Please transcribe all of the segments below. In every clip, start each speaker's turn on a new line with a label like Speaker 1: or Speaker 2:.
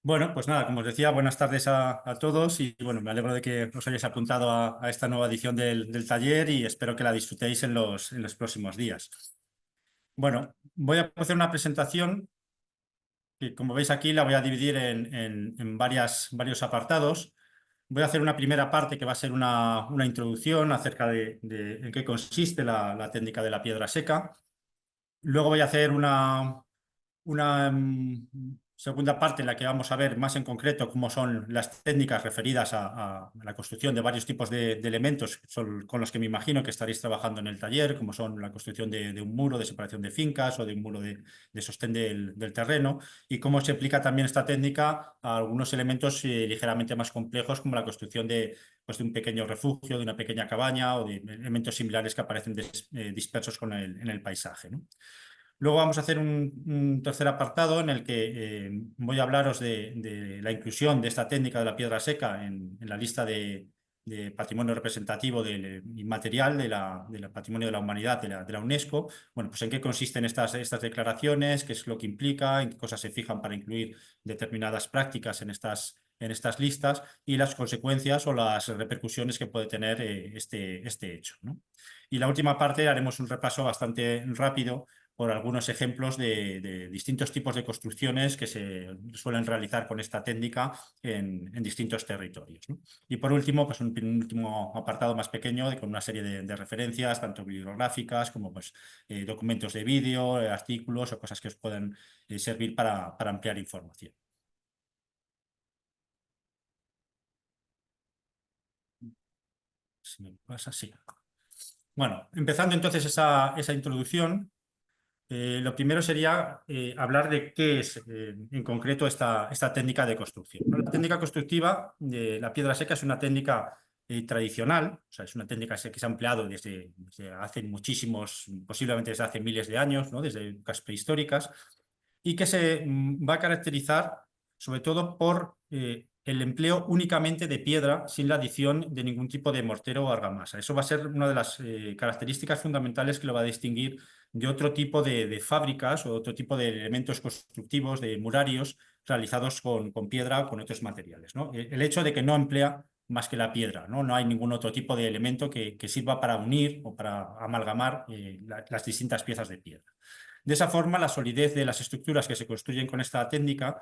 Speaker 1: Bueno, pues nada, como os decía, buenas tardes a todos y bueno, me alegro de que os hayáis apuntado a esta nueva edición del taller y espero que la disfrutéis en los próximos días. Bueno, voy a hacer una presentación que, como veis aquí, la voy a dividir en varios apartados. Voy a hacer una primera parte que va a ser una introducción acerca de en qué consiste la técnica de la piedra seca. Luego voy a hacer una segunda parte en la que vamos a ver más en concreto cómo son las técnicas referidas a la construcción de varios tipos de elementos con los que me imagino que estaréis trabajando en el taller, como son la construcción de un muro de separación de fincas o de un muro de sostén del terreno, y cómo se aplica también esta técnica a algunos elementos ligeramente más complejos, como la construcción pues, de un pequeño refugio, de una pequeña cabaña o de elementos similares que aparecen dispersos en el paisaje, ¿no? Luego vamos a hacer un tercer apartado en el que voy a hablaros de la inclusión de esta técnica de la piedra seca en la lista de patrimonio representativo del inmaterial del patrimonio de la humanidad de la UNESCO. Bueno, pues en qué consisten estas declaraciones, qué es lo que implica, en qué cosas se fijan para incluir determinadas prácticas en estas listas y las consecuencias o las repercusiones que puede tener este hecho, ¿no? Y la última parte haremos un repaso bastante rápido por algunos ejemplos de distintos tipos de construcciones que se suelen realizar con esta técnica en distintos territorios, ¿no? Y por último, pues un último apartado más pequeño con una serie de referencias, tanto bibliográficas como pues, documentos de vídeo, artículos o cosas que os pueden servir para ampliar información. Si me pasa, sí. Bueno, empezando entonces esa introducción. Lo primero sería hablar de qué es en concreto esta técnica de construcción, ¿no? La técnica constructiva de la piedra seca es una técnica tradicional, o sea, es una técnica que se ha empleado desde hace muchísimos, posiblemente desde hace miles de años, ¿no? Desde épocas prehistóricas, y que se va a caracterizar sobre todo por el empleo únicamente de piedra sin la adición de ningún tipo de mortero o argamasa. Eso va a ser una de las características fundamentales que lo va a distinguir de otro tipo de fábricas o otro tipo de elementos constructivos, de murarios realizados con piedra o con otros materiales, ¿no? El hecho de que no emplea más que la piedra, ¿no? No hay ningún otro tipo de elemento que sirva para unir o para amalgamar las distintas piezas de piedra. De esa forma, la solidez de las estructuras que se construyen con esta técnica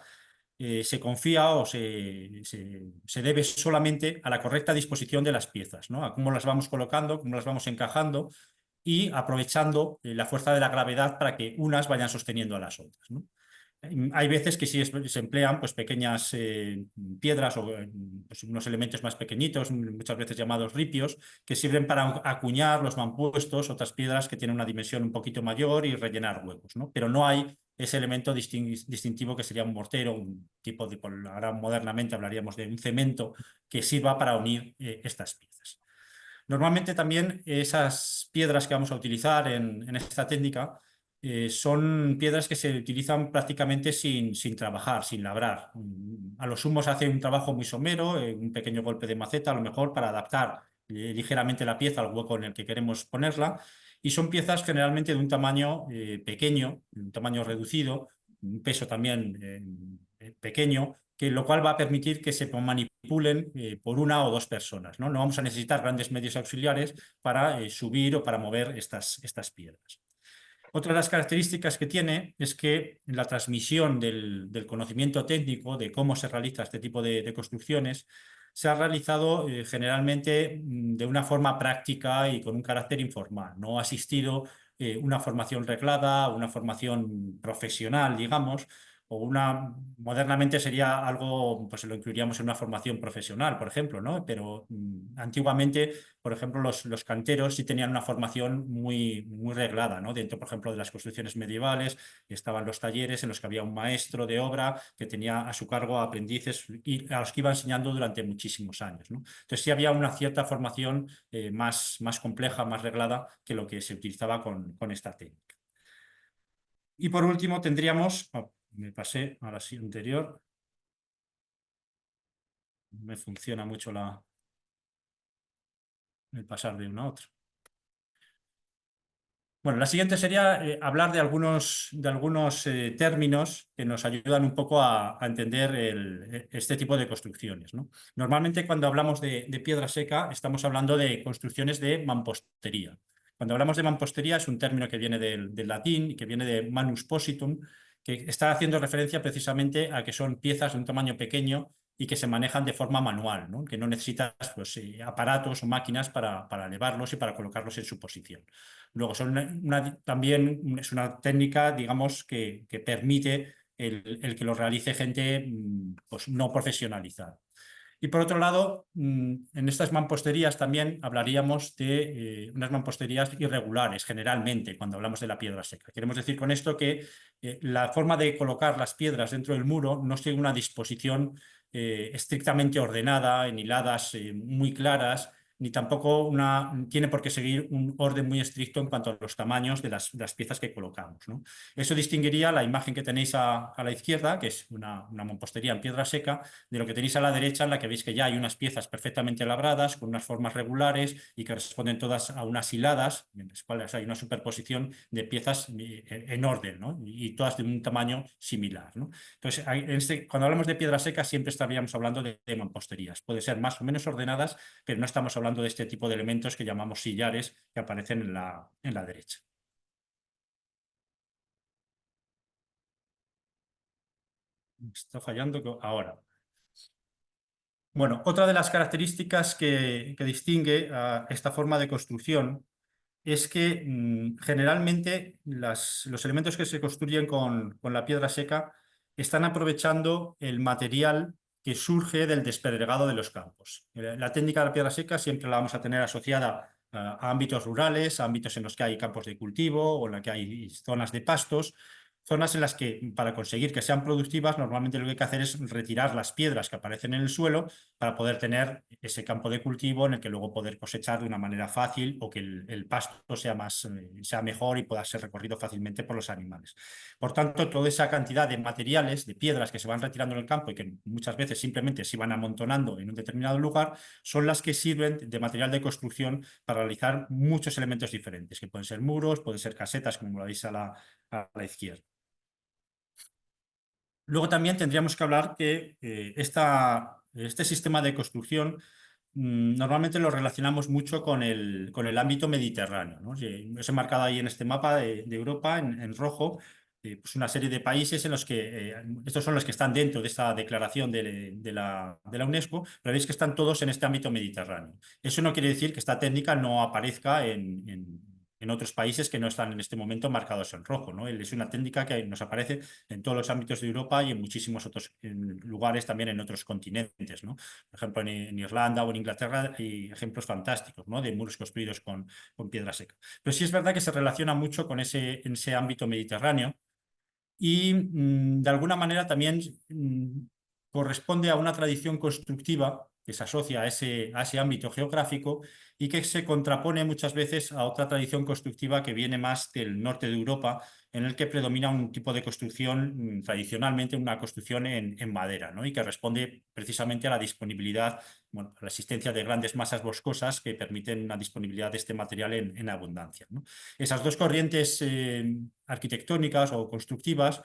Speaker 1: se confía o se debe solamente a la correcta disposición de las piezas, ¿no? A cómo las vamos colocando, cómo las vamos encajando y aprovechando la fuerza de la gravedad para que unas vayan sosteniendo a las otras, ¿no? Hay veces que sí se emplean pues, pequeñas piedras o pues, unos elementos más pequeñitos, muchas veces llamados ripios, que sirven para acuñar los mampuestos, otras piedras que tienen una dimensión un poquito mayor y rellenar huecos, ¿no? Pero no hay ese elemento distintivo que sería un mortero, un tipo de, ahora modernamente hablaríamos de un cemento que sirva para unir estas piezas. Normalmente también esas piedras que vamos a utilizar en esta técnica son piedras que se utilizan prácticamente sin trabajar, sin labrar. A lo sumo se hace un trabajo muy somero, un pequeño golpe de maceta a lo mejor para adaptar ligeramente la pieza al hueco en el que queremos ponerla. Y son piezas generalmente de un tamaño pequeño, un tamaño reducido, un peso también pequeño, lo cual va a permitir que se manipulen por una o dos personas, ¿no? No vamos a necesitar grandes medios auxiliares para subir o para mover estas piedras. Otra de las características que tiene es que la transmisión del conocimiento técnico de cómo se realiza este tipo de construcciones se ha realizado generalmente de una forma práctica y con un carácter informal. No ha asistido una formación reglada, una formación profesional, digamos, o modernamente sería algo, pues lo incluiríamos en una formación profesional, por ejemplo, ¿no? Pero antiguamente, por ejemplo, los canteros sí tenían una formación muy reglada, ¿no? Dentro, por ejemplo, de las construcciones medievales estaban los talleres en los que había un maestro de obra que tenía a su cargo a aprendices y a los que iba enseñando durante muchísimos años, ¿no? Entonces sí había una cierta formación más compleja, más reglada que lo que se utilizaba con esta técnica. Y por último tendríamos, me pasé a la anterior, me funciona mucho el pasar de una a otra. Bueno, la siguiente sería hablar de algunos términos que nos ayudan un poco a entender este tipo de construcciones, ¿no? Normalmente cuando hablamos de piedra seca estamos hablando de construcciones de mampostería. Cuando hablamos de mampostería es un término que viene del latín y que viene de manus positum, que está haciendo referencia precisamente a que son piezas de un tamaño pequeño y que se manejan de forma manual, ¿no? Que no necesitas pues, aparatos o máquinas para elevarlos y para colocarlos en su posición. Luego, también es una técnica, digamos, que permite el que lo realice gente pues, no profesionalizada. Y por otro lado, en estas mamposterías también hablaríamos de unas mamposterías irregulares, generalmente, cuando hablamos de la piedra seca. Queremos decir con esto que la forma de colocar las piedras dentro del muro no sigue una disposición estrictamente ordenada, en hiladas muy claras, ni tampoco tiene por qué seguir un orden muy estricto en cuanto a los tamaños de las piezas que colocamos, ¿no? Eso distinguiría la imagen que tenéis a la izquierda, que es una mampostería en piedra seca, de lo que tenéis a la derecha, en la que veis que ya hay unas piezas perfectamente labradas, con unas formas regulares y que responden todas a unas hiladas, en las cuales hay una superposición de piezas en orden, ¿no? Y todas de un tamaño similar, ¿no? Entonces, cuando hablamos de piedra seca, siempre estaríamos hablando de mamposterías. Puede ser más o menos ordenadas, pero no estamos hablando de este tipo de elementos que llamamos sillares que aparecen en la derecha. Está fallando ahora. Bueno, otra de las características que distingue a esta forma de construcción es que generalmente los elementos que se construyen con la piedra seca están aprovechando el material que surge del despedregado de los campos. La técnica de la piedra seca siempre la vamos a tener asociada a ámbitos rurales, a ámbitos en los que hay campos de cultivo o en los que hay zonas de pastos. Zonas en las que, para conseguir que sean productivas, normalmente lo que hay que hacer es retirar las piedras que aparecen en el suelo para poder tener ese campo de cultivo en el que luego poder cosechar de una manera fácil o que el pasto sea mejor y pueda ser recorrido fácilmente por los animales. Por tanto, toda esa cantidad de materiales, de piedras que se van retirando en el campo y que muchas veces simplemente se van amontonando en un determinado lugar, son las que sirven de material de construcción para realizar muchos elementos diferentes, que pueden ser muros, pueden ser casetas, como lo veis a la izquierda. Luego también tendríamos que hablar que este sistema de construcción normalmente lo relacionamos mucho con el ámbito mediterráneo, ¿no? Os he marcado ahí en este mapa de Europa, en rojo, pues una serie de países en los que, estos son los que están dentro de esta declaración de la UNESCO, pero veis que están todos en este ámbito mediterráneo. Eso no quiere decir que esta técnica no aparezca en otros países que no están en este momento marcados en rojo, ¿no? Es una técnica que nos aparece en todos los ámbitos de Europa y en muchísimos otros lugares también en otros continentes, ¿no? Por ejemplo, en Irlanda o en Inglaterra hay ejemplos fantásticos, ¿no? De muros construidos con piedra seca. Pero sí es verdad que se relaciona mucho con ese ámbito mediterráneo y de alguna manera también corresponde a una tradición constructiva que se asocia a ese ámbito geográfico y que se contrapone muchas veces a otra tradición constructiva que viene más del norte de Europa, en el que predomina un tipo de construcción, tradicionalmente una construcción en madera, ¿no? Y que responde precisamente a la disponibilidad, bueno, a la existencia de grandes masas boscosas que permiten una disponibilidad de este material en abundancia, ¿no? Esas dos corrientes arquitectónicas o constructivas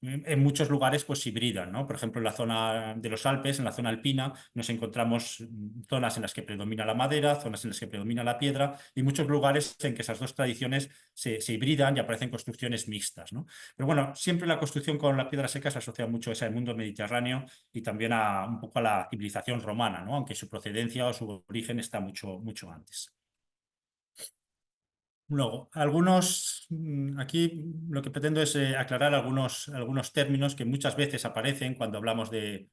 Speaker 1: en muchos lugares pues hibridan, ¿no? Por ejemplo, en la zona de los Alpes, en la zona alpina, nos encontramos zonas en las que predomina la madera, zonas en las que predomina la piedra y muchos lugares en que esas dos tradiciones se hibridan y aparecen construcciones mixtas, ¿no? Pero bueno, siempre la construcción con la piedra seca se asocia mucho a ese mundo mediterráneo y también un poco a la civilización romana, ¿no? Aunque su procedencia o su origen está mucho, mucho antes. Luego, aquí lo que pretendo es aclarar algunos términos que muchas veces aparecen cuando hablamos de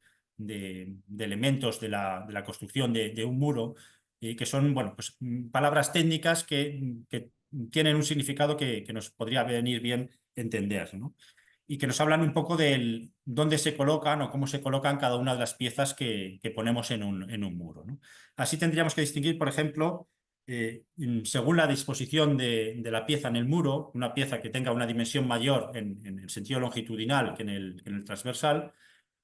Speaker 1: elementos de la construcción de un muro, y que son, bueno, pues, palabras técnicas que tienen un significado que nos podría venir bien entender, ¿no? Y que nos hablan un poco de dónde se colocan o cómo se colocan cada una de las piezas que ponemos en un muro, ¿no? Así tendríamos que distinguir, por ejemplo, según la disposición de la pieza en el muro, una pieza que tenga una dimensión mayor en el sentido longitudinal que en el transversal,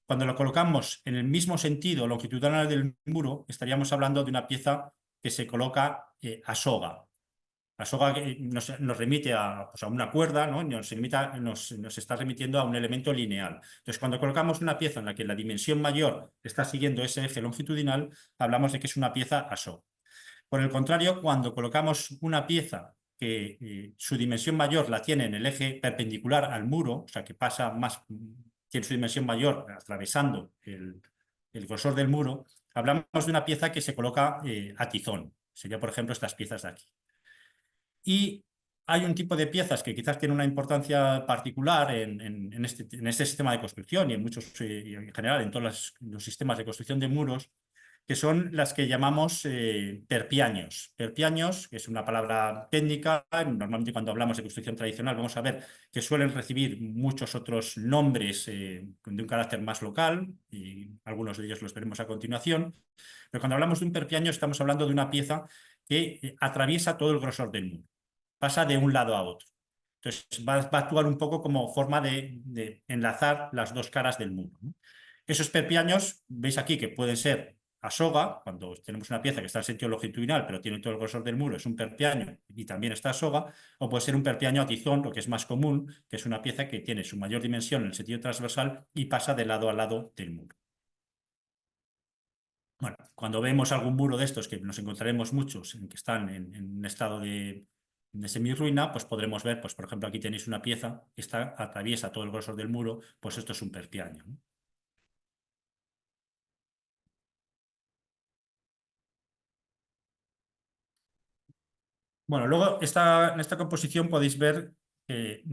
Speaker 1: cuando lo colocamos en el mismo sentido longitudinal del muro, estaríamos hablando de una pieza que se coloca a soga. La soga nos remite pues, a una cuerda, ¿no? Nos está remitiendo a un elemento lineal. Entonces, cuando colocamos una pieza en la que la dimensión mayor está siguiendo ese eje longitudinal, hablamos de que es una pieza a soga. Por el contrario, cuando colocamos una pieza que su dimensión mayor la tiene en el eje perpendicular al muro, o sea, que pasa más, tiene su dimensión mayor atravesando el grosor del muro, hablamos de una pieza que se coloca a tizón. Sería, por ejemplo, estas piezas de aquí. Y hay un tipo de piezas que quizás tiene una importancia particular en este sistema de construcción y en muchos, en general, en todos los sistemas de construcción de muros, que son las que llamamos perpiaños. Perpiaños, que es una palabra técnica, normalmente cuando hablamos de construcción tradicional vamos a ver que suelen recibir muchos otros nombres de un carácter más local, y algunos de ellos los veremos a continuación, pero cuando hablamos de un perpiaño estamos hablando de una pieza que atraviesa todo el grosor del muro, pasa de un lado a otro. Entonces va a actuar un poco como forma de enlazar las dos caras del muro, ¿no? Esos perpiaños, veis aquí que pueden ser a soga, cuando tenemos una pieza que está en sentido longitudinal, pero tiene todo el grosor del muro, es un perpiaño y también está a soga, o puede ser un perpiaño a tizón, lo que es más común, que es una pieza que tiene su mayor dimensión en el sentido transversal y pasa de lado a lado del muro. Bueno, cuando vemos algún muro de estos, que nos encontraremos muchos en que están en un estado de semirruina, pues podremos ver, pues por ejemplo, aquí tenéis una pieza que atraviesa todo el grosor del muro, pues esto es un perpiaño, ¿no? Bueno, luego en esta composición podéis ver que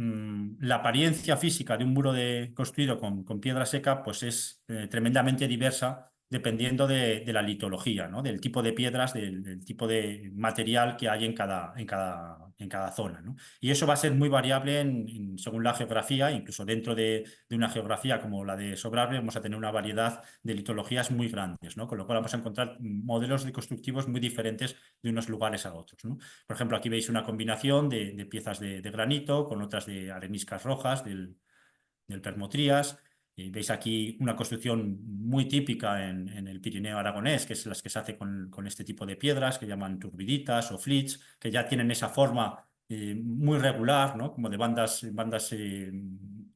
Speaker 1: la apariencia física de un muro construido con piedra seca pues es tremendamente diversa dependiendo de la litología, ¿no? Del tipo de piedras, del tipo de material que hay en cada zona, ¿no? Y eso va a ser muy variable según la geografía, incluso dentro de una geografía como la de Sobrarbe vamos a tener una variedad de litologías muy grandes, ¿no? Con lo cual vamos a encontrar modelos de constructivos muy diferentes de unos lugares a otros, ¿no? Por ejemplo, aquí veis una combinación de piezas de granito con otras de areniscas rojas del Permotrías. Y veis aquí una construcción muy típica en el Pirineo aragonés, que es las que se hace con este tipo de piedras, que llaman turbiditas o flits, que ya tienen esa forma muy regular, ¿no? Como de bandas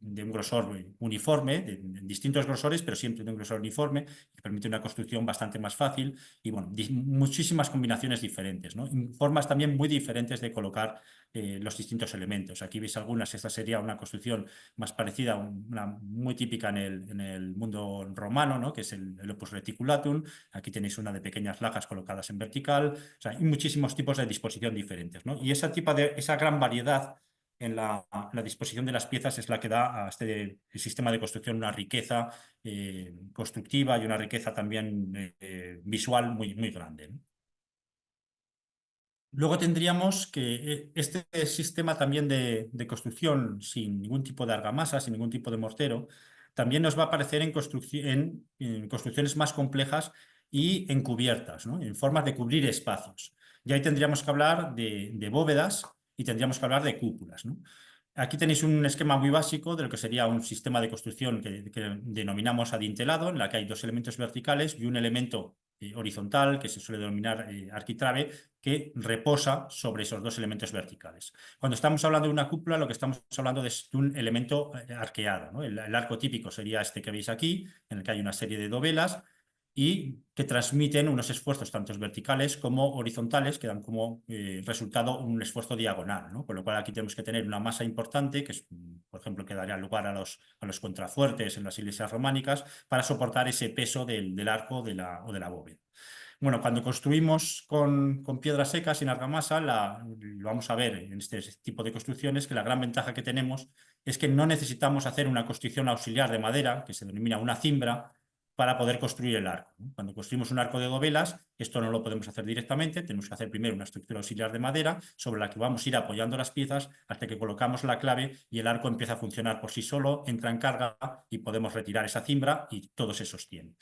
Speaker 1: de un grosor uniforme, de distintos grosores, pero siempre de un grosor uniforme, que permite una construcción bastante más fácil y bueno, muchísimas combinaciones diferentes, ¿no? Y formas también muy diferentes de colocar los distintos elementos. Aquí veis algunas, esta sería una construcción más parecida, una muy típica en el mundo romano, ¿no? Que es el opus reticulatum. Aquí tenéis una de pequeñas lajas colocadas en vertical. O sea, hay muchísimos tipos de disposición diferentes, ¿no? Y esa gran variedad en la disposición de las piezas es la que da a este sistema de construcción una riqueza constructiva y una riqueza también visual muy, muy grande, ¿no? Luego tendríamos que este sistema también de construcción sin ningún tipo de argamasa, sin ningún tipo de mortero, también nos va a aparecer en construcciones más complejas y encubiertas, ¿no? En formas de cubrir espacios. Y ahí tendríamos que hablar de bóvedas y tendríamos que hablar de cúpulas, ¿no? Aquí tenéis un esquema muy básico de lo que sería un sistema de construcción que denominamos adintelado, en la que hay dos elementos verticales y un elemento horizontal, que se suele denominar arquitrabe, que reposa sobre esos dos elementos verticales. Cuando estamos hablando de una cúpula, lo que estamos hablando es de un elemento arqueado, ¿no? El arco típico sería este que veis aquí, en el que hay una serie de dovelas y que transmiten unos esfuerzos tanto verticales como horizontales, que dan como resultado un esfuerzo diagonal, ¿no? Con lo cual aquí tenemos que tener una masa importante, que es, por ejemplo, que daría lugar a los contrafuertes en las iglesias románicas, para soportar ese peso del arco o de la bóveda. Bueno, cuando construimos con piedras secas, sin argamasa, lo vamos a ver en este tipo de construcciones, que la gran ventaja que tenemos es que no necesitamos hacer una construcción auxiliar de madera, que se denomina una cimbra, para poder construir el arco, ¿no? Cuando construimos un arco de dovelas, esto no lo podemos hacer directamente, tenemos que hacer primero una estructura auxiliar de madera sobre la que vamos a ir apoyando las piezas hasta que colocamos la clave y el arco empieza a funcionar por sí solo, entra en carga y podemos retirar esa cimbra y todo se sostiene.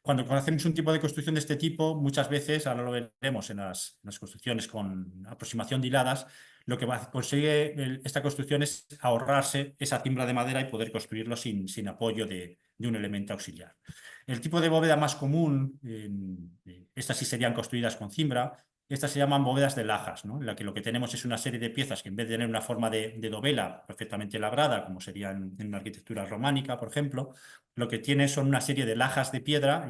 Speaker 1: Cuando hacemos un tipo de construcción de este tipo, muchas veces, ahora lo veremos en las construcciones con aproximación de hiladas, lo que consigue esta construcción es ahorrarse esa cimbra de madera y poder construirlo sin apoyo de un elemento auxiliar. El tipo de bóveda más común, estas sí serían construidas con cimbra, Estas se llaman bóvedas de lajas, ¿no? En la que lo que tenemos es una serie de piezas que en vez de tener una forma de dovela perfectamente labrada, como sería en una arquitectura románica, por ejemplo, lo que tiene son una serie de lajas de piedra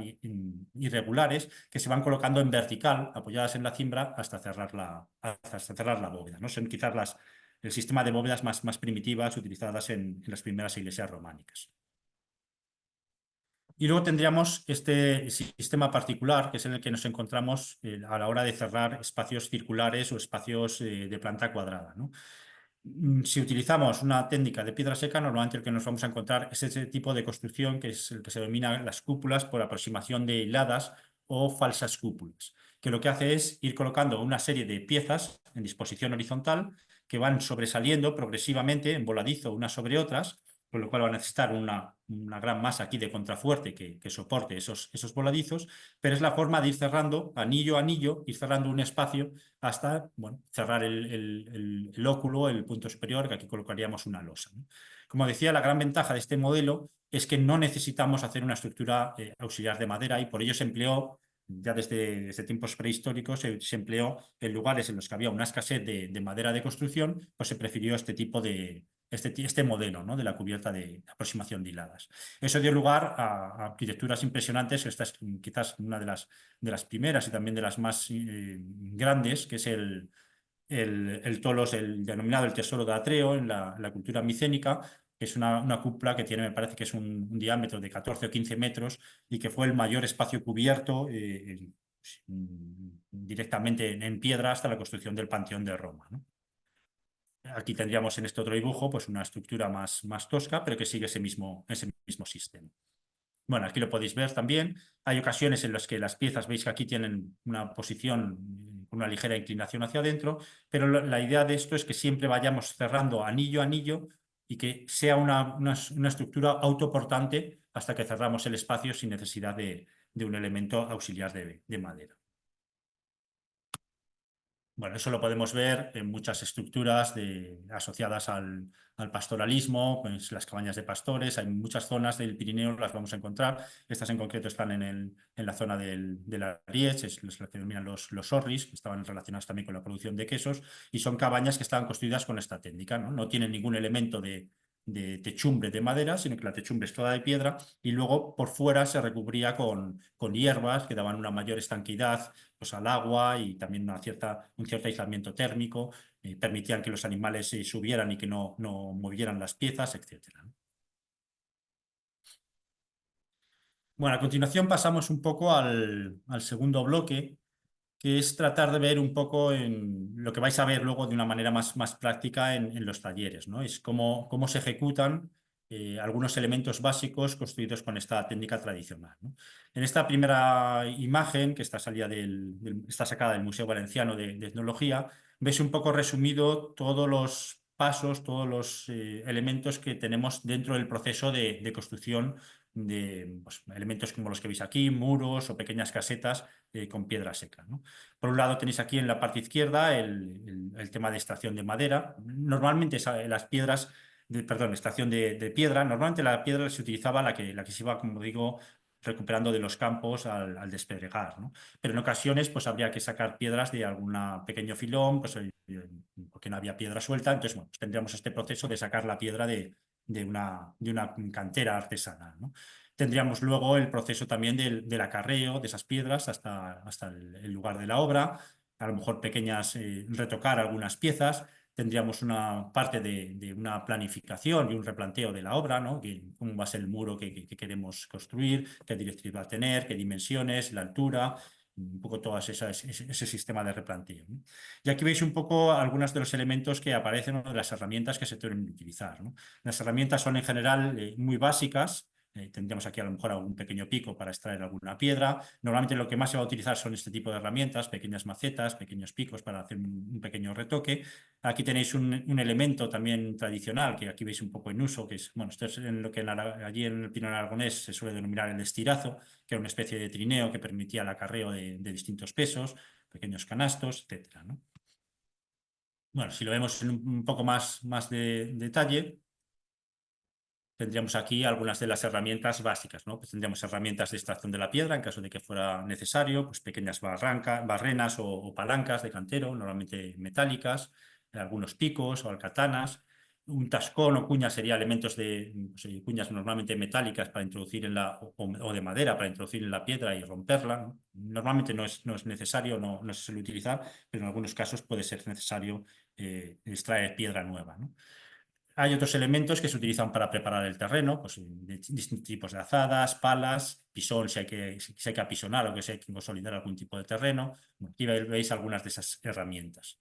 Speaker 1: irregulares que se van colocando en vertical, apoyadas en la cimbra, hasta cerrar la bóveda, ¿no? Son quizás el sistema de bóvedas más primitivas utilizadas en las primeras iglesias románicas. Y luego tendríamos este sistema particular, que es en el que nos encontramos a la hora de cerrar espacios circulares o espacios de planta cuadrada, ¿no? Si utilizamos una técnica de piedra seca, normalmente lo que nos vamos a encontrar es ese tipo de construcción que es el que se denomina las cúpulas por aproximación de hiladas o falsas cúpulas, que lo que hace es ir colocando una serie de piezas en disposición horizontal que van sobresaliendo progresivamente en voladizo unas sobre otras, con lo cual va a necesitar una gran masa aquí de contrafuerte que soporte esos voladizos, pero es la forma de ir cerrando anillo a anillo, ir cerrando un espacio hasta bueno, cerrar el óculo, el punto superior, que aquí colocaríamos una losa, ¿no? Como decía, la gran ventaja de este modelo es que no necesitamos hacer una estructura auxiliar de madera y por ello se empleó, ya desde tiempos prehistóricos, se empleó en lugares en los que había una escasez de madera de construcción, pues se prefirió este tipo este modelo, ¿no? De la cubierta de aproximación de hiladas. Eso dio lugar a arquitecturas impresionantes. Esta es quizás una de las primeras y también de las más grandes, que es el tolos, el denominado el tesoro de Atreo en la cultura micénica, que es una cúpula que tiene, me parece que es un diámetro de 14 o 15 metros y que fue el mayor espacio cubierto directamente en piedra hasta la construcción del Panteón de Roma, ¿no? Aquí tendríamos en este otro dibujo pues una estructura más tosca, pero que sigue ese mismo sistema. Bueno, aquí lo podéis ver también. Hay ocasiones en las que las piezas, veis que aquí tienen una posición con una ligera inclinación hacia adentro, pero la idea de esto es que siempre vayamos cerrando anillo a anillo y que sea una estructura autoportante hasta que cerramos el espacio sin necesidad de un elemento auxiliar de madera. Bueno, eso lo podemos ver en muchas estructuras asociadas al pastoralismo, pues las cabañas de pastores. Hay muchas zonas del Pirineo, las vamos a encontrar. Estas en concreto están en la zona del Ariets, es lo que denominan los orris, que estaban relacionados también con la producción de quesos, y son cabañas que estaban construidas con esta técnica, ¿no? No tienen ningún elemento de techumbre de madera, sino que la techumbre es toda de piedra y luego por fuera se recubría con hierbas que daban una mayor estanquidad pues, al agua y también un cierto aislamiento térmico, permitían que los animales subieran y que no movieran las piezas, etcétera, ¿no? Bueno, a continuación pasamos un poco al segundo bloque, que es tratar de ver un poco en lo que vais a ver luego de una manera más práctica en los talleres, ¿no? Es cómo se ejecutan algunos elementos básicos construidos con esta técnica tradicional, ¿no? En esta primera imagen, que está sacada del Museo Valenciano de Etnología, ves un poco resumido todos los pasos, todos los elementos que tenemos dentro del proceso de construcción de pues, elementos como los que veis aquí, muros o pequeñas casetas con piedra seca, ¿no? Por un lado tenéis aquí en la parte izquierda el tema de extracción de madera. Normalmente las piedras, extracción de piedra, normalmente la piedra se utilizaba la que se iba, como digo, recuperando de los campos al despedregar, ¿no? Pero en ocasiones pues habría que sacar piedras de algún pequeño filón, pues porque no había piedra suelta, entonces bueno, pues tendríamos este proceso de sacar la piedra de una cantera artesanal, ¿no? Tendríamos luego el proceso también del acarreo de esas piedras hasta el lugar de la obra, a lo mejor retocar algunas piezas. Tendríamos una parte de una planificación y un replanteo de la obra, ¿no? Cómo va a ser el muro que queremos construir, qué directriz va a tener, qué dimensiones, la altura, un poco todo ese sistema de replanteo, ¿no? Y aquí veis un poco algunos de los elementos que aparecen o de las herramientas que se suelen utilizar, ¿no? Las herramientas son en general muy básicas. Tendríamos aquí a lo mejor algún pequeño pico para extraer alguna piedra. Normalmente lo que más se va a utilizar son este tipo de herramientas, pequeñas macetas, pequeños picos para hacer un pequeño retoque. Aquí tenéis un elemento también tradicional que aquí veis un poco en uso, que es, bueno, esto es en lo que allí en el Pino Aragonés se suele denominar el estirazo, que era una especie de trineo que permitía el acarreo de distintos pesos, pequeños canastos, etcétera, ¿no? Bueno, si lo vemos en un poco más de detalle, tendríamos aquí algunas de las herramientas básicas, ¿no? Pues tendríamos herramientas de extracción de la piedra en caso de que fuera necesario, pues pequeñas barrenas o palancas de cantero, normalmente metálicas, algunos picos o alcatanas. Un tascón o cuña sería elementos de pues, cuñas normalmente metálicas para introducir en o de madera para introducir en la piedra y romperla, ¿no? Normalmente no es necesario, no se suele utilizar, pero en algunos casos puede ser necesario extraer piedra nueva, ¿no? Hay otros elementos que se utilizan para preparar el terreno, pues de distintos tipos de azadas, palas, pisón si hay que apisonar o que si hay que consolidar algún tipo de terreno. Bueno, aquí veis algunas de esas herramientas.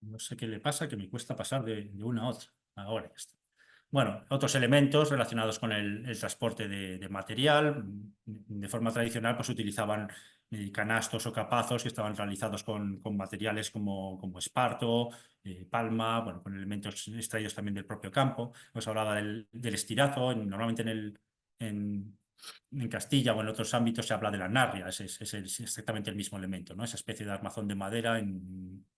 Speaker 1: No sé qué le pasa, que me cuesta pasar de una a otra. Ahora ya está. Bueno, otros elementos relacionados con el transporte de material. De forma tradicional, pues utilizaban canastos o capazos que estaban realizados con materiales como esparto, palma, bueno, con elementos extraídos también del propio campo. Os hablaba del estirazo. Normalmente en, en Castilla o en otros ámbitos se habla de la narria. Es exactamente el mismo elemento, ¿no? Esa especie de armazón de madera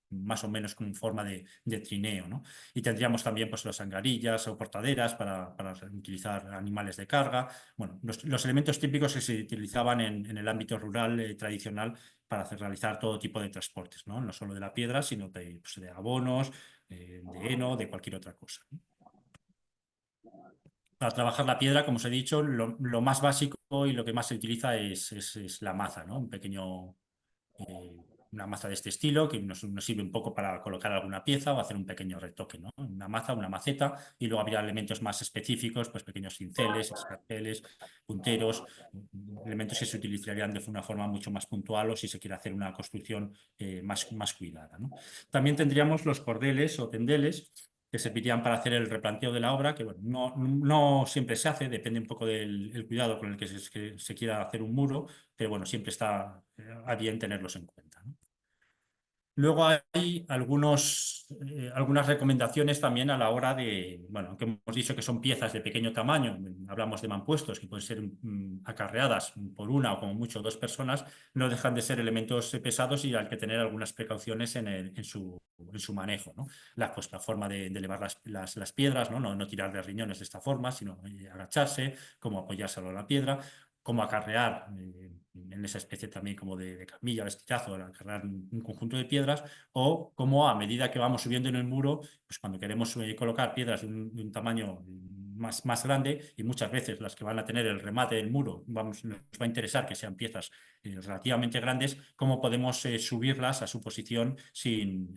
Speaker 1: más o menos con forma de trineo, ¿no? Y tendríamos también pues, las angarillas o portaderas para utilizar animales de carga. Bueno, los elementos típicos que se utilizaban en el ámbito rural tradicional para realizar todo tipo de transportes, ¿no? No solo de la piedra, sino pues, de abonos, de heno, de cualquier otra cosa, ¿no? Para trabajar la piedra, como os he dicho, lo más básico y lo que más se utiliza es la maza, ¿no? Eh, una maza de este estilo que nos sirve un poco para colocar alguna pieza o hacer un pequeño retoque, ¿no? Una maza, una maceta, y luego habría elementos más específicos, pues pequeños cinceles, escarpeles, punteros, elementos que se utilizarían de una forma mucho más puntual o si se quiere hacer una construcción más cuidada, ¿no? También tendríamos los cordeles o tendeles que servirían para hacer el replanteo de la obra, que bueno, no siempre se hace, depende un poco del el cuidado con el que se quiera hacer un muro, pero bueno, siempre está a bien tenerlos en cuenta, ¿no? Luego hay algunas recomendaciones también a la hora de, bueno, que hemos dicho que son piezas de pequeño tamaño, hablamos de mampuestos que pueden ser acarreadas por una o como mucho dos personas, no dejan de ser elementos pesados y hay que tener algunas precauciones en su manejo, ¿no? Pues, la forma de elevar las piedras, ¿no? No tirar de riñones de esta forma, sino agacharse, cómo apoyarse a la piedra, cómo acarrear en esa especie también como de camilla o estirazo, al acarrear un conjunto de piedras, o cómo a medida que vamos subiendo en el muro, pues cuando queremos colocar piedras de un tamaño más grande, y muchas veces las que van a tener el remate del muro, nos va a interesar que sean piezas relativamente grandes, cómo podemos subirlas a su posición sin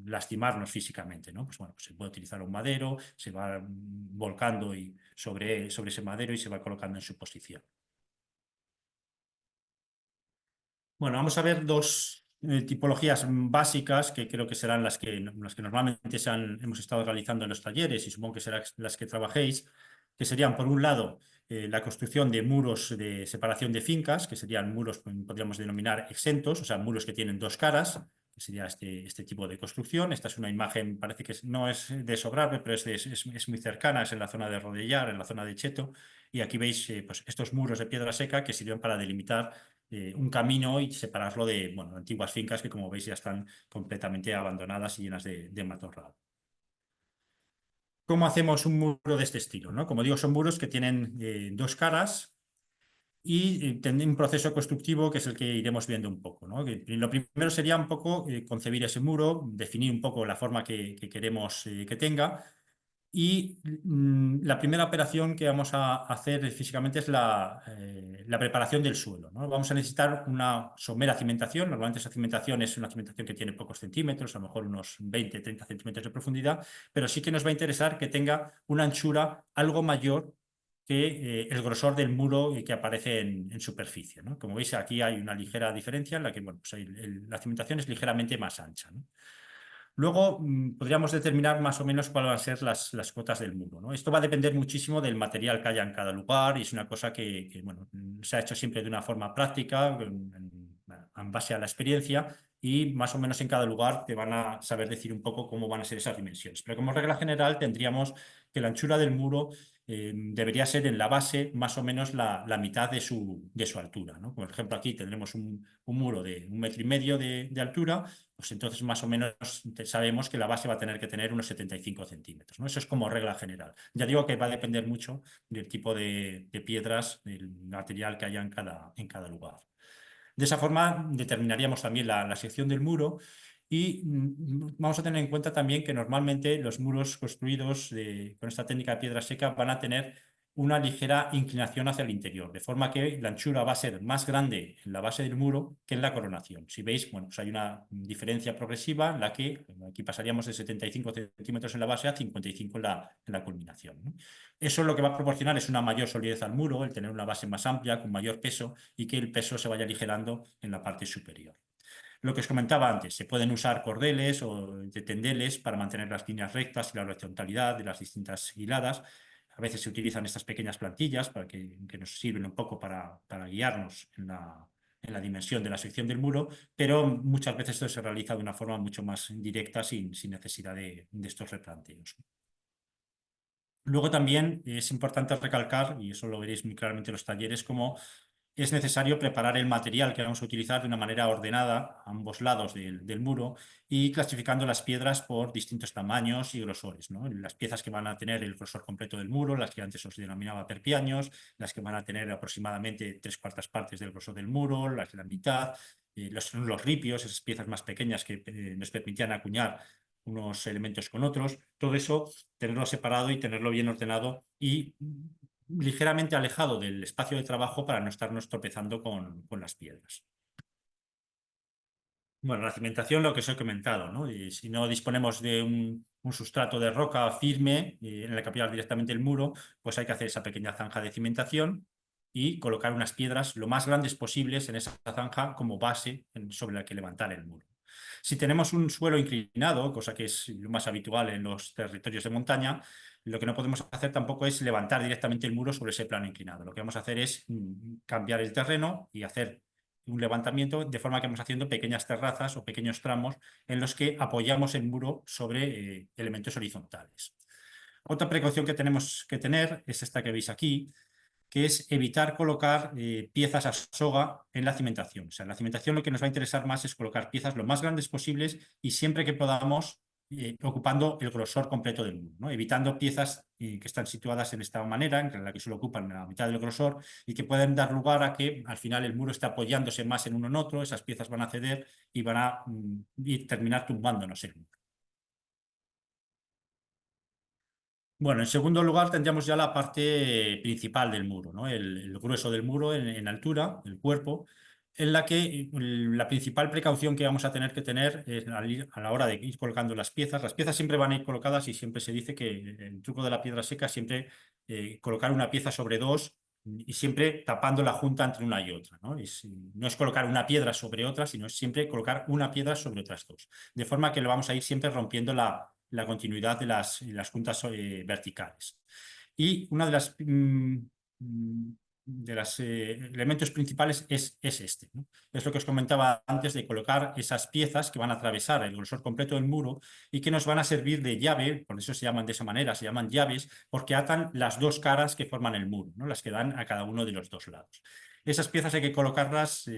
Speaker 1: lastimarnos físicamente, ¿no? Pues bueno, pues se puede utilizar un madero, se va volcando sobre ese madero y se va colocando en su posición. Bueno, vamos a ver dos tipologías básicas que creo que serán las que normalmente hemos estado realizando en los talleres y supongo que serán las que trabajéis, que serían, por un lado, la construcción de muros de separación de fincas, que serían muros, podríamos denominar exentos, o sea, muros que tienen dos caras, que sería este tipo de construcción. Esta es una imagen, parece que no es de Sobrarbe, pero es muy cercana, es en la zona de Rodellar, en la zona de Cheto, y aquí veis pues, estos muros de piedra seca que sirven para delimitar un camino y separarlo de bueno, antiguas fincas que, como veis, ya están completamente abandonadas y llenas de matorral. ¿Cómo hacemos un muro de este estilo, ¿no? Como digo, son muros que tienen dos caras y tienen un proceso constructivo que es el que iremos viendo un poco, ¿no? Lo primero sería un poco concebir ese muro, definir un poco la forma que queremos que tenga. Y la primera operación que vamos a hacer físicamente es la preparación del suelo, ¿no? Vamos a necesitar una somera cimentación. Normalmente esa cimentación es una cimentación que tiene pocos centímetros, a lo mejor unos 20-30 centímetros de profundidad, pero sí que nos va a interesar que tenga una anchura algo mayor que el grosor del muro que aparece en superficie, ¿no? Como veis, aquí hay una ligera diferencia en la que bueno, pues la cimentación es ligeramente más ancha, ¿no? Luego podríamos determinar más o menos cuáles van a ser las cotas del muro, ¿no? Esto va a depender muchísimo del material que haya en cada lugar y es una cosa bueno, se ha hecho siempre de una forma práctica, en base a la experiencia y más o menos en cada lugar te van a saber decir un poco cómo van a ser esas dimensiones. Pero como regla general tendríamos que la anchura del muro debería ser en la base más o menos la mitad de su altura, ¿no? Por ejemplo, aquí tendremos un muro de 1,5 metros de altura, pues entonces más o menos sabemos que la base va a tener que tener unos 75 centímetros, ¿no? Eso es como regla general. Ya digo que va a depender mucho del tipo de piedras, del material que haya en cada lugar. De esa forma determinaríamos también la sección del muro y vamos a tener en cuenta también que normalmente los muros construidos con esta técnica de piedra seca van a tener una ligera inclinación hacia el interior, de forma que la anchura va a ser más grande en la base del muro que en la coronación. Si veis, bueno, pues hay una diferencia progresiva en la que aquí pasaríamos de 75 centímetros en la base a 55 en la culminación, ¿no? Eso lo que va a proporcionar es una mayor solidez al muro, el tener una base más amplia, con mayor peso y que el peso se vaya aligerando en la parte superior. Lo que os comentaba antes, se pueden usar cordeles o de tendeles para mantener las líneas rectas y la horizontalidad de las distintas hiladas. A veces se utilizan estas pequeñas plantillas que nos sirven un poco para guiarnos en la dimensión de la sección del muro, pero muchas veces esto se realiza de una forma mucho más directa sin necesidad de estos replanteos. Luego también es importante recalcar, y eso lo veréis muy claramente en los talleres, cómo es necesario preparar el material que vamos a utilizar de una manera ordenada a ambos lados del muro y clasificando las piedras por distintos tamaños y grosores, ¿no? Las piezas que van a tener el grosor completo del muro, las que antes os denominaba perpiaños, las que van a tener aproximadamente 3/4 partes del grosor del muro, las de la mitad, los ripios, esas piezas más pequeñas que nos permitían acuñar unos elementos con otros, todo eso tenerlo separado y tenerlo bien ordenado y ligeramente alejado del espacio de trabajo para no estarnos tropezando con las piedras. Bueno, la cimentación, lo que os he comentado, ¿no? Y si no disponemos de un sustrato de roca firme en la que apoyar directamente el muro, pues hay que hacer esa pequeña zanja de cimentación y colocar unas piedras lo más grandes posibles en esa zanja como base sobre la que levantar el muro. Si tenemos un suelo inclinado, cosa que es lo más habitual en los territorios de montaña, lo que no podemos hacer tampoco es levantar directamente el muro sobre ese plano inclinado. Lo que vamos a hacer es cambiar el terreno y hacer un levantamiento de forma que vamos haciendo pequeñas terrazas o pequeños tramos en los que apoyamos el muro sobre elementos horizontales. Otra precaución que tenemos que tener es esta que veis aquí, que es evitar colocar piezas a soga en la cimentación. O sea, en la cimentación lo que nos va a interesar más es colocar piezas lo más grandes posibles y siempre que podamos ocupando el grosor completo del muro, ¿no? Evitando piezas que están situadas en esta manera, en la que solo ocupan la mitad del grosor y que pueden dar lugar a que al final el muro esté apoyándose más en uno en otro, esas piezas van a ceder y van a terminar tumbándonos el muro. Bueno, en segundo lugar tendríamos ya la parte principal del muro, ¿no? El grueso del muro en altura, el cuerpo, en la que la principal precaución que vamos a tener es a la hora de ir colocando las piezas siempre van a ir colocadas y siempre se dice que el truco de la piedra seca es siempre colocar una pieza sobre dos y siempre tapando la junta entre una y otra, ¿no? No es colocar una piedra sobre otra, sino es siempre colocar una piedra sobre otras dos, de forma que lo vamos a ir siempre rompiendo la continuidad de las juntas verticales. Y una de los elementos principales es este, ¿no? Es lo que os comentaba antes de colocar esas piezas que van a atravesar el grosor completo del muro y que nos van a servir de llave, por eso se llaman de esa manera, se llaman llaves, porque atan las dos caras que forman el muro, ¿no? Las que dan a cada uno de los dos lados. Esas piezas hay que colocarlas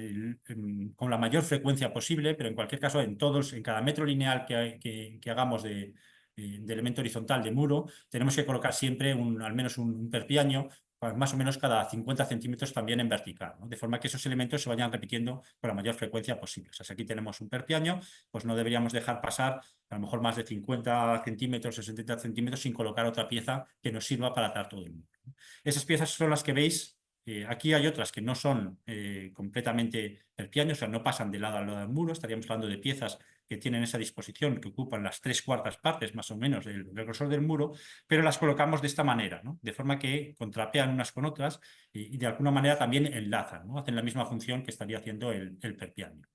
Speaker 1: con la mayor frecuencia posible, pero en cualquier caso en cada metro lineal que hagamos de elemento horizontal de muro, tenemos que colocar siempre al menos un perpiaño, pues más o menos cada 50 centímetros también en vertical, ¿no? De forma que esos elementos se vayan repitiendo con la mayor frecuencia posible. O sea, si aquí tenemos un perpiaño, pues no deberíamos dejar pasar a lo mejor más de 50 centímetros o 70 centímetros sin colocar otra pieza que nos sirva para atar todo el muro. Esas piezas son las que veis. Aquí hay otras que no son completamente perpiaños, o sea, no pasan de lado a lado del muro. Estaríamos hablando de piezas que tienen esa disposición, que ocupan las 3/4 partes más o menos del grosor del muro, pero las colocamos de esta manera, ¿no? De forma que contrapean unas con otras y de alguna manera también enlazan, ¿no? Hacen la misma función que estaría haciendo el perpianio.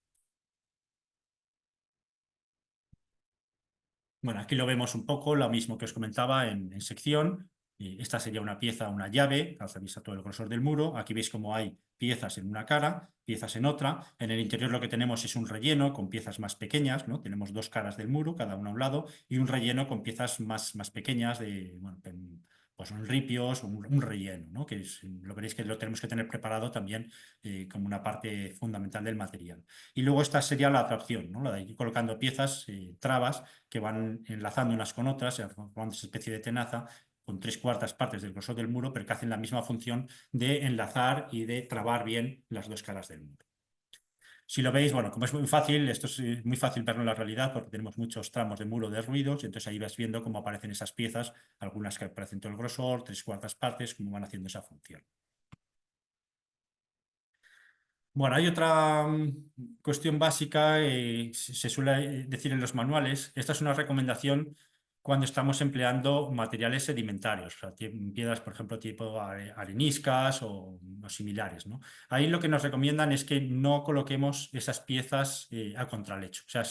Speaker 1: Bueno, aquí lo vemos un poco, lo mismo que os comentaba en sección. Esta sería una pieza, una llave, que atraviesa todo el grosor del muro. Aquí veis cómo hay piezas en una cara, piezas en otra. En el interior lo que tenemos es un relleno con piezas más pequeñas, ¿no? Tenemos dos caras del muro, cada una a un lado, y un relleno con piezas más pequeñas, bueno, pues son ripios o un relleno, ¿no? Que lo veréis que lo tenemos que tener preparado también como una parte fundamental del material. Y luego esta sería la tracción, ¿no? La de ir colocando piezas, trabas, que van enlazando unas con otras, formando esa especie de tenaza con 3/4 partes del grosor del muro, pero que hacen la misma función de enlazar y de trabar bien las dos caras del muro. Si lo veis, bueno, como es muy fácil, esto es muy fácil verlo en la realidad porque tenemos muchos tramos de muro de ruidos y entonces ahí vas viendo cómo aparecen esas piezas, algunas que aparecen todo el grosor, 3/4 partes, cómo van haciendo esa función. Bueno, hay otra cuestión básica, se suele decir en los manuales. Esta es una recomendación cuando estamos empleando materiales sedimentarios, o sea, piedras, por ejemplo, tipo areniscas o similares, ¿no? Ahí lo que nos recomiendan es que no coloquemos esas piezas a contralecho. O sea,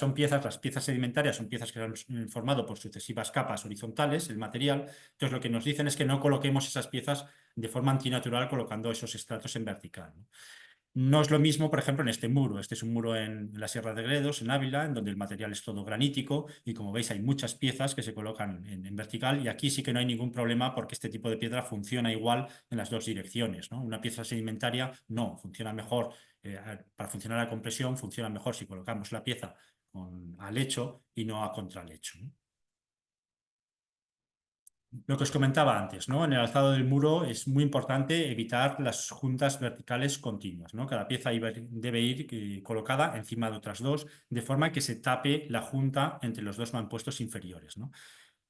Speaker 1: las piezas sedimentarias son piezas que se han formado por sucesivas capas horizontales, el material. Entonces, lo que nos dicen es que no coloquemos esas piezas de forma antinatural colocando esos estratos en vertical, ¿no? No es lo mismo, por ejemplo, en este muro. Este es un muro en la Sierra de Gredos, en Ávila, en donde el material es todo granítico y como veis hay muchas piezas que se colocan en vertical y aquí sí que no hay ningún problema porque este tipo de piedra funciona igual en las dos direcciones, ¿no? Una pieza sedimentaria no, funciona mejor, para funcionar a compresión funciona mejor si colocamos la pieza al lecho y no a contralecho, ¿no? Lo que os comentaba antes, ¿no? En el alzado del muro es muy importante evitar las juntas verticales continuas, ¿no? Cada pieza debe ir colocada encima de otras dos, de forma que se tape la junta entre los dos mampuestos inferiores, ¿no?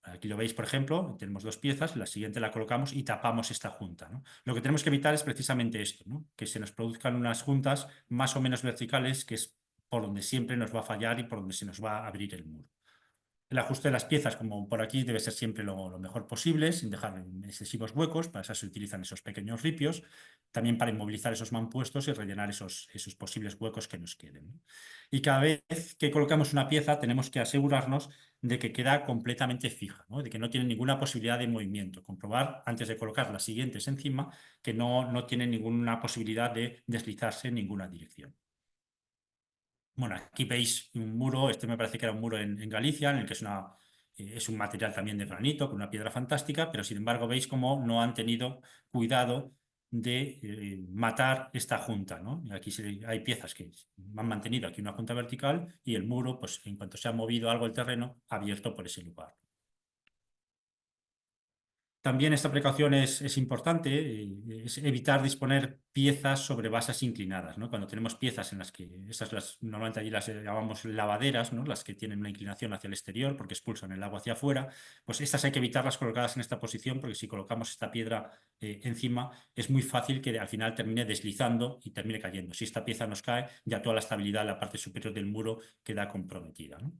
Speaker 1: Aquí lo veis, por ejemplo, tenemos dos piezas, la siguiente la colocamos y tapamos esta junta, ¿no? Lo que tenemos que evitar es precisamente esto, ¿no? Que se nos produzcan unas juntas más o menos verticales, que es por donde siempre nos va a fallar y por donde se nos va a abrir el muro. El ajuste de las piezas, como por aquí, debe ser siempre lo mejor posible, sin dejar excesivos huecos. Para eso se utilizan esos pequeños ripios, también para inmovilizar esos mampuestos y rellenar esos posibles huecos que nos queden, ¿no? Y cada vez que colocamos una pieza, tenemos que asegurarnos de que queda completamente fija, ¿no? De que no tiene ninguna posibilidad de movimiento. Comprobar, antes de colocar las siguientes encima, que no tiene ninguna posibilidad de deslizarse en ninguna dirección. Bueno, aquí veis un muro, este me parece que era un muro en Galicia, en el que es un material también de granito, con una piedra fantástica, pero sin embargo veis cómo no han tenido cuidado de matar esta junta, ¿no? Aquí hay piezas que han mantenido aquí una junta vertical y el muro, pues en cuanto se ha movido algo el terreno, ha abierto por ese lugar. También esta precaución es importante, es evitar disponer piezas sobre bases inclinadas, ¿no? Cuando tenemos piezas en las que, normalmente allí las llamamos lavaderas, ¿no? Las que tienen una inclinación hacia el exterior porque expulsan el agua hacia afuera, pues estas hay que evitarlas colocadas en esta posición porque si colocamos esta piedra encima es muy fácil que al final termine deslizando y termine cayendo. Si esta pieza nos cae, ya toda la estabilidad en la parte superior del muro queda comprometida, ¿no?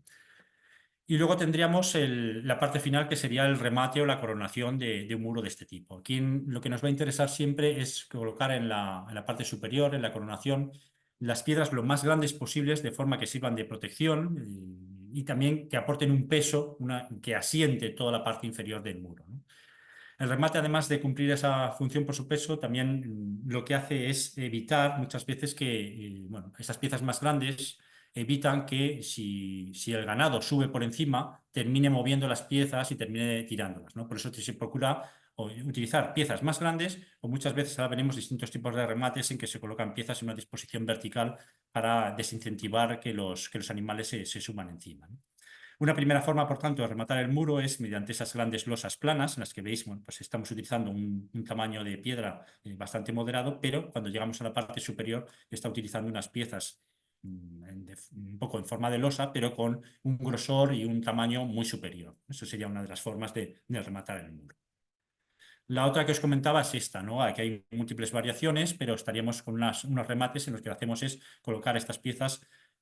Speaker 1: Y luego tendríamos la parte final que sería el remate o la coronación de un muro de este tipo. Aquí lo que nos va a interesar siempre es colocar en la parte superior, en la coronación, las piedras lo más grandes posibles de forma que sirvan de protección y también que aporten un peso, que asiente toda la parte inferior del muro, ¿no? El remate, además de cumplir esa función por su peso, también lo que hace es evitar muchas veces que, bueno, esas piezas más grandes evitan que si el ganado sube por encima, termine moviendo las piezas y termine tirándolas, ¿no? Por eso se procura utilizar piezas más grandes o muchas veces ahora veremos distintos tipos de remates en que se colocan piezas en una disposición vertical para desincentivar que los animales se suban encima, ¿no? Una primera forma, por tanto, de rematar el muro es mediante esas grandes losas planas en las que veis, bueno, pues estamos utilizando un tamaño de piedra bastante moderado, pero cuando llegamos a la parte superior está utilizando unas piezas un poco en forma de losa, pero con un grosor y un tamaño muy superior. Eso sería una de las formas de rematar el muro. La otra que os comentaba es esta, ¿no? Aquí hay múltiples variaciones, pero estaríamos con unos remates en los que lo que hacemos es colocar estas piezas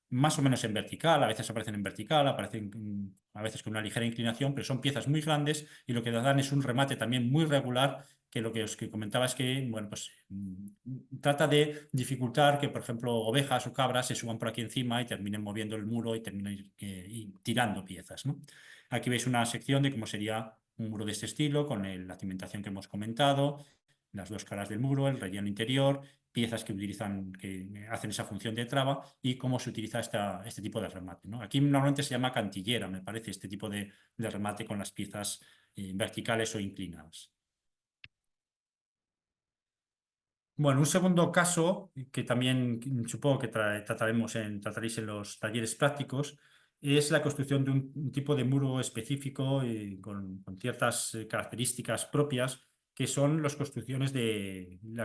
Speaker 1: más o menos en vertical, a veces aparecen en vertical, aparecen a veces con una ligera inclinación, pero son piezas muy grandes y lo que dan es un remate también muy regular, que lo que os comentaba es que, bueno, pues trata de dificultar que, por ejemplo, ovejas o cabras se suban por aquí encima y terminen moviendo el muro y terminen tirando piezas, ¿no? Aquí veis una sección de cómo sería un muro de este estilo, con la cimentación que hemos comentado, las dos caras del muro, el relleno interior, piezas que hacen esa función de traba y cómo se utiliza este tipo de remate, ¿no? Aquí normalmente se llama cantillera, me parece, este tipo de remate con las piezas verticales o inclinadas. Bueno, un segundo caso que también supongo que trataréis en los talleres prácticos es la construcción de un tipo de muro específico con ciertas características propias que son la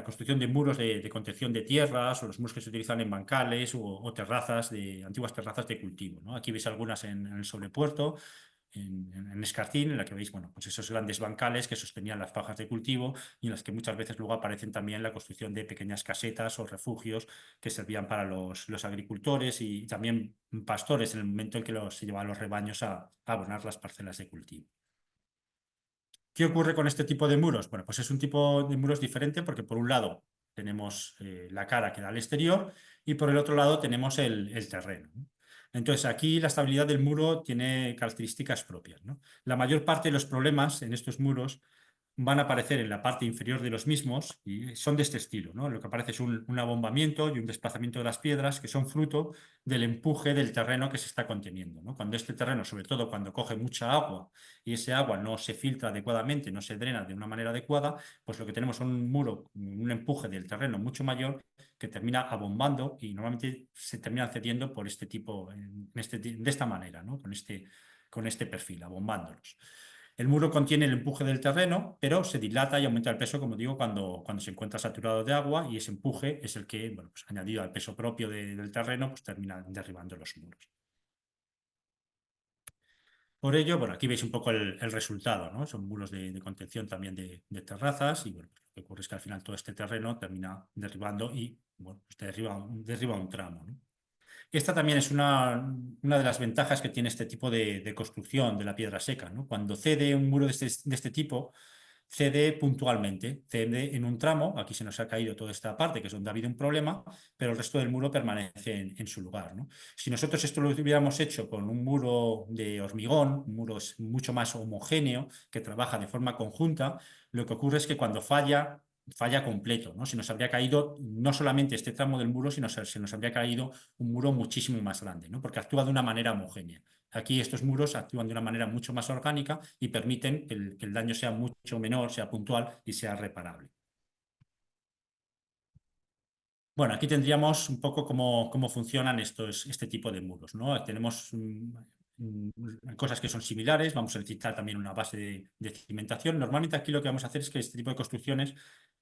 Speaker 1: construcción de muros de contención de tierras o los muros que se utilizan en bancales o terrazas antiguas terrazas de cultivo, ¿no? Aquí veis algunas en el sobrepuerto en Escartín, en la que veis, bueno, pues esos grandes bancales que sostenían las fajas de cultivo y en las que muchas veces luego aparecen también la construcción de pequeñas casetas o refugios que servían para los agricultores y también pastores en el momento en que se llevaban los rebaños a abonar las parcelas de cultivo. ¿Qué ocurre con este tipo de muros? Bueno, pues es un tipo de muros diferente porque por un lado tenemos la cara que da al exterior y por el otro lado tenemos el terreno, ¿no? Entonces aquí la estabilidad del muro tiene características propias, ¿no? La mayor parte de los problemas en estos muros van a aparecer en la parte inferior de los mismos y son de este estilo, ¿no? Lo que aparece es un abombamiento y un desplazamiento de las piedras que son fruto del empuje del terreno que se está conteniendo, ¿no? Cuando este terreno, sobre todo cuando coge mucha agua y ese agua no se filtra adecuadamente, no se drena de una manera adecuada, pues lo que tenemos es un muro, un empuje del terreno mucho mayor que termina abombando y normalmente se termina cediendo por este tipo, de esta manera, ¿no? Con este perfil, abombándolos. El muro contiene el empuje del terreno, pero se dilata y aumenta el peso, como digo, cuando se encuentra saturado de agua y ese empuje es el que, bueno, pues añadido al peso propio del terreno, pues termina derribando los muros. Por ello, bueno, aquí veis un poco el resultado, ¿no? Son muros de contención también de terrazas y, bueno, pues lo que ocurre es que al final todo este terreno termina derribando y, bueno, pues derriba un tramo, ¿no? Esta también es una de las ventajas que tiene este tipo de construcción de la piedra seca, ¿no? Cuando cede un muro de este tipo, cede puntualmente, cede en un tramo, aquí se nos ha caído toda esta parte, que es donde ha habido un problema, pero el resto del muro permanece en su lugar, ¿no? Si nosotros esto lo hubiéramos hecho con un muro de hormigón, un muro mucho más homogéneo, que trabaja de forma conjunta, lo que ocurre es que cuando falla completo, ¿no? Se nos habría caído no solamente este tramo del muro, sino se nos habría caído un muro muchísimo más grande, ¿no? Porque actúa de una manera homogénea. Aquí estos muros actúan de una manera mucho más orgánica y permiten que el daño sea mucho menor, sea puntual y sea reparable. Bueno, aquí tendríamos un poco cómo funcionan este tipo de muros, ¿no? Tenemos cosas que son similares, vamos a necesitar también una base de cimentación. Normalmente aquí lo que vamos a hacer es que este tipo de construcciones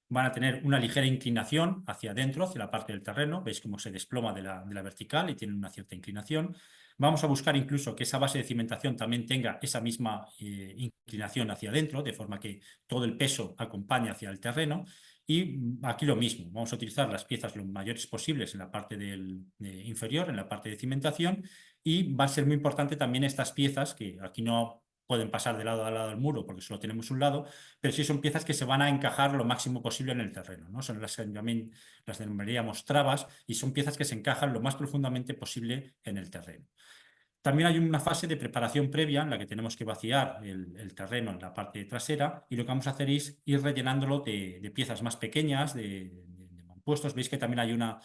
Speaker 1: van a tener una ligera inclinación hacia adentro, hacia la parte del terreno. Veis cómo se desploma de la vertical y tiene una cierta inclinación. Vamos a buscar incluso que esa base de cimentación también tenga esa misma inclinación hacia adentro, de forma que todo el peso acompañe hacia el terreno. Y aquí lo mismo, vamos a utilizar las piezas lo mayores posibles en la parte inferior, en la parte de cimentación, y va a ser muy importante también estas piezas, que aquí no pueden pasar de lado a lado del muro porque solo tenemos un lado, pero sí son piezas que se van a encajar lo máximo posible en el terreno, ¿no? Son las que también las denominaríamos trabas y son piezas que se encajan lo más profundamente posible en el terreno. También hay una fase de preparación previa en la que tenemos que vaciar el terreno en la parte trasera y lo que vamos a hacer es ir rellenándolo de piezas más pequeñas, de mampuestos. Veis que también hay una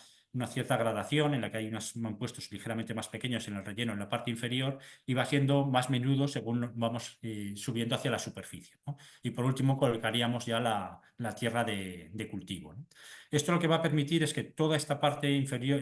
Speaker 1: cierta gradación en la que hay unos mampuestos ligeramente más pequeños en el relleno en la parte inferior y va siendo más menudo según vamos subiendo hacia la superficie, ¿no? Y por último colocaríamos ya la tierra de cultivo, ¿no? Esto lo que va a permitir es que toda esta parte inferior,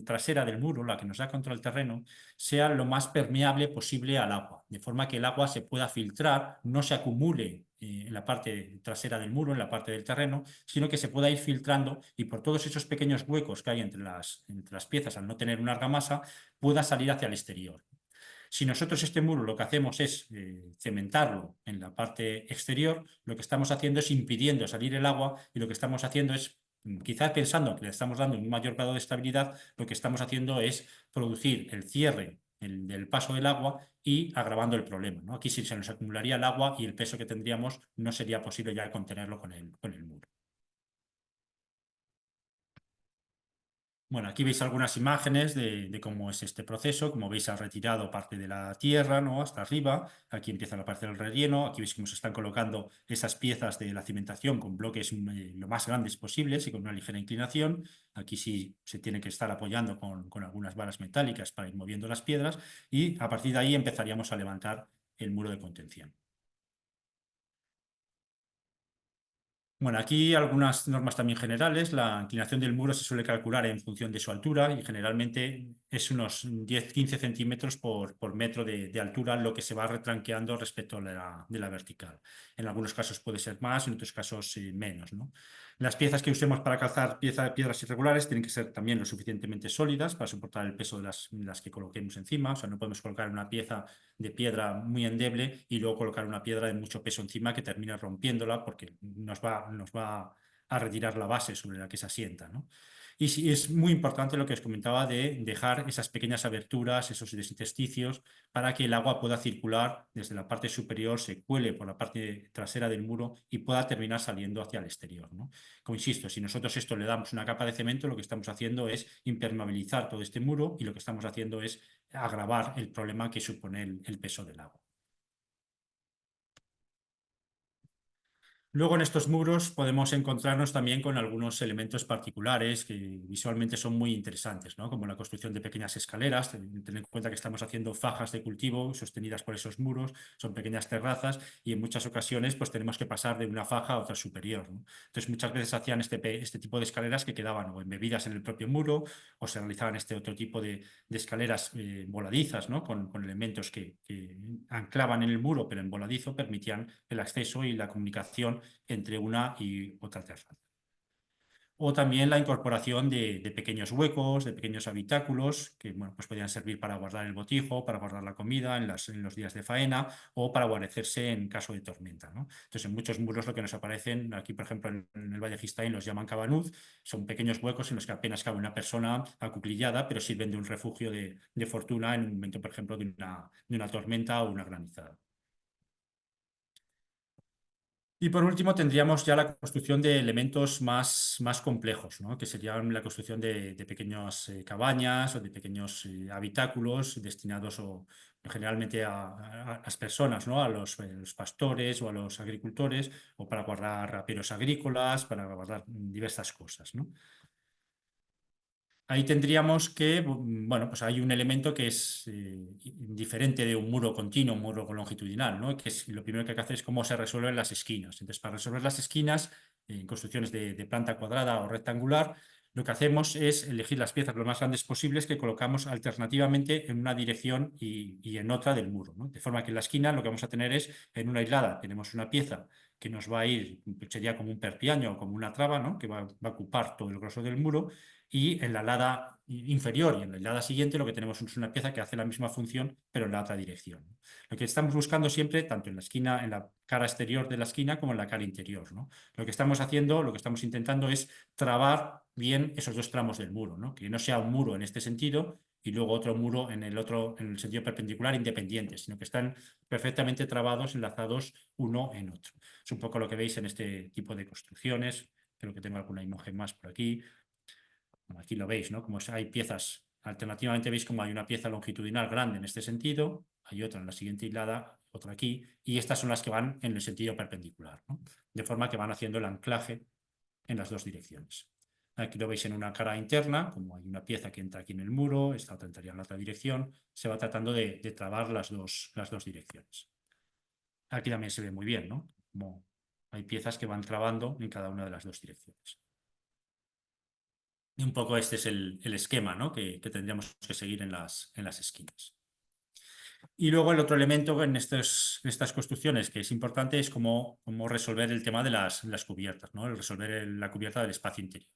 Speaker 1: trasera del muro, la que nos da contra el terreno, sea lo más permeable posible al agua, de forma que el agua se pueda filtrar, no se acumule en la parte trasera del muro, en la parte del terreno, sino que se pueda ir filtrando y por todos esos pequeños huecos que hay entre las piezas, al no tener una argamasa, pueda salir hacia el exterior. Si nosotros este muro lo que hacemos es cementarlo en la parte exterior, lo que estamos haciendo es impidiendo salir el agua y lo que estamos haciendo es, quizás pensando que le estamos dando un mayor grado de estabilidad, lo que estamos haciendo es producir el cierre del paso del agua y agravando el problema, ¿no? Aquí sí se nos acumularía el agua y el peso que tendríamos no sería posible ya contenerlo con el muro. Bueno, aquí veis algunas imágenes de cómo es este proceso. Como veis, ha retirado parte de la tierra, ¿no? Hasta arriba. Aquí empieza la parte del relleno. Aquí veis cómo se están colocando esas piezas de la cimentación con bloques lo más grandes posibles y con una ligera inclinación. Aquí sí se tiene que estar apoyando con algunas varas metálicas para ir moviendo las piedras y a partir de ahí empezaríamos a levantar el muro de contención. Bueno, aquí algunas normas también generales. La inclinación del muro se suele calcular en función de su altura y generalmente es unos 10-15 centímetros por metro de altura lo que se va retranqueando respecto a de la vertical. En algunos casos puede ser más, en otros casos menos, ¿no? Las piezas que usemos para calzar piedras irregulares tienen que ser también lo suficientemente sólidas para soportar el peso de las que coloquemos encima. O sea, no podemos colocar una pieza de piedra muy endeble y luego colocar una piedra de mucho peso encima que termine rompiéndola porque nos va a retirar la base sobre la que se asienta, ¿no? Y sí, es muy importante lo que os comentaba de dejar esas pequeñas aberturas, esos intersticios, para que el agua pueda circular desde la parte superior, se cuele por la parte trasera del muro y pueda terminar saliendo hacia el exterior, ¿no? Como insisto, si nosotros esto le damos una capa de cemento, lo que estamos haciendo es impermeabilizar todo este muro y lo que estamos haciendo es agravar el problema que supone el peso del agua. Luego en estos muros podemos encontrarnos también con algunos elementos particulares que visualmente son muy interesantes, ¿no? Como la construcción de pequeñas escaleras. Ten en cuenta que estamos haciendo fajas de cultivo sostenidas por esos muros, son pequeñas terrazas y en muchas ocasiones pues tenemos que pasar de una faja a otra superior, ¿no? Entonces muchas veces hacían este tipo de escaleras que quedaban o embebidas en el propio muro o se realizaban este otro tipo de escaleras voladizas, ¿no? Con elementos que anclaban en el muro pero en voladizo permitían el acceso y la comunicación entre una y otra terraza. O también la incorporación de pequeños huecos, de pequeños habitáculos, que bueno, pues podían servir para guardar el botijo, para guardar la comida en los días de faena o para guarecerse en caso de tormenta, ¿no? Entonces, en muchos muros lo que nos aparecen, aquí por ejemplo en el Valle de Gistaín los llaman cabanuz, son pequeños huecos en los que apenas cabe una persona acuclillada, pero sirven de un refugio de fortuna en un momento, por ejemplo, de una tormenta o una granizada. Y por último tendríamos ya la construcción de elementos más complejos, ¿no? Que serían la construcción de pequeñas cabañas o de pequeños habitáculos destinados generalmente a las personas, ¿no? A los pastores o a los agricultores o para guardar aperos agrícolas, para guardar diversas cosas, ¿no? Ahí tendríamos que, bueno, pues hay un elemento que es diferente de un muro continuo, un muro longitudinal, ¿no? Que es lo primero que hay que hacer es cómo se resuelven las esquinas. Entonces, para resolver las esquinas en construcciones de planta cuadrada o rectangular, lo que hacemos es elegir las piezas lo más grandes posibles que colocamos alternativamente en una dirección y en otra del muro, ¿no? De forma que en la esquina lo que vamos a tener es, en una aislada, tenemos una pieza que nos va a ir, sería como un perpiaño o como una traba, ¿no? Que va a ocupar todo el grosor del muro y en la lada inferior y en la hilada siguiente lo que tenemos es una pieza que hace la misma función pero en la otra dirección. Lo que estamos buscando siempre, tanto en la esquina, en la cara exterior de la esquina como en la cara interior, ¿no? Lo que estamos haciendo, lo que estamos intentando es trabar bien esos dos tramos del muro, ¿no? Que no sea un muro en este sentido y luego otro muro en el otro, en el sentido perpendicular independiente, sino que están perfectamente trabados, enlazados uno en otro. Es un poco lo que veis en este tipo de construcciones. Creo que tengo alguna imagen más por aquí. Bueno, aquí lo veis, ¿no? Como hay piezas, alternativamente veis como hay una pieza longitudinal grande en este sentido, hay otra en la siguiente hilada, otra aquí, y estas son las que van en el sentido perpendicular, ¿no? De forma que van haciendo el anclaje en las dos direcciones. Aquí lo veis en una cara interna, como hay una pieza que entra aquí en el muro, esta otra entraría en la otra dirección, se va tratando de trabar las dos direcciones. Aquí también se ve muy bien, ¿no? Como hay piezas que van trabando en cada una de las dos direcciones. Y un poco este es el esquema, ¿no? que tendríamos que seguir en las esquinas. Y luego el otro elemento en estas construcciones que es importante es cómo resolver el tema de las cubiertas, ¿no? El resolver la cubierta del espacio interior.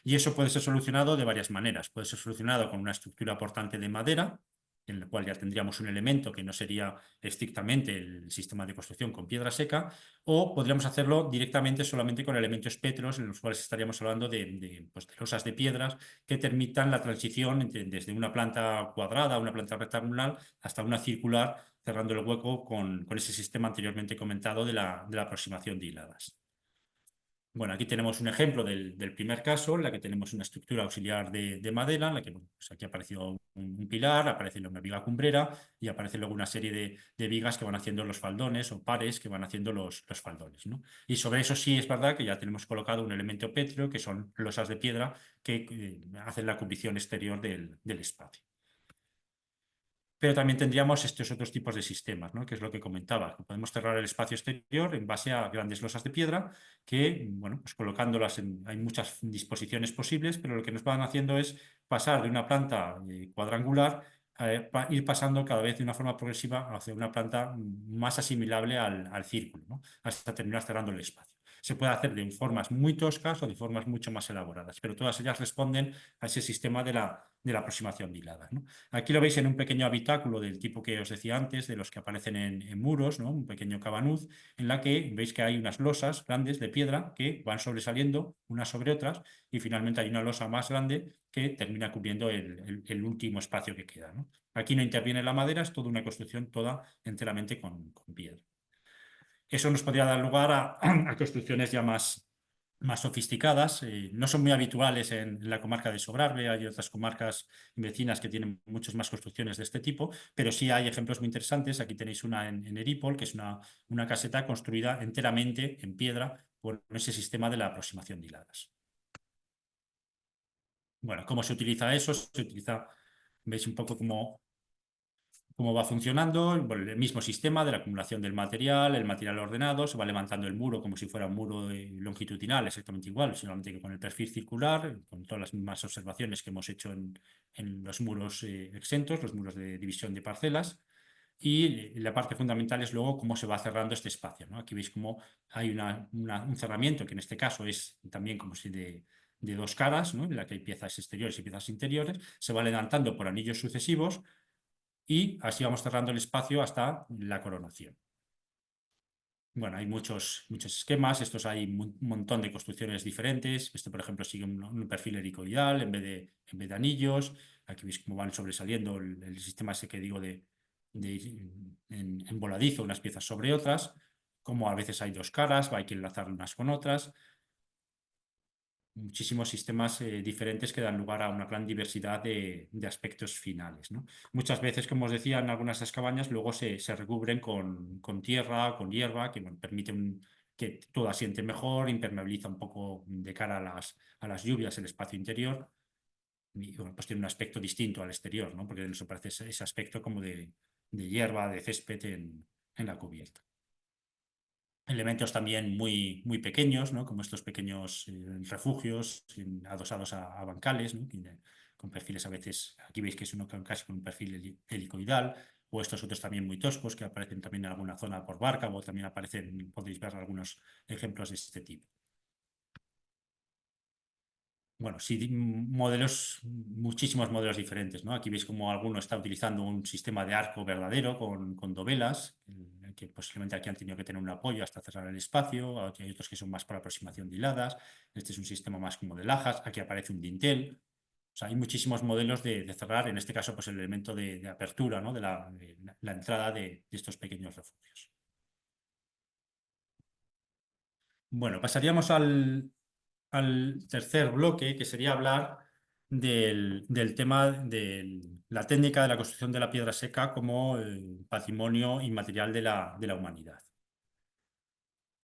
Speaker 1: Y eso puede ser solucionado de varias maneras. Puede ser solucionado con una estructura portante de madera, en la cual ya tendríamos un elemento que no sería estrictamente el sistema de construcción con piedra seca, o podríamos hacerlo directamente solamente con elementos petros, en los cuales estaríamos hablando pues, de losas de piedras que permitan la transición desde una planta cuadrada a una planta rectangular hasta una circular, cerrando el hueco con ese sistema anteriormente comentado de la aproximación de hiladas. Bueno, aquí tenemos un ejemplo del primer caso, en la que tenemos una estructura auxiliar de madera, en la que bueno, pues aquí apareció un pilar, aparece una viga cumbrera y aparece luego una serie de vigas que van haciendo los faldones o pares que van haciendo los faldones, ¿no? Y sobre eso sí es verdad que ya tenemos colocado un elemento pétreo, que son losas de piedra que hacen la cubrición exterior del espacio. pero también tendríamos estos otros tipos de sistemas, ¿no? Que es lo que comentaba, que podemos cerrar el espacio exterior en base a grandes losas de piedra que, bueno, pues colocándolas hay muchas disposiciones posibles, pero lo que nos van haciendo es pasar de una planta cuadrangular ir pasando cada vez de una forma progresiva hacia una planta más asimilable al círculo, ¿no? Hasta terminar cerrando el espacio. Se puede hacer de formas muy toscas o de formas mucho más elaboradas, pero todas ellas responden a ese sistema de la aproximación dilada, ¿no? Aquí lo veis en un pequeño habitáculo del tipo que os decía antes, de los que aparecen en muros, ¿no? Un pequeño cabanuz, en la que veis que hay unas losas grandes de piedra que van sobresaliendo unas sobre otras y finalmente hay una losa más grande que termina cubriendo el último espacio que queda, ¿no? Aquí no interviene la madera, es toda una construcción toda enteramente con piedra. Eso nos podría dar lugar a construcciones ya más sofisticadas. No son muy habituales en la comarca de Sobrarbe, hay otras comarcas vecinas que tienen muchas más construcciones de este tipo, pero sí hay ejemplos muy interesantes. Aquí tenéis una en Erípol, que es una caseta construida enteramente en piedra con ese sistema de la aproximación de hiladas. Bueno, ¿cómo se utiliza eso? Se utiliza, veis un poco cómo va funcionando, bueno, el mismo sistema de la acumulación del material, el material ordenado, se va levantando el muro como si fuera un muro longitudinal, exactamente igual, solamente que con el perfil circular, con todas las mismas observaciones que hemos hecho en los muros exentos, los muros de división de parcelas. Y la parte fundamental es luego cómo se va cerrando este espacio, ¿no? Aquí veis cómo hay un cerramiento que en este caso es también como si de dos caras, ¿no? En la que hay piezas exteriores y piezas interiores, se va levantando por anillos sucesivos y así vamos cerrando el espacio hasta la coronación. Bueno, hay muchos esquemas, estos hay un montón de construcciones diferentes. Este, por ejemplo, sigue un perfil helicoidal en vez de anillos. Aquí veis cómo van sobresaliendo el sistema ese que digo en voladizo, unas piezas sobre otras, como a veces hay dos caras, hay que enlazar unas con otras. Muchísimos sistemas diferentes que dan lugar a una gran diversidad de aspectos finales, ¿no? Muchas veces, como os decía, en algunas de esas cabañas luego se recubren con tierra, con hierba, que bueno, permite que todo asiente mejor, impermeabiliza un poco de cara a las lluvias el espacio interior y bueno, pues tiene un aspecto distinto al exterior, ¿no? Porque nos aparece ese aspecto como de hierba, de césped en la cubierta. Elementos también muy pequeños, ¿no? Como estos pequeños refugios adosados a bancales, ¿no? Con perfiles a veces, aquí veis que es uno casi con un perfil helicoidal, o estos otros también muy toscos que aparecen también en alguna zona por barca, o también aparecen, podéis ver algunos ejemplos de este tipo. Bueno, sí, muchísimos modelos diferentes, ¿no? Aquí veis como alguno está utilizando un sistema de arco verdadero con dovelas, que posiblemente aquí han tenido que tener un apoyo hasta cerrar el espacio. Aquí hay otros que son más para aproximación de hiladas. Este es un sistema más como de lajas. Aquí aparece un dintel. O sea, hay muchísimos modelos de cerrar, en este caso, pues el elemento de apertura, ¿no? De la entrada de estos pequeños refugios. Bueno, pasaríamos al tercer bloque, que sería hablar del tema de la técnica de la construcción de la piedra seca como patrimonio inmaterial de la humanidad.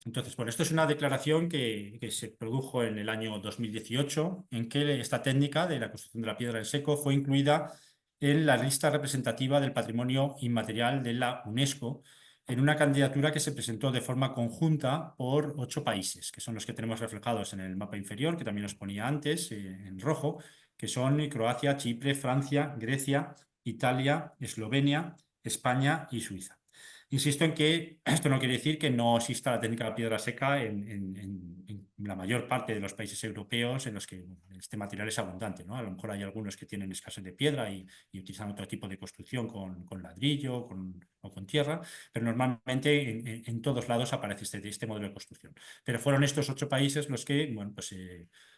Speaker 1: Entonces, bueno, esto es una declaración que se produjo en el año 2018, en que esta técnica de la construcción de la piedra en seco fue incluida en la lista representativa del patrimonio inmaterial de la UNESCO, en una candidatura que se presentó de forma conjunta por 8 países, que son los que tenemos reflejados en el mapa inferior, que también os ponía antes, en rojo, que son Croacia, Chipre, Francia, Grecia, Italia, Eslovenia, España y Suiza. Insisto en que esto no quiere decir que no exista la técnica de la piedra seca en la mayor parte de los países europeos en los que este material es abundante, ¿no? A lo mejor hay algunos que tienen escasez de piedra y utilizan otro tipo de construcción con ladrillo o con tierra, pero normalmente en todos lados aparece este modelo de construcción. Pero fueron estos 8 países los que, bueno, pues,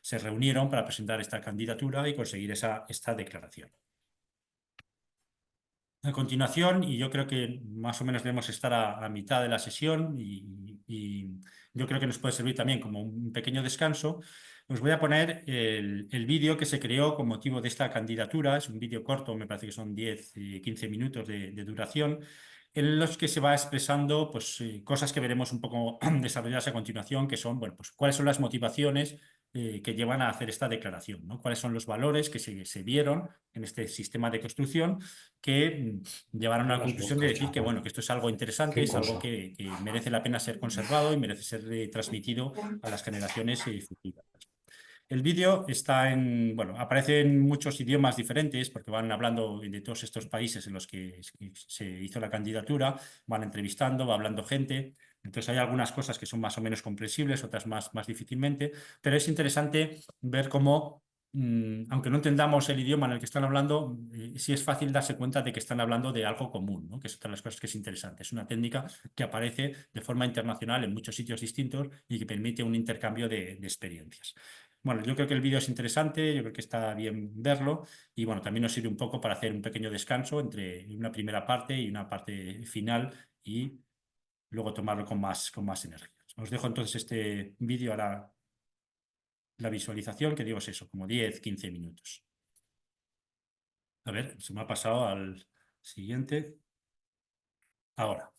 Speaker 1: se reunieron para presentar esta candidatura y conseguir esta declaración. A continuación, y yo creo que más o menos debemos estar a mitad de la sesión y yo creo que nos puede servir también como un pequeño descanso, os voy a poner el vídeo que se creó con motivo de esta candidatura. Es un vídeo corto, me parece que son 10 y 15 minutos de duración, en los que se va expresando pues, cosas que veremos un poco desarrolladas a continuación, que son, bueno, pues, cuáles son las motivaciones que llevan a hacer esta declaración, ¿no? ¿Cuáles son los valores que se vieron en este sistema de construcción que llevaron a la conclusión de decir que, bueno, que esto es algo interesante, es algo que merece la pena ser conservado y merece ser transmitido a las generaciones futuras? El vídeo está bueno, aparece en muchos idiomas diferentes porque van hablando de todos estos países en los que se hizo la candidatura, van entrevistando, va hablando gente. Entonces hay algunas cosas que son más o menos comprensibles, otras más difícilmente, pero es interesante ver cómo, aunque no entendamos el idioma en el que están hablando, sí es fácil darse cuenta de que están hablando de algo común, ¿no? Que es otra de las cosas que es interesante. Es una técnica que aparece de forma internacional en muchos sitios distintos y que permite un intercambio de experiencias. Bueno, yo creo que el vídeo es interesante, yo creo que está bien verlo y bueno, también nos sirve un poco para hacer un pequeño descanso entre una primera parte y una parte final y luego tomarlo con más energía. Os dejo entonces este vídeo a la visualización, que digo es eso, como 10-15 minutos. A ver, se me ha pasado al siguiente. Ahora.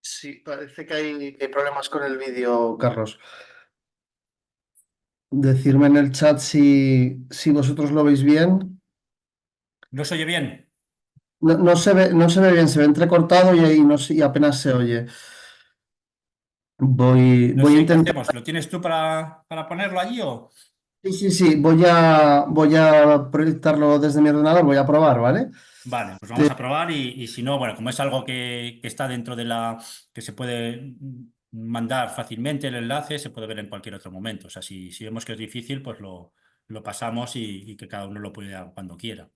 Speaker 2: Sí, parece que hay problemas con el vídeo, Carlos. Decirme en el chat si vosotros lo veis bien.
Speaker 1: ¿No se oye bien?
Speaker 2: No, no se ve bien, se ve entrecortado y, ahí no, y apenas se oye.
Speaker 1: No
Speaker 2: Voy a
Speaker 1: sé, ¿qué
Speaker 2: intentar.
Speaker 1: hacemos? ¿Lo tienes tú para ponerlo allí o...?
Speaker 2: Sí, sí, sí, voy a proyectarlo desde mi ordenador, voy a probar, ¿vale?
Speaker 1: Vale, pues vamos a probar y si no, bueno, como es algo que está dentro de que se puede mandar fácilmente el enlace, se puede ver en cualquier otro momento. O sea, si vemos que es difícil, pues lo pasamos y que cada uno lo pueda cuando quiera.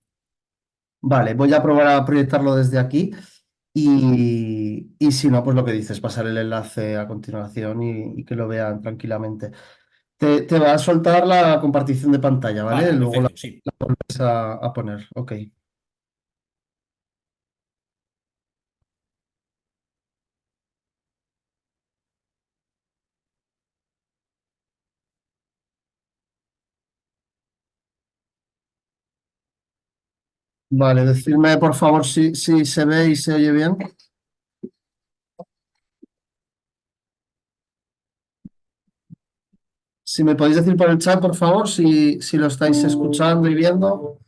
Speaker 2: Vale, voy a probar a proyectarlo desde aquí y si no, pues lo que dices, pasar el enlace a continuación y que lo vean tranquilamente. Te va a soltar la compartición de pantalla, ¿vale?
Speaker 1: Vale,
Speaker 2: Luego la
Speaker 1: perfecto, sí.
Speaker 2: vuelves a poner. Ok. Vale, decidme por favor si se ve y se oye bien. Si me podéis decir por el chat, por favor, si lo estáis escuchando y viendo.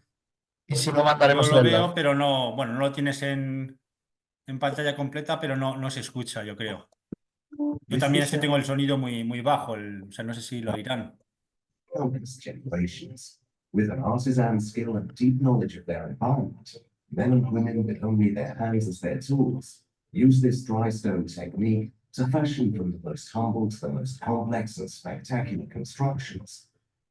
Speaker 2: Y si no,
Speaker 1: Yo
Speaker 2: mandaremos el
Speaker 1: lo veo,
Speaker 2: enlace.
Speaker 1: pero no, bueno, no lo tienes en pantalla completa, pero no se escucha, yo creo. Yo también es que tengo el sonido muy bajo, o sea, no sé si lo oirán.
Speaker 3: Countless generations, with an artisan's skill and deep knowledge of their environment, men and women with only their hands as their tools, use this dry stone technique to fashion from the most humble to the most complex and spectacular constructions,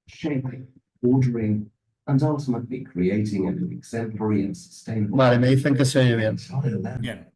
Speaker 3: shaping, ordering, and ultimately creating an exemplary and sustainable
Speaker 2: Vale, me dicen que se oye bien.
Speaker 3: entire land.
Speaker 1: Bien.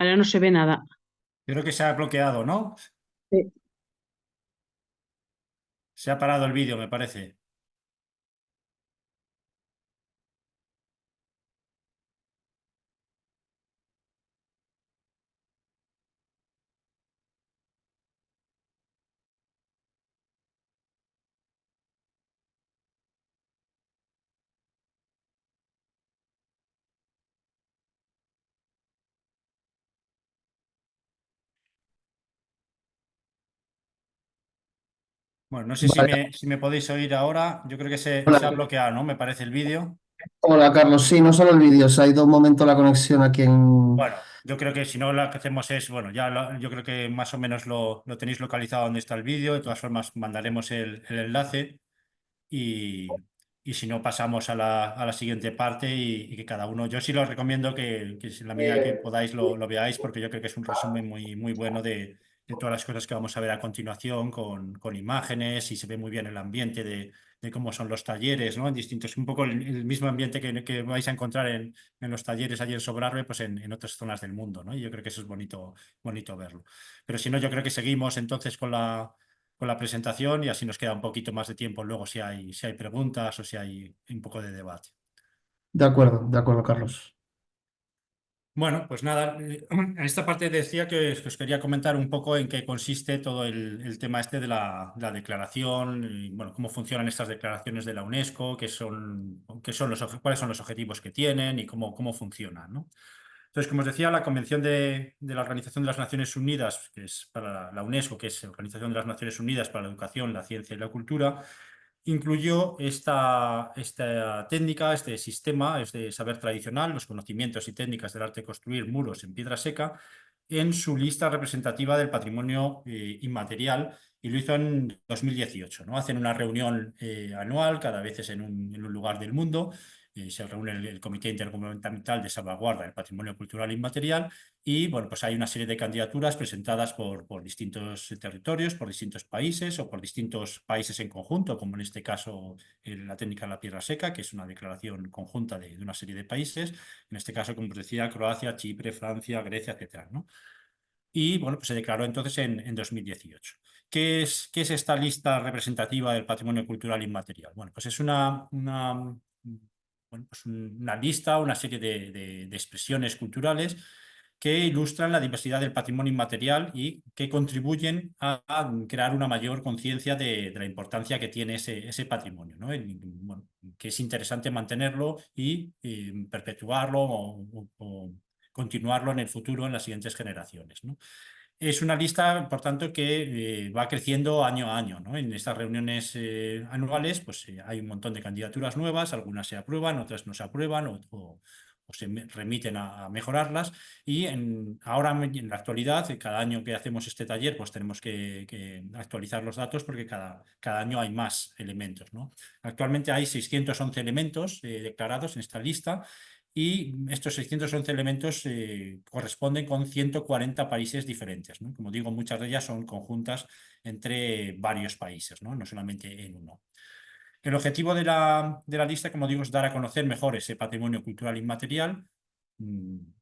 Speaker 4: Ahora no se ve nada.
Speaker 1: Creo que se ha bloqueado, ¿no?
Speaker 4: Sí.
Speaker 1: Se ha parado el vídeo, me parece. Bueno, no sé
Speaker 2: Vale.
Speaker 1: si me podéis oír ahora. Yo creo que se ha
Speaker 2: Hola,
Speaker 1: bloqueado, ¿no? Me parece el vídeo.
Speaker 2: hola, Carlos. Sí, no solo el vídeo, se ha ido un momento la conexión aquí en...
Speaker 1: Bueno, yo creo que si no lo que hacemos es, bueno, yo creo que más o menos lo tenéis localizado donde está el vídeo. De todas formas, mandaremos el enlace y, y si no pasamos a la siguiente parte y que cada uno, yo sí lo recomiendo que en la medida que podáis lo veáis porque yo creo que es un resumen muy bueno de todas las cosas que vamos a ver a continuación con imágenes y se ve muy bien el ambiente de cómo son los talleres, ¿no? En distintos, un poco el mismo ambiente que vais a encontrar en los talleres allí en Sobrarbe, pues en otras zonas del mundo, ¿no? Y yo creo que eso es bonito verlo. Pero si no, yo creo que seguimos entonces con la presentación y así nos queda un poquito más de tiempo luego si hay preguntas o si hay un poco de debate.
Speaker 2: De acuerdo, Carlos.
Speaker 1: Bueno, pues nada, en esta parte decía que os quería comentar un poco en qué consiste todo el tema este de la declaración, y, bueno, cómo funcionan estas declaraciones de la UNESCO, cuáles son los objetivos que tienen y cómo funcionan, ¿no? Entonces, como os decía, la Convención de la Organización de las Naciones Unidas, que es para la UNESCO, que es la Organización de las Naciones Unidas para la Educación, la Ciencia y la Cultura, incluyó esta técnica, este sistema, este saber tradicional, los conocimientos y técnicas del arte de construir muros en piedra seca, en su lista representativa del patrimonio inmaterial y lo hizo en 2018, ¿no? Hacen una reunión anual, cada vez es en un lugar del mundo. Se reúne el Comité Intergubernamental de Salvaguarda del Patrimonio Cultural Inmaterial y bueno, pues hay una serie de candidaturas presentadas por distintos territorios, por distintos países o por distintos países en conjunto, como en este caso la técnica de la piedra seca, que es una declaración conjunta de una serie de países. En este caso, como os decía, Croacia, Chipre, Francia, Grecia, etcétera, ¿no? Y bueno, pues se declaró entonces en 2018. ¿Qué es esta lista representativa del patrimonio cultural inmaterial? Bueno, pues es bueno, pues una lista, una serie de expresiones culturales que ilustran la diversidad del patrimonio inmaterial y que contribuyen a crear una mayor conciencia de la importancia que tiene ese patrimonio, ¿no? Bueno, que es interesante mantenerlo y perpetuarlo o continuarlo en el futuro, en las siguientes generaciones, ¿no? Es una lista, por tanto, que va creciendo año a año, ¿no? En estas reuniones anuales, pues hay un montón de candidaturas nuevas, algunas se aprueban, otras no se aprueban o se remiten a mejorarlas. Y ahora, en la actualidad, cada año que hacemos este taller, pues tenemos que actualizar los datos porque cada año hay más elementos, ¿no? Actualmente hay 611 elementos declarados en esta lista y estos 611 elementos corresponden con 140 países diferentes, ¿no? Como digo, muchas de ellas son conjuntas entre varios países, ¿no? No solamente en uno. El objetivo de la lista, como digo, es dar a conocer mejor ese patrimonio cultural inmaterial,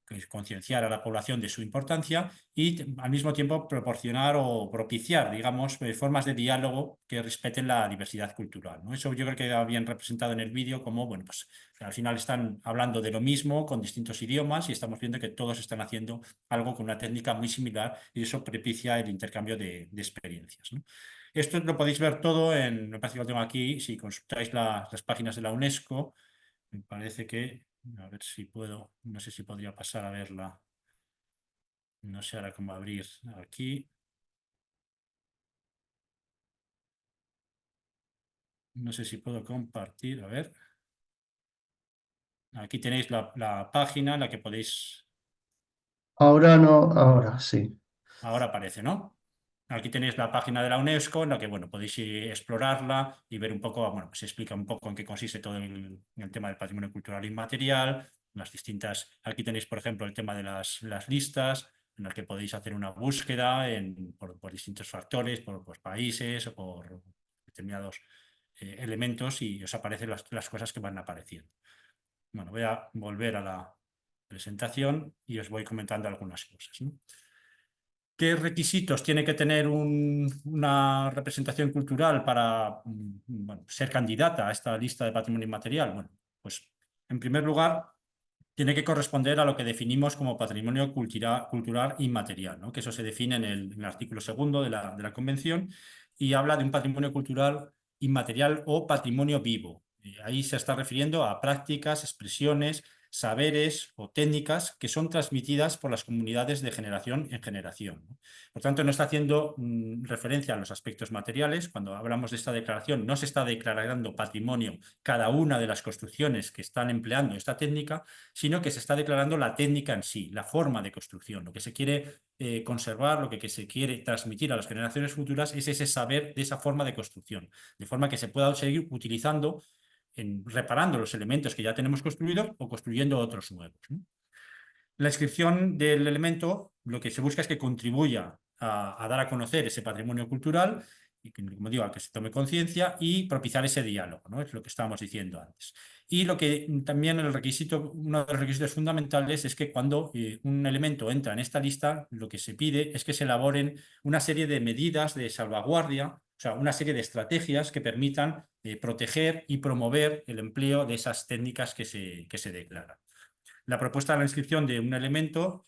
Speaker 1: que es concienciar a la población de su importancia y al mismo tiempo proporcionar o propiciar, digamos, formas de diálogo que respeten la diversidad cultural, ¿no? Eso yo creo que queda bien representado en el vídeo como, bueno, pues al final están hablando de lo mismo con distintos idiomas y estamos viendo que todos están haciendo algo con una técnica muy similar y eso propicia el intercambio de experiencias, ¿no? Esto lo podéis ver todo me parece que lo tengo aquí, si consultáis las páginas de la UNESCO, me parece que, a ver si puedo, no sé si podría pasar a verla, no sé ahora cómo abrir aquí, no sé si puedo compartir, a ver, aquí tenéis la página en la que podéis,
Speaker 2: Ahora no, ahora sí.
Speaker 1: ahora aparece, ¿no? Aquí tenéis la página de la UNESCO en la que, bueno, podéis explorarla y ver un poco, bueno, pues se explica un poco en qué consiste todo el tema del patrimonio cultural inmaterial, las distintas, aquí tenéis, por ejemplo, el tema de las listas, en las que podéis hacer una búsqueda por distintos factores, por países o por determinados elementos y os aparecen las cosas que van apareciendo. Bueno, voy a volver a presentación y os voy comentando algunas cosas, ¿no? ¿Qué requisitos tiene que tener una representación cultural para bueno, ser candidata a esta lista de patrimonio inmaterial? Bueno, pues en primer lugar tiene que corresponder a lo que definimos como patrimonio cultural inmaterial, ¿no? Que eso se define en el artículo 2 de la Convención y habla de un patrimonio cultural inmaterial o patrimonio vivo. Ahí se está refiriendo a prácticas, expresiones, saberes o técnicas que son transmitidas por las comunidades de generación en generación, ¿no? Por tanto, no está haciendo referencia a los aspectos materiales. Cuando hablamos de esta declaración, no se está declarando patrimonio cada una de las construcciones que están empleando esta técnica, sino que se está declarando la técnica en sí, la forma de construcción. Lo que se quiere conservar, lo que se quiere transmitir a las generaciones futuras es ese saber de esa forma de construcción, de forma que se pueda seguir utilizando, reparando los elementos que ya tenemos construidos o construyendo otros nuevos, ¿no? La inscripción del elemento lo que se busca es que contribuya a dar a conocer ese patrimonio cultural y que, como digo, a que se tome conciencia y propiciar ese diálogo, ¿no? Es lo que estábamos diciendo antes. Y lo que también uno de los requisitos fundamentales es que cuando un elemento entra en esta lista, lo que se pide es que se elaboren una serie de medidas de salvaguardia, o sea, una serie de estrategias que permitan proteger y promover el empleo de esas técnicas que se declaran. La propuesta de la inscripción de un elemento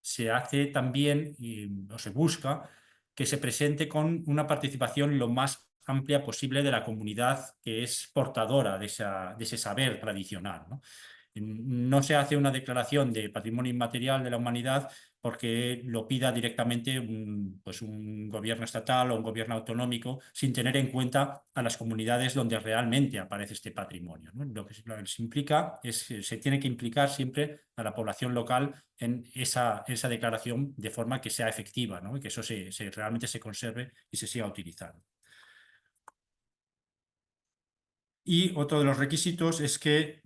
Speaker 1: se hace también o se busca que se presente con una participación lo más amplia posible de la comunidad que es portadora de ese saber tradicional, ¿no? No se hace una declaración de patrimonio inmaterial de la humanidad porque lo pida directamente pues un gobierno estatal o un gobierno autonómico sin tener en cuenta a las comunidades donde realmente aparece este patrimonio, ¿no? Lo que se implica es que se tiene que implicar siempre a la población local en esa declaración de forma que sea efectiva, ¿no? Y que eso realmente se conserve y se siga utilizando. Y otro de los requisitos es que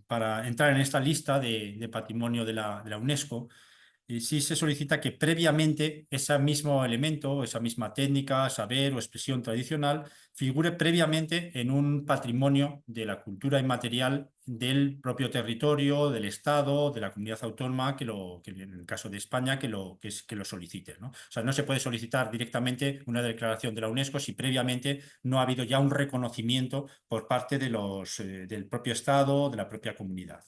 Speaker 1: para entrar en esta lista de patrimonio de la UNESCO, sí se solicita que previamente ese mismo elemento, esa misma técnica, saber o expresión tradicional figure previamente en un patrimonio de la cultura inmaterial del propio territorio, del Estado, de la comunidad autónoma, que en el caso de España, que lo solicite, ¿no? O sea, no se puede solicitar directamente una declaración de la UNESCO si previamente no ha habido ya un reconocimiento por parte del propio Estado, de la propia comunidad.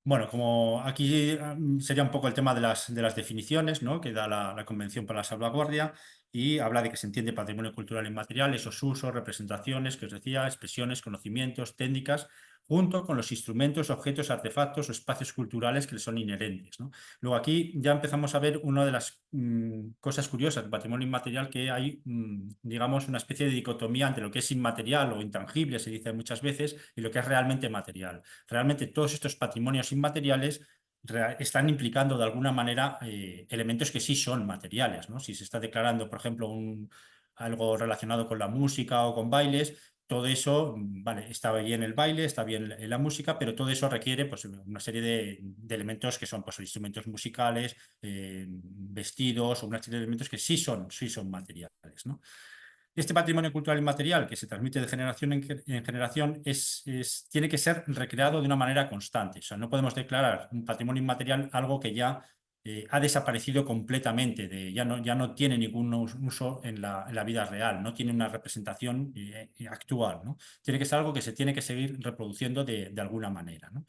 Speaker 1: Bueno, como aquí sería un poco el tema de las definiciones, ¿no? Que da la Convención para la Salvaguardia y habla de que se entiende patrimonio cultural inmaterial, esos usos, representaciones, que os decía, expresiones, conocimientos, técnicas, junto con los instrumentos, objetos, artefactos o espacios culturales que le son inherentes, ¿no? Luego aquí ya empezamos a ver una de las cosas curiosas del patrimonio inmaterial, que hay, digamos, una especie de dicotomía entre lo que es inmaterial o intangible, se dice muchas veces, y lo que es realmente material. Realmente todos estos patrimonios inmateriales están implicando de alguna manera elementos que sí son materiales, ¿no? Si se está declarando, por ejemplo, algo relacionado con la música o con bailes, todo eso, vale, está bien el baile, está bien la música, pero todo eso requiere pues, una serie de elementos que son pues, instrumentos musicales, vestidos o una serie de elementos que sí son materiales, ¿no? Este patrimonio cultural inmaterial que se transmite de generación en generación tiene que ser recreado de una manera constante. O sea, no podemos declarar un patrimonio inmaterial algo que ya ha desaparecido completamente, ya no tiene ningún uso en la vida real, no tiene una representación actual, ¿no? Tiene que ser algo que se tiene que seguir reproduciendo de alguna manera, ¿no?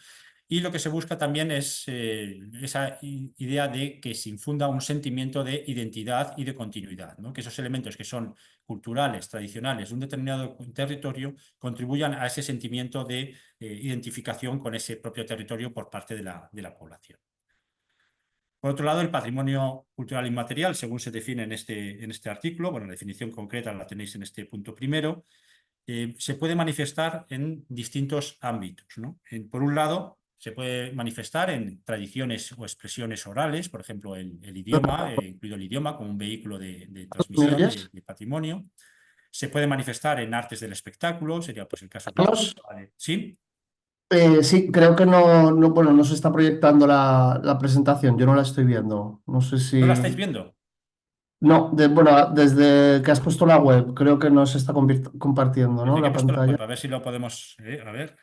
Speaker 1: Y lo que se busca también es esa idea de que se infunda un sentimiento de identidad y de continuidad, ¿no? Que esos elementos que son culturales, tradicionales de un determinado territorio contribuyan a ese sentimiento de identificación con ese propio territorio por parte de la población. Por otro lado, el patrimonio cultural inmaterial, según se define en este artículo, bueno, la definición concreta la tenéis en este punto primero, se puede manifestar en distintos ámbitos, ¿no? Por un lado, se puede manifestar en tradiciones o expresiones orales, por ejemplo, el idioma, incluido el idioma como un vehículo de
Speaker 2: ¿Me
Speaker 1: transmisión
Speaker 2: oyes?
Speaker 1: de patrimonio. Se puede manifestar en artes del espectáculo, sería pues el caso.
Speaker 2: Carlos,
Speaker 1: ¿Sí?
Speaker 2: sí, creo que bueno, no se está proyectando la presentación, yo no la estoy viendo. No sé
Speaker 1: ¿No la
Speaker 2: si.
Speaker 1: estáis viendo?
Speaker 2: No, bueno, desde que has puesto la web, creo que no se está compartiendo, ¿no?
Speaker 1: Desde que he
Speaker 2: La
Speaker 1: puesto la
Speaker 2: pantalla.
Speaker 1: web, a ver si lo podemos. A ver.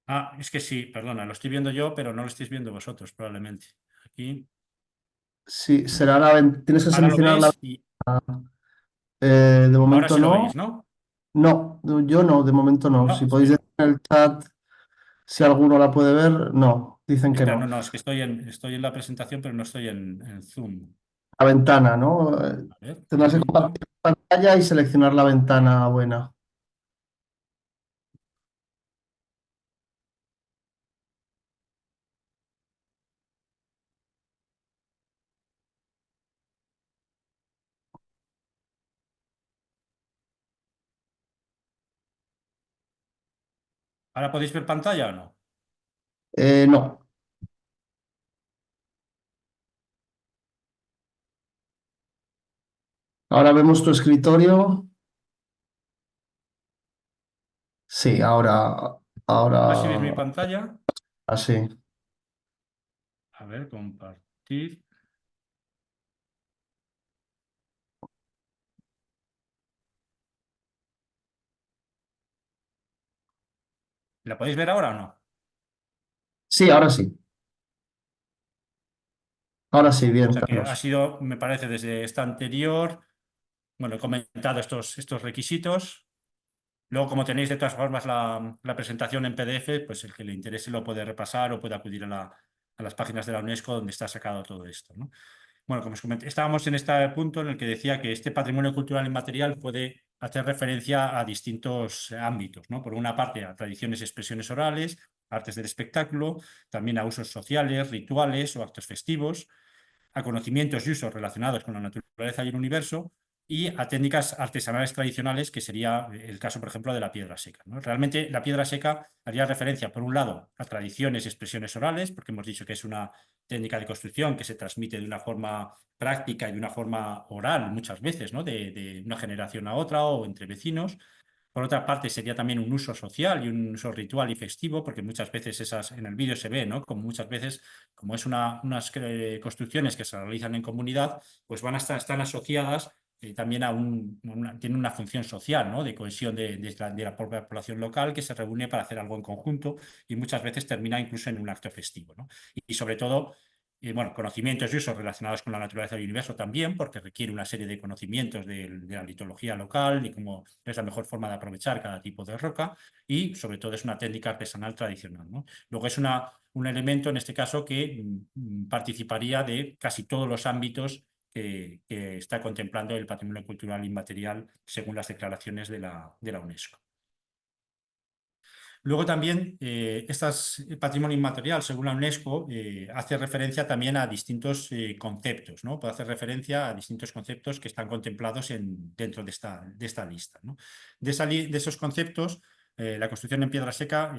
Speaker 1: Ah, es que sí, perdona, lo estoy viendo yo, pero no lo estáis viendo vosotros, probablemente. Aquí.
Speaker 2: Sí, será tienes que
Speaker 1: Ahora lo
Speaker 2: seleccionar la...
Speaker 1: veis y
Speaker 2: de
Speaker 1: ahora
Speaker 2: momento
Speaker 1: sí lo
Speaker 2: no.
Speaker 1: veis, ¿no?
Speaker 2: No, yo no, de momento no.
Speaker 1: No,
Speaker 2: Si
Speaker 1: es que
Speaker 2: podéis decir en el chat si alguno la puede ver, no, dicen que
Speaker 1: espera, no,
Speaker 2: no.
Speaker 1: no, es que estoy en la presentación, pero no estoy en Zoom.
Speaker 2: La ventana, ¿no?
Speaker 1: A ver, un
Speaker 2: Tendrás que
Speaker 1: momento.
Speaker 2: compartir pantalla y seleccionar la ventana buena.
Speaker 1: ¿Ahora podéis ver pantalla o no?
Speaker 2: No. Ahora vemos tu escritorio. Sí,
Speaker 1: ¿Ahora sí veis mi
Speaker 2: ahora,
Speaker 1: pantalla?
Speaker 2: así.
Speaker 1: A ver, compartir. ¿La podéis ver ahora o no?
Speaker 2: Sí, ahora sí. Ahora sí,
Speaker 1: O
Speaker 2: bien,
Speaker 1: sea que ha
Speaker 2: Carlos.
Speaker 1: sido, me parece, desde esta anterior. Bueno, he comentado estos requisitos. Luego, como tenéis de todas formas la presentación en PDF, pues el que le interese lo puede repasar o puede acudir a las páginas de la UNESCO donde está sacado todo esto, ¿no? Bueno, como os comenté, estábamos en este punto en el que decía que este patrimonio cultural inmaterial puede hacer referencia a distintos ámbitos, ¿no? Por una parte, a tradiciones y expresiones orales, artes del espectáculo, también a usos sociales, rituales o actos festivos, a conocimientos y usos relacionados con la naturaleza y el universo, y a técnicas artesanales tradicionales, que sería el caso, por ejemplo, de la piedra seca, ¿no? Realmente la piedra seca haría referencia, por un lado, a tradiciones y expresiones orales, porque hemos dicho que es una técnica de construcción que se transmite de una forma práctica y de una forma oral muchas veces, ¿no? De una generación a otra o entre vecinos. Por otra parte, sería también un uso social y un uso ritual y festivo, porque muchas veces en el vídeo se ve, ¿no? Como muchas veces, como es unas construcciones que se realizan en comunidad, pues están asociadas también tienen una función social, ¿no? De cohesión de la propia población local que se reúne para hacer algo en conjunto y muchas veces termina incluso en un acto festivo, ¿no? Y sobre todo bueno, conocimientos y usos relacionados con la naturaleza del universo también, porque requiere una serie de conocimientos de la litología local y cómo es la mejor forma de aprovechar cada tipo de roca, y sobre todo es una técnica artesanal tradicional, ¿no? Luego es un elemento, en este caso, que participaría de casi todos los ámbitos que está contemplando el patrimonio cultural inmaterial según las declaraciones de la UNESCO. Luego también, patrimonio inmaterial, según la UNESCO, hace referencia también a distintos conceptos, ¿no? Puede hacer referencia a distintos conceptos que están contemplados dentro de esta lista, ¿no? De esos conceptos, la construcción en piedra seca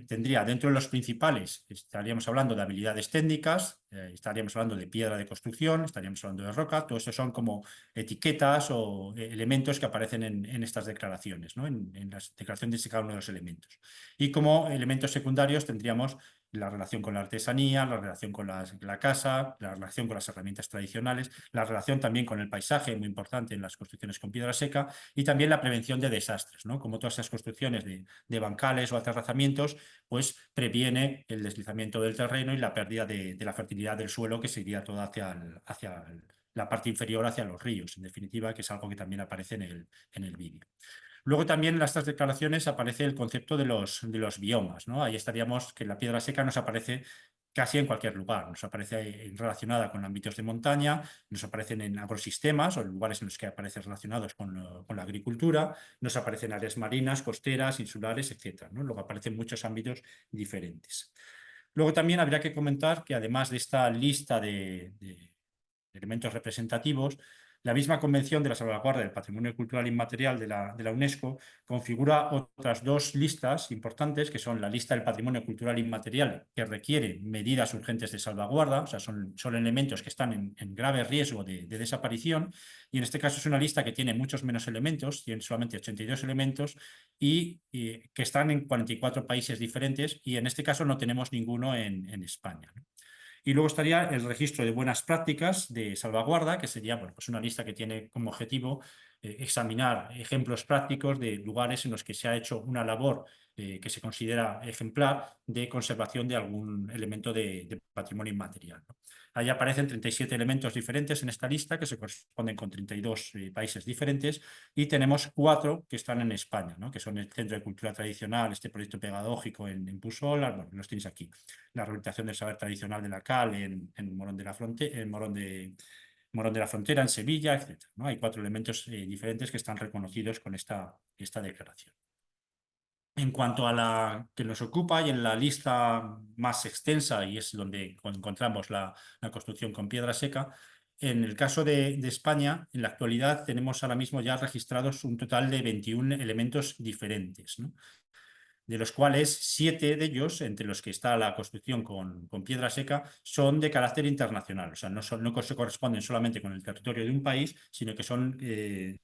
Speaker 1: tendría dentro de los principales, estaríamos hablando de habilidades técnicas, estaríamos hablando de piedra de construcción, estaríamos hablando de roca, todo eso son como etiquetas o elementos que aparecen en estas declaraciones, ¿no? En las declaraciones de cada uno de los elementos. Y como elementos secundarios tendríamos la relación con la artesanía, la relación con la casa, la relación con las herramientas tradicionales, la relación también con el paisaje, muy importante en las construcciones con piedra seca, y también la prevención de desastres, ¿no? Como todas esas construcciones de bancales o aterrazamientos, pues previene el deslizamiento del terreno y la pérdida de la fertilidad del suelo, que se iría toda hacia la parte inferior, hacia los ríos, en definitiva, que es algo que también aparece en el vídeo. Luego también en estas declaraciones aparece el concepto de los biomas, ¿no? Ahí estaríamos que la piedra seca nos aparece casi en cualquier lugar. Nos aparece relacionada con ámbitos de montaña, nos aparecen en agrosistemas o en lugares en los que aparece relacionados con la agricultura, nos aparecen áreas marinas, costeras, insulares, etc., ¿no? Luego aparecen muchos ámbitos diferentes. Luego también habría que comentar que además de esta lista de elementos representativos, la misma Convención de la Salvaguardia del Patrimonio Cultural Inmaterial de la UNESCO configura otras dos listas importantes, que son la lista del Patrimonio Cultural Inmaterial, que requiere medidas urgentes de salvaguarda, o sea, son elementos que están en grave riesgo de desaparición, y en este caso es una lista que tiene muchos menos elementos, tiene solamente 82 elementos, y que están en 44 países diferentes, y en este caso no tenemos ninguno en España, ¿no? Y luego estaría el registro de buenas prácticas de salvaguarda, que sería, bueno, pues una lista que tiene como objetivo examinar ejemplos prácticos de lugares en los que se ha hecho una labor que se considera ejemplar de conservación de algún elemento de patrimonio inmaterial, ¿no? Ahí aparecen 37 elementos diferentes en esta lista que se corresponden con 32 países diferentes, y tenemos 4 que están en España, ¿no? Que son el Centro de Cultura Tradicional, este proyecto pedagógico en Pusola, bueno, los tenéis aquí. La rehabilitación del saber tradicional de la Cal en Morón de la Frontera, Morón de la Frontera, en Sevilla, etc., ¿no? Hay 4 elementos diferentes que están reconocidos con esta declaración. En cuanto a la que nos ocupa y en la lista más extensa, y es donde encontramos la construcción con piedra seca, en el caso de España, en la actualidad tenemos ahora mismo ya registrados un total de 21 elementos diferentes, ¿no? De los cuales 7 de ellos, entre los que está la construcción con piedra seca, son de carácter internacional. O sea, no se corresponden solamente con el territorio de un país, sino que son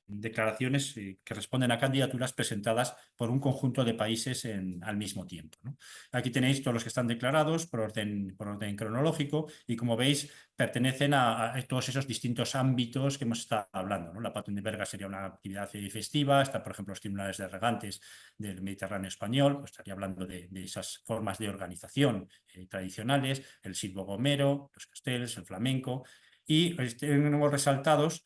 Speaker 1: declaraciones que responden a candidaturas presentadas por un conjunto de países al mismo tiempo, ¿no? Aquí tenéis todos los que están declarados por orden cronológico, y como veis pertenecen a todos esos distintos ámbitos que hemos estado hablando, ¿no? La Patrón de Berga sería una actividad festiva, está por ejemplo los tribunales de regantes del Mediterráneo español, pues estaría hablando de esas formas de organización tradicionales, el silbo gomero, los castells, el flamenco, y tenemos resaltados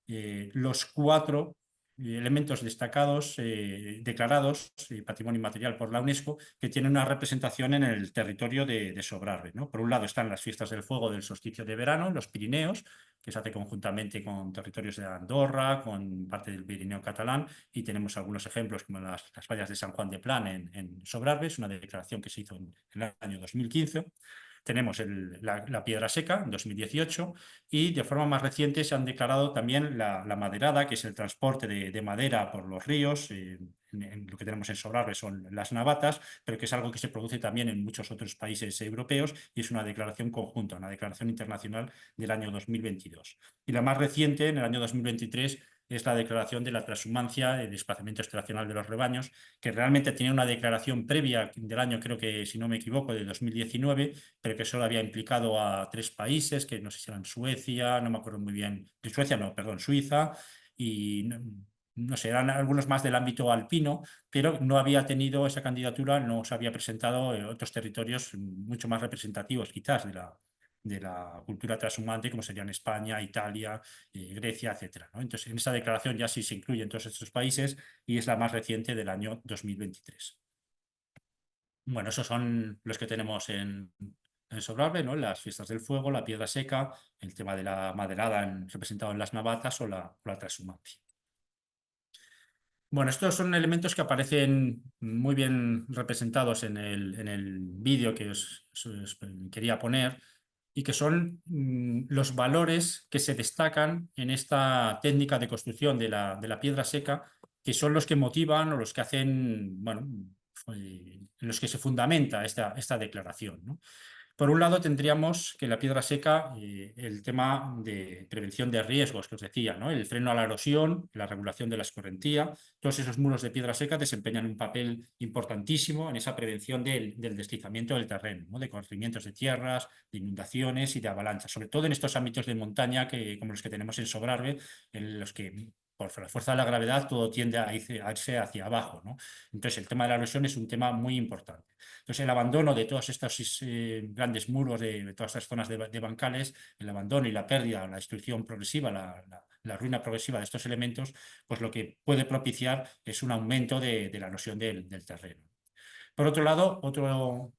Speaker 1: los 4 elementos destacados, declarados Patrimonio Inmaterial por la UNESCO, que tienen una representación en el territorio de Sobrarbe, ¿no? Por un lado están las fiestas del fuego del solsticio de verano en los Pirineos, que se hace conjuntamente con territorios de Andorra, con parte del Pirineo catalán, y tenemos algunos ejemplos como las fallas de San Juan de Plan en Sobrarbe, es una declaración que se hizo en el año 2015. Tenemos la piedra seca en 2018, y de forma más reciente se han declarado también la maderada, que es el transporte de madera por los ríos. En lo que tenemos en Sobrarbe son las navatas, pero que es algo que se produce también en muchos otros países europeos, y es una declaración conjunta, una declaración internacional del año 2022. Y la más reciente, en el año 2023, es la declaración de la transhumancia, el desplazamiento estacional de los rebaños, que realmente tenía una declaración previa del año, creo que si no me equivoco, de 2019, pero que solo había implicado a 3 países, que no sé si eran Suecia, no me acuerdo muy bien, de Suecia no, perdón, Suiza, y no sé, eran algunos más del ámbito alpino, pero no había tenido esa candidatura, no se había presentado en otros territorios mucho más representativos quizás de la cultura transhumante, como serían España, Italia, Grecia, etcétera, ¿no? Entonces, en esa declaración ya sí se incluyen todos estos países, y es la más reciente del año 2023. Bueno, esos son los que tenemos en Sobrarbe, ¿no? Las fiestas del fuego, la piedra seca, el tema de la maderada representado en las navatas, o la transhumancia. Bueno, estos son elementos que aparecen muy bien representados en el vídeo que os quería poner, y que son los valores que se destacan en esta técnica de construcción de la piedra seca, que son los que motivan o los que hacen, bueno, en los que se fundamenta esta declaración, ¿no? Por un lado tendríamos que la piedra seca, el tema de prevención de riesgos que os decía, ¿no? El freno a la erosión, la regulación de la escorrentía, todos esos muros de piedra seca desempeñan un papel importantísimo en esa prevención del deslizamiento del terreno, ¿no? De corrimientos de tierras, de inundaciones y de avalanchas, sobre todo en estos ámbitos de montaña como los que tenemos en Sobrarbe, en los que por la fuerza de la gravedad todo tiende a irse hacia abajo, ¿no? Entonces el tema de la erosión es un tema muy importante. Entonces, el abandono de todos estos grandes muros, de todas estas zonas de bancales, el abandono y la pérdida, la destrucción progresiva, la ruina progresiva de estos elementos, pues lo que puede propiciar es un aumento de la erosión del terreno. Por otro lado, otro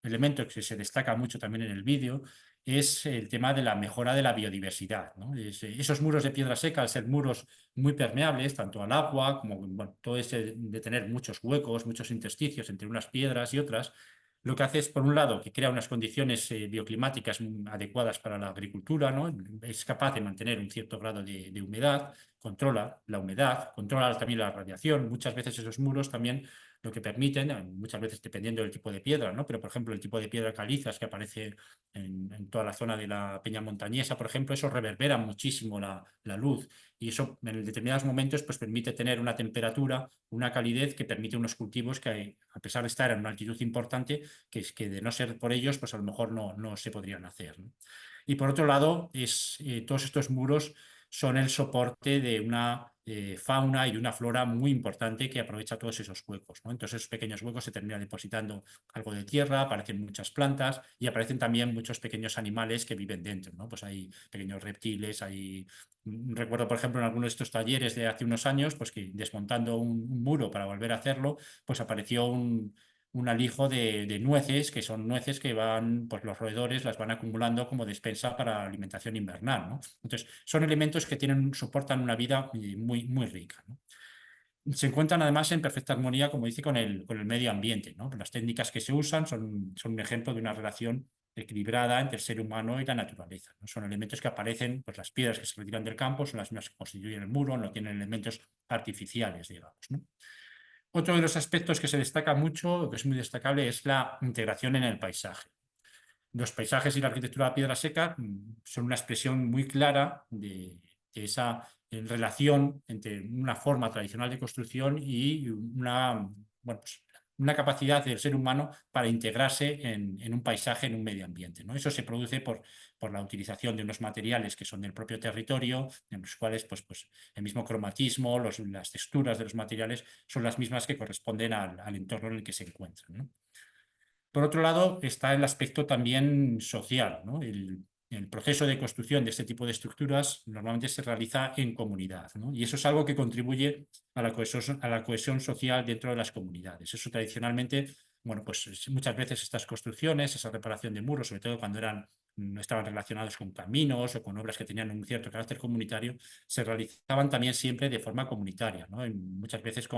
Speaker 1: elemento que se destaca mucho también en el vídeo es el tema de la mejora de la biodiversidad, ¿no? Esos muros de piedra seca, al ser muros muy permeables, tanto al agua como, bueno, todo ese de tener muchos huecos, muchos intersticios entre unas piedras y otras, lo que hace es, por un lado, que crea unas condiciones bioclimáticas adecuadas para la agricultura, ¿no? Es capaz de mantener un cierto grado de humedad, controla la humedad, controla también la radiación. Muchas veces esos muros también lo que permiten, muchas veces dependiendo del tipo de piedra, ¿no? Pero por ejemplo el tipo de piedra calizas que aparece en toda la zona de la Peña Montañesa, por ejemplo, eso reverbera muchísimo la luz, y eso en determinados momentos pues permite tener una temperatura, una calidez que permite unos cultivos que, a pesar de estar en una altitud importante, que de no ser por ellos pues a lo mejor no se podrían hacer, ¿no? Y por otro lado, todos estos muros son el soporte de una fauna y de una flora muy importante que aprovecha todos esos huecos, ¿no? Entonces esos pequeños huecos se terminan depositando algo de tierra, aparecen muchas plantas y aparecen también muchos pequeños animales que viven dentro, ¿no? Pues hay pequeños reptiles, recuerdo por ejemplo en algunos de estos talleres de hace unos años, pues que desmontando un muro para volver a hacerlo, pues apareció un alijo de nueces, que son nueces que van, pues los roedores las van acumulando como despensa para alimentación invernal, ¿no? Entonces, son elementos que soportan una vida muy, muy rica, ¿no? Se encuentran además en perfecta armonía, como dice, con el medio ambiente, ¿no? Las técnicas que se usan son un ejemplo de una relación equilibrada entre el ser humano y la naturaleza, ¿no? Son elementos que aparecen, pues las piedras que se retiran del campo son las mismas que constituyen el muro, no tienen elementos artificiales, digamos, ¿no? Otro de los aspectos que se destaca mucho, que es muy destacable, es la integración en el paisaje. Los paisajes y la arquitectura de piedra seca son una expresión muy clara de esa relación entre una forma tradicional de construcción y bueno, pues, una capacidad del ser humano para integrarse en un paisaje, en un medio ambiente, ¿no? Eso se produce por la utilización de unos materiales que son del propio territorio, en los cuales pues, el mismo cromatismo, las texturas de los materiales son las mismas que corresponden al entorno en el que se encuentran, ¿no? Por otro lado, está el aspecto también social, ¿no? El proceso de construcción de este tipo de estructuras normalmente se realiza en comunidad, ¿no? Y eso es algo que contribuye a la cohesión social dentro de las comunidades. Eso tradicionalmente, bueno, pues muchas veces estas construcciones, esa reparación de muros, sobre todo cuando no estaban relacionados con caminos o con obras que tenían un cierto carácter comunitario, se realizaban también siempre de forma comunitaria, ¿no? Muchas veces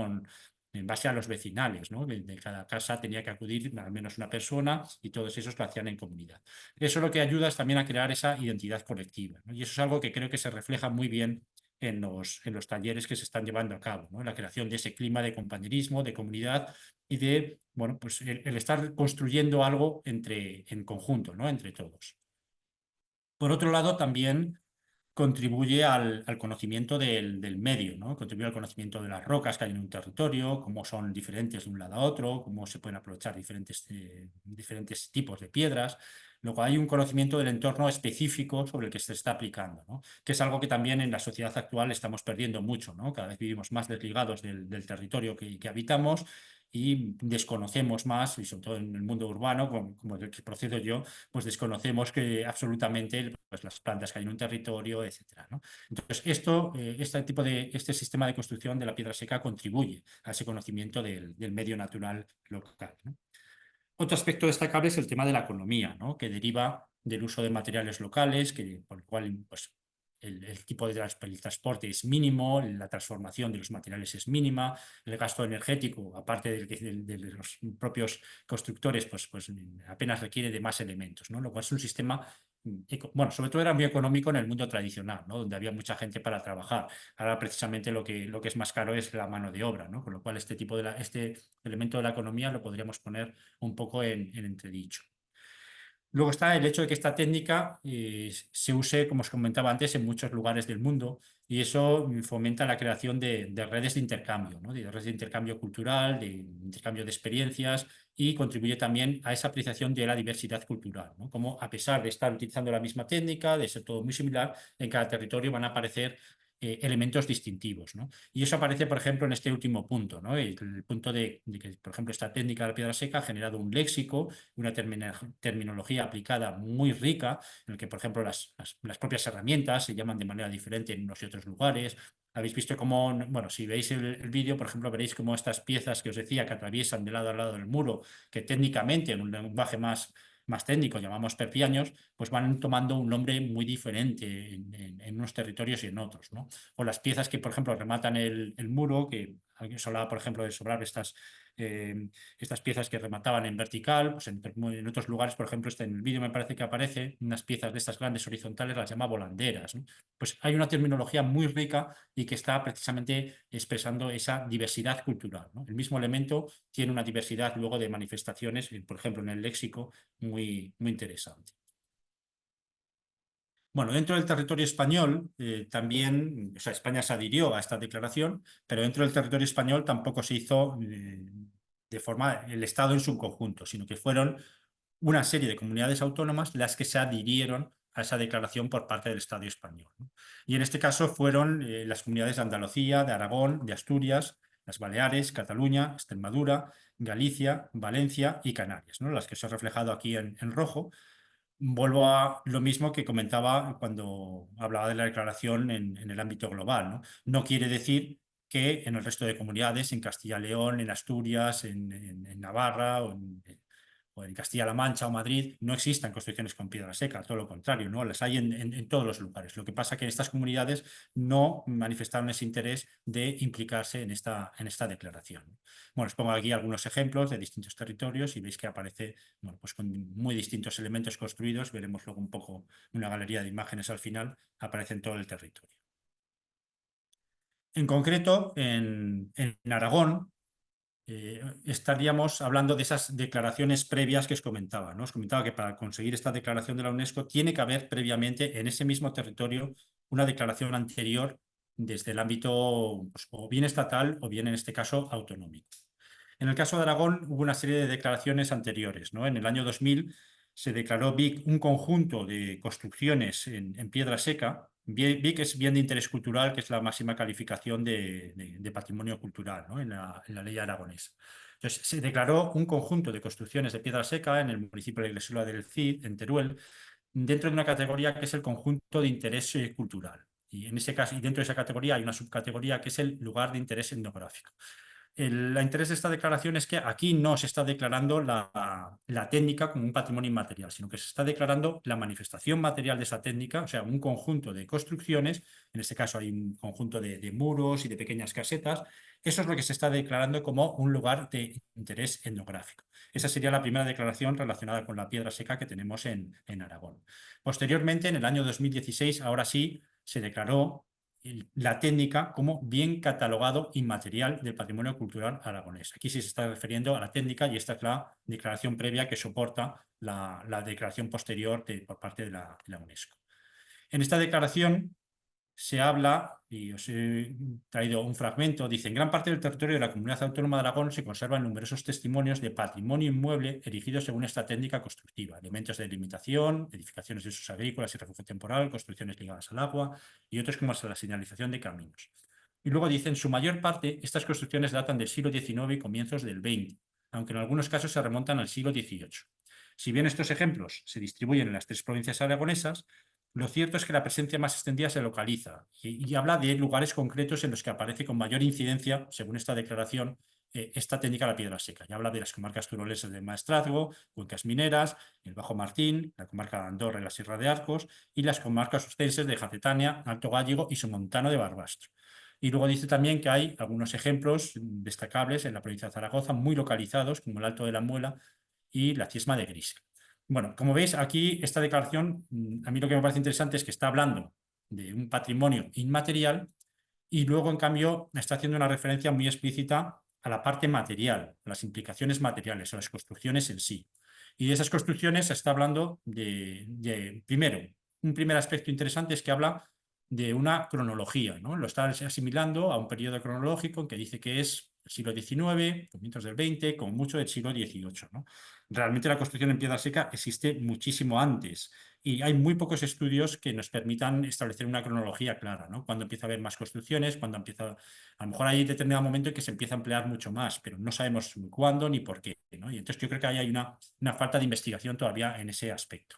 Speaker 1: en base a los vecinales, ¿no? De cada casa tenía que acudir al menos una persona y todos esos lo hacían en comunidad. Eso lo que ayuda es también a crear esa identidad colectiva, ¿no? Y eso es algo que creo que se refleja muy bien en los talleres que se están llevando a cabo, ¿no? La creación de ese clima de compañerismo, de comunidad y de, bueno, pues el estar construyendo algo en conjunto, ¿no? Entre todos. Por otro lado, también contribuye al conocimiento del medio, ¿no? Contribuye al conocimiento de las rocas que hay en un territorio, cómo son diferentes de un lado a otro, cómo se pueden aprovechar diferentes tipos de piedras. Luego hay un conocimiento del entorno específico sobre el que se está aplicando, ¿no? Que es algo que también en la sociedad actual estamos perdiendo mucho, ¿no? Cada vez vivimos más desligados del territorio que habitamos y desconocemos más, y sobre todo en el mundo urbano, como el que procedo yo, pues desconocemos que absolutamente pues, las plantas que hay en un territorio, etcétera, ¿no? Entonces, este sistema de construcción de la piedra seca contribuye a ese conocimiento del medio natural local, ¿no? Otro aspecto destacable es el tema de la economía, ¿no? Que deriva del uso de materiales locales, por el cual pues, el tipo de el transporte es mínimo, la transformación de los materiales es mínima, el gasto energético, aparte de los propios constructores, pues apenas requiere de más elementos, ¿no? Lo cual es un sistema, bueno, sobre todo era muy económico en el mundo tradicional, ¿no? Donde había mucha gente para trabajar. Ahora precisamente lo que es más caro es la mano de obra, ¿no? Con lo cual este elemento de la economía lo podríamos poner un poco en entredicho. Luego está el hecho de que esta técnica se use, como os comentaba antes, en muchos lugares del mundo y eso fomenta la creación de redes de intercambio, ¿no? De redes de intercambio cultural, de intercambio de experiencias y contribuye también a esa apreciación de la diversidad cultural, ¿no? Como a pesar de estar utilizando la misma técnica, de ser todo muy similar, en cada territorio van a aparecer elementos distintivos, ¿no? Y eso aparece, por ejemplo, en este último punto, ¿no? El punto de que, por ejemplo, esta técnica de la piedra seca ha generado un léxico, una terminología aplicada muy rica, en el que, por ejemplo, las propias herramientas se llaman de manera diferente en unos y otros lugares. Habéis visto cómo, bueno, si veis el vídeo, por ejemplo, veréis cómo estas piezas que os decía que atraviesan de lado a lado del muro, que técnicamente en un lenguaje más técnico llamamos perpiaños, pues van tomando un nombre muy diferente en unos territorios y en otros, ¿no? O las piezas que, por ejemplo, rematan el muro, que alguien se hablaba, por ejemplo, de sobrar estas piezas que remataban en vertical, pues en otros lugares, por ejemplo, en el vídeo me parece que aparece unas piezas de estas grandes horizontales, las llama volanderas, ¿no? Pues hay una terminología muy rica y que está precisamente expresando esa diversidad cultural, ¿no? El mismo elemento tiene una diversidad luego de manifestaciones, por ejemplo, en el léxico, muy, muy interesante. Bueno, dentro del territorio español también, o sea, España se adhirió a esta declaración, pero dentro del territorio español tampoco se hizo de forma el Estado en su conjunto, sino que fueron una serie de comunidades autónomas las que se adhirieron a esa declaración por parte del Estado español, ¿no? Y en este caso fueron las comunidades de Andalucía, de Aragón, de Asturias, las Baleares, Cataluña, Extremadura, Galicia, Valencia y Canarias, ¿no? Las que os he reflejado aquí en rojo. Vuelvo a lo mismo que comentaba cuando hablaba de la declaración en el ámbito global, ¿no? No quiere decir que en el resto de comunidades, en Castilla y León, en Asturias, en Navarra o en Castilla-La Mancha o Madrid, no existan construcciones con piedra seca, todo lo contrario, ¿no? Las hay en todos los lugares. Lo que pasa es que en estas comunidades no manifestaron ese interés de implicarse en esta declaración. Bueno, os pongo aquí algunos ejemplos de distintos territorios y veis que aparece, bueno, pues con muy distintos elementos construidos. Veremos luego un poco una galería de imágenes al final, aparece en todo el territorio. En concreto, en Aragón, estaríamos hablando de esas declaraciones previas que os comentaba, ¿no? Os comentaba que para conseguir esta declaración de la UNESCO tiene que haber previamente en ese mismo territorio una declaración anterior desde el ámbito pues, o bien estatal o bien en este caso autonómico. En el caso de Aragón hubo una serie de declaraciones anteriores, ¿no? En el año 2000 se declaró Vic un conjunto de construcciones en piedra seca. Vic es bien de interés cultural, que es la máxima calificación de patrimonio cultural, ¿no? en la ley aragonesa. Entonces, se declaró un conjunto de construcciones de piedra seca en el municipio de Iglesia del Cid, en Teruel, dentro de una categoría que es el conjunto de interés cultural. Y en ese caso, y dentro de esa categoría hay una subcategoría que es el lugar de interés etnográfico. El interés de esta declaración es que aquí no se está declarando la técnica como un patrimonio inmaterial, sino que se está declarando la manifestación material de esa técnica, o sea, un conjunto de construcciones, en este caso hay un conjunto de muros y de pequeñas casetas. Eso es lo que se está declarando como un lugar de interés etnográfico. Esa sería la primera declaración relacionada con la piedra seca que tenemos en Aragón. Posteriormente, en el año 2016, ahora sí, se declaró la técnica como bien catalogado inmaterial del patrimonio cultural aragonés. Aquí sí se está refiriendo a la técnica y esta es la declaración previa que soporta la declaración posterior por parte de la UNESCO. En esta declaración se habla, y os he traído un fragmento, dice: en gran parte del territorio de la Comunidad Autónoma de Aragón se conservan numerosos testimonios de patrimonio inmueble erigidos según esta técnica constructiva, elementos de delimitación, edificaciones de usos agrícolas y refugio temporal, construcciones ligadas al agua y otros como la señalización de caminos. Y luego dice: en su mayor parte, estas construcciones datan del siglo XIX y comienzos del XX, aunque en algunos casos se remontan al siglo XVIII. Si bien estos ejemplos se distribuyen en las tres provincias aragonesas, lo cierto es que la presencia más extendida se localiza y habla de lugares concretos en los que aparece con mayor incidencia, según esta declaración, esta técnica de la piedra seca. Ya habla de las comarcas turolesas del Maestrazgo, cuencas mineras, el Bajo Martín, la comarca de Andorra y la Sierra de Arcos y las comarcas ostenses de Jacetania, Alto Gállego y Somontano de Barbastro. Y luego dice también que hay algunos ejemplos destacables en la provincia de Zaragoza, muy localizados, como el Alto de la Muela y la Ciesma de Grisca. Bueno, como veis, aquí esta declaración, a mí lo que me parece interesante es que está hablando de un patrimonio inmaterial y luego, en cambio, está haciendo una referencia muy explícita a la parte material, a las implicaciones materiales, a las construcciones en sí. Y de esas construcciones se está hablando primero, un primer aspecto interesante es que habla de una cronología, ¿no? Lo está asimilando a un periodo cronológico que dice que es el siglo XIX, comienzos del XX, como mucho del siglo XVIII, ¿no? Realmente la construcción en piedra seca existe muchísimo antes y hay muy pocos estudios que nos permitan establecer una cronología clara, ¿no? Cuando empieza a haber más construcciones, cuando empieza, a lo mejor hay determinado momento en que se empieza a emplear mucho más, pero no sabemos cuándo ni por qué, ¿no? Y entonces yo creo que ahí hay una falta de investigación todavía en ese aspecto.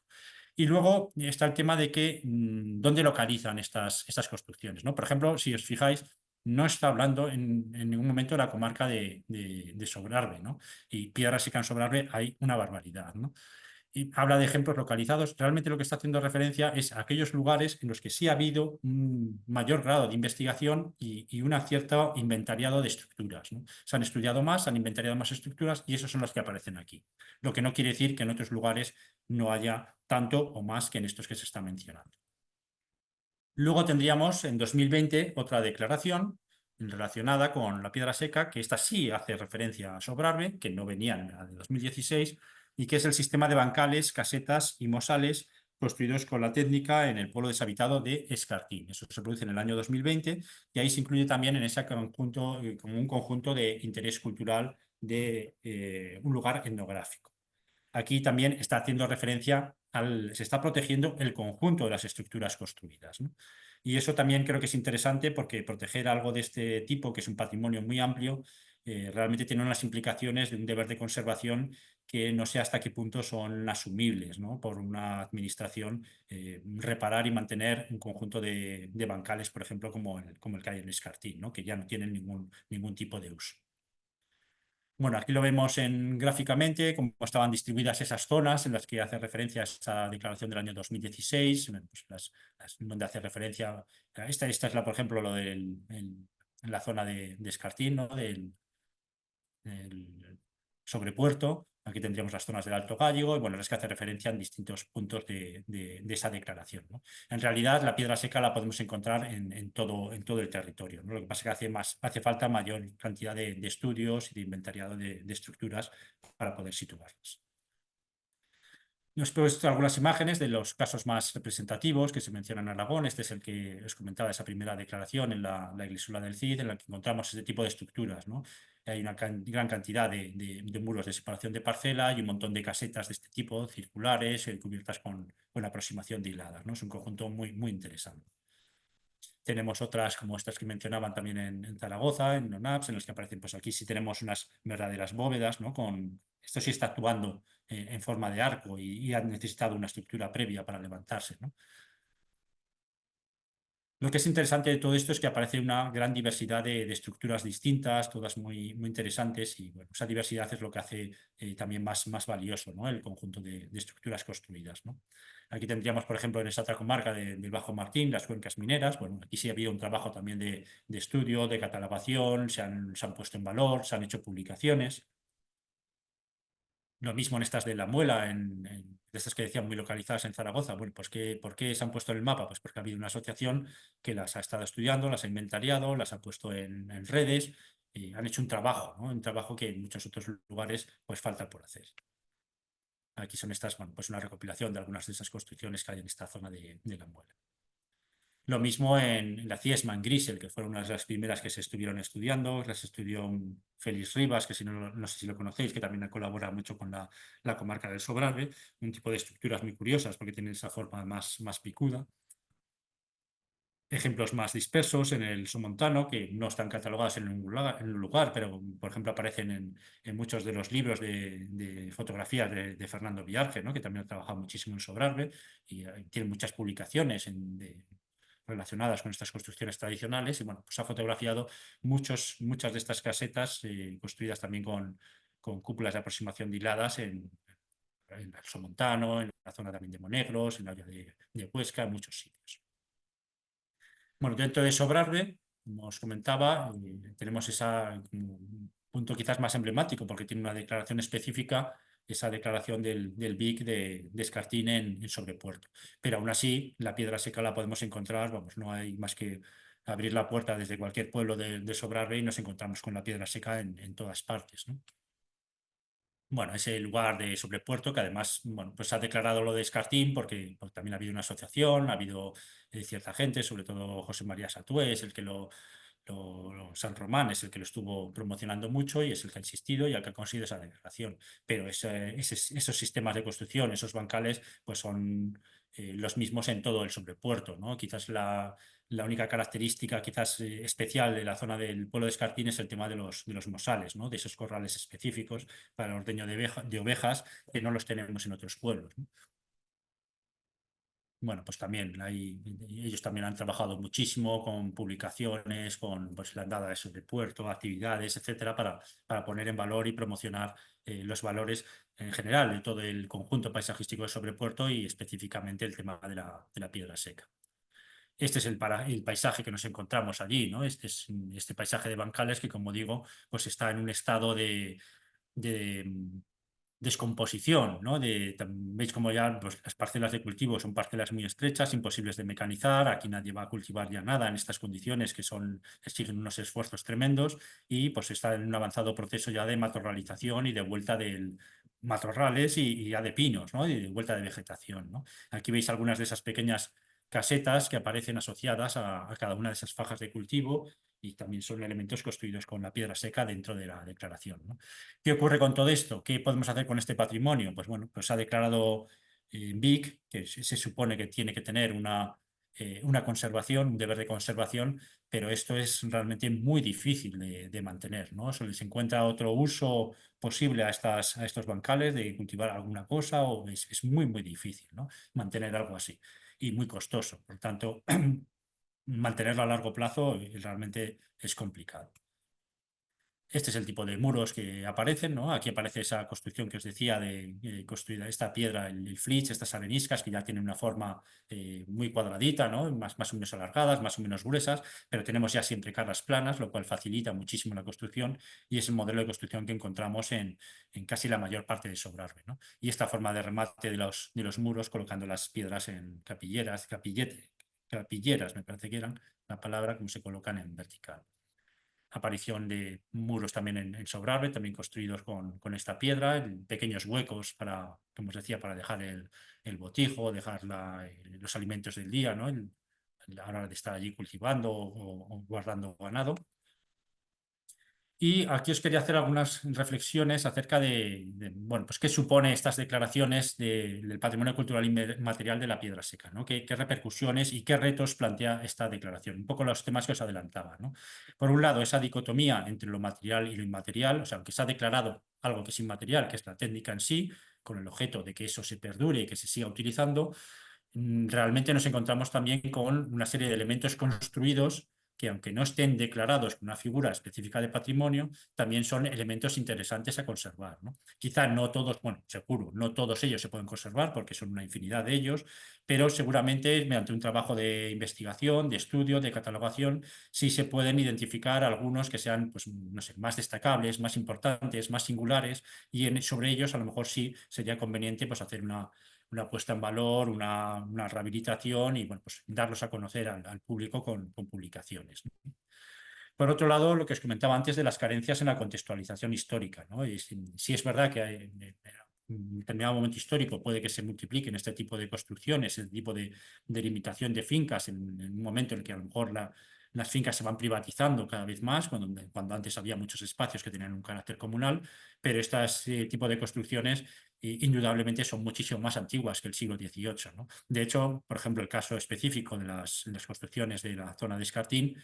Speaker 1: Y luego está el tema de que dónde localizan estas construcciones, ¿no? Por ejemplo, si os fijáis, no está hablando en ningún momento de la comarca de Sobrarbe, ¿no? Y piedra seca en Sobrarbe hay una barbaridad, ¿no? Y habla de ejemplos localizados. Realmente lo que está haciendo referencia es a aquellos lugares en los que sí ha habido un mayor grado de investigación y un cierto inventariado de estructuras, ¿no? Se han estudiado más, han inventariado más estructuras y esos son los que aparecen aquí. Lo que no quiere decir que en otros lugares no haya tanto o más que en estos que se está mencionando. Luego tendríamos en 2020 otra declaración relacionada con la piedra seca, que esta sí hace referencia a Sobrarbe, que no venía en la de 2016, y que es el sistema de bancales, casetas y mosales construidos con la técnica en el pueblo deshabitado de Escartín. Eso se produce en el año 2020 y ahí se incluye también en ese conjunto, como un conjunto de interés cultural de un lugar etnográfico. Aquí también está haciendo referencia se está protegiendo el conjunto de las estructuras construidas, ¿no? Y eso también creo que es interesante porque proteger algo de este tipo, que es un patrimonio muy amplio, realmente tiene unas implicaciones de un deber de conservación que no sé hasta qué punto son asumibles, ¿no? Por una administración, reparar y mantener un conjunto de bancales, por ejemplo, como el que hay en Escartín, ¿no? Que ya no tienen ningún tipo de uso. Bueno, aquí lo vemos gráficamente, cómo estaban distribuidas esas zonas en las que hace referencia a esa declaración del año 2016, pues donde hace referencia, esta es por ejemplo, en la zona de Escartín, ¿no? Del sobrepuerto. Aquí tendríamos las zonas del Alto Gállego y bueno, es que hace referencia en distintos puntos de esa declaración, ¿no? En realidad, la piedra seca la podemos encontrar en todo el territorio, ¿no? Lo que pasa es que hace falta mayor cantidad de estudios y de inventariado de estructuras para poder situarlas. Os he puesto algunas imágenes de los casos más representativos que se mencionan en Aragón. Este es el que os comentaba, esa primera declaración en la Iglesia del Cid, en la que encontramos este tipo de estructuras, ¿no? Hay una gran cantidad de muros de separación de parcela y un montón de casetas de este tipo, circulares, cubiertas con aproximación de hiladas, ¿no? Es un conjunto muy interesante. Tenemos otras como estas que mencionaban también en Zaragoza, en ONAPS, en las que aparecen, pues aquí sí tenemos unas verdaderas bóvedas, ¿no? Esto sí está actuando en forma de arco y ha necesitado una estructura previa para levantarse, ¿no? Lo que es interesante de todo esto es que aparece una gran diversidad de estructuras distintas, todas muy interesantes, y bueno, esa diversidad es lo que hace también más valioso, ¿no? El conjunto de estructuras construidas, ¿no? Aquí tendríamos, por ejemplo, en esta otra comarca del Bajo Martín, las cuencas mineras. Bueno, aquí sí ha habido un trabajo también de estudio, de catalogación, se han puesto en valor, se han hecho publicaciones. Lo mismo en estas de La Muela, de estas que decían muy localizadas en Zaragoza. Bueno, pues ¿por qué se han puesto en el mapa? Pues porque ha habido una asociación que las ha estado estudiando, las ha inventariado, las ha puesto en redes y han hecho un trabajo, ¿no? Un trabajo que en muchos otros lugares pues falta por hacer. Aquí son estas, bueno, pues una recopilación de algunas de esas construcciones que hay en esta zona de La Muela. Lo mismo en la Ciesma, en Grisel, que fueron unas de las primeras que se estuvieron estudiando. Las estudió Félix Rivas, que si no sé si lo conocéis, que también colabora mucho con la comarca del Sobrarbe. Un tipo de estructuras muy curiosas porque tienen esa forma más picuda. Ejemplos más dispersos en el Somontano, que no están catalogados en un lugar, pero por ejemplo aparecen en muchos de los libros de fotografías de Fernando Villarge, ¿no? Que también ha trabajado muchísimo en Sobrarbe y tiene muchas publicaciones relacionadas con estas construcciones tradicionales y bueno, pues ha fotografiado muchas de estas casetas construidas también con cúpulas de aproximación de hiladas en el Somontano, en la zona también de Monegros, en la área de Huesca, en muchos sitios. Bueno, dentro de Sobrarbe, como os comentaba, tenemos ese punto quizás más emblemático porque tiene una declaración específica, esa declaración del BIC de Escartín en Sobrepuerto. Pero aún así, la piedra seca la podemos encontrar, vamos, no hay más que abrir la puerta desde cualquier pueblo de Sobrarbe y nos encontramos con la piedra seca en todas partes, ¿no? Bueno, ese lugar de Sobrepuerto, que además, bueno, pues ha declarado lo de Escartín porque también ha habido una asociación, ha habido cierta gente, sobre todo José María Satués, el que San Román es el que lo estuvo promocionando mucho y es el que ha insistido y el que ha conseguido esa declaración. Pero esos sistemas de construcción, esos bancales, pues son los mismos en todo el Sobrepuerto, ¿no? Quizás la única característica quizás especial de la zona del pueblo de Escartín es el tema de los mosales, ¿no? De esos corrales específicos para el ordeño de ovejas que no los tenemos en otros pueblos, ¿no? Bueno, pues también ellos también han trabajado muchísimo con publicaciones, con pues, la andada de Sobrepuerto, actividades, etcétera, para poner en valor y promocionar los valores en general de todo el conjunto paisajístico de Sobrepuerto y específicamente el tema de la piedra seca. Este es el paisaje que nos encontramos allí, ¿no? Este paisaje de bancales que, como digo, pues está en un estado de descomposición, ¿no? Veis como ya pues, las parcelas de cultivo son parcelas muy estrechas, imposibles de mecanizar, aquí nadie va a cultivar ya nada en estas condiciones que exigen unos esfuerzos tremendos y pues está en un avanzado proceso ya de matorralización y de vuelta de matorrales y ya de pinos, ¿no? Y de vuelta de vegetación, ¿no? Aquí veis algunas de esas pequeñas casetas que aparecen asociadas a cada una de esas fajas de cultivo y también son elementos construidos con la piedra seca dentro de la declaración, ¿no? ¿Qué ocurre con todo esto? ¿Qué podemos hacer con este patrimonio? Pues bueno, pues ha declarado BIC, que se supone que tiene que tener una conservación, un deber de conservación, pero esto es realmente muy difícil de mantener, ¿no? Se les encuentra otro uso posible a estos bancales de cultivar alguna cosa, o es muy, muy difícil, ¿no? Mantener algo así y muy costoso. Por tanto, mantenerlo a largo plazo realmente es complicado. Este es el tipo de muros que aparecen, ¿no? Aquí aparece esa construcción que os decía de construida esta piedra, el flitch, estas areniscas que ya tienen una forma muy cuadradita, ¿no? Más o menos alargadas, más o menos gruesas, pero tenemos ya siempre caras planas, lo cual facilita muchísimo la construcción y es el modelo de construcción que encontramos en casi la mayor parte de Sobrarbe, ¿no? Y esta forma de remate de los muros colocando las piedras en capilleras, me parece que eran la palabra, como se colocan en vertical. Aparición de muros también en Sobrarbe, también construidos con esta piedra, en pequeños huecos para, como os decía, para dejar el botijo, dejar los alimentos del día, ¿no? A la hora de estar allí cultivando o guardando ganado. Y aquí os quería hacer algunas reflexiones acerca bueno, pues qué supone estas declaraciones del patrimonio cultural inmaterial de la Piedra Seca, ¿no? ¿Qué repercusiones y qué retos plantea esta declaración? Un poco los temas que os adelantaba, ¿no? Por un lado, esa dicotomía entre lo material y lo inmaterial, o sea, aunque se ha declarado algo que es inmaterial, que es la técnica en sí, con el objeto de que eso se perdure y que se siga utilizando, realmente nos encontramos también con una serie de elementos construidos que, aunque no estén declarados con una figura específica de patrimonio, también son elementos interesantes a conservar, ¿no? Quizá no todos, bueno, seguro, no todos ellos se pueden conservar porque son una infinidad de ellos, pero seguramente mediante un trabajo de investigación, de estudio, de catalogación, sí se pueden identificar algunos que sean, pues, no sé, más destacables, más importantes, más singulares, y sobre ellos a lo mejor sí sería conveniente pues, hacer una puesta en valor, una rehabilitación y bueno, pues darlos a conocer al público con publicaciones, ¿no? Por otro lado, lo que os comentaba antes de las carencias en la contextualización histórica, ¿no? Y si es verdad que en un determinado momento histórico puede que se multipliquen este tipo de construcciones, este tipo de limitación de fincas en un momento en el que a lo mejor las fincas se van privatizando cada vez más, cuando antes había muchos espacios que tenían un carácter comunal, pero este tipo de construcciones indudablemente son muchísimo más antiguas que el siglo XVIII, ¿no? De hecho, por ejemplo, el caso específico de las construcciones de la zona de Escartín,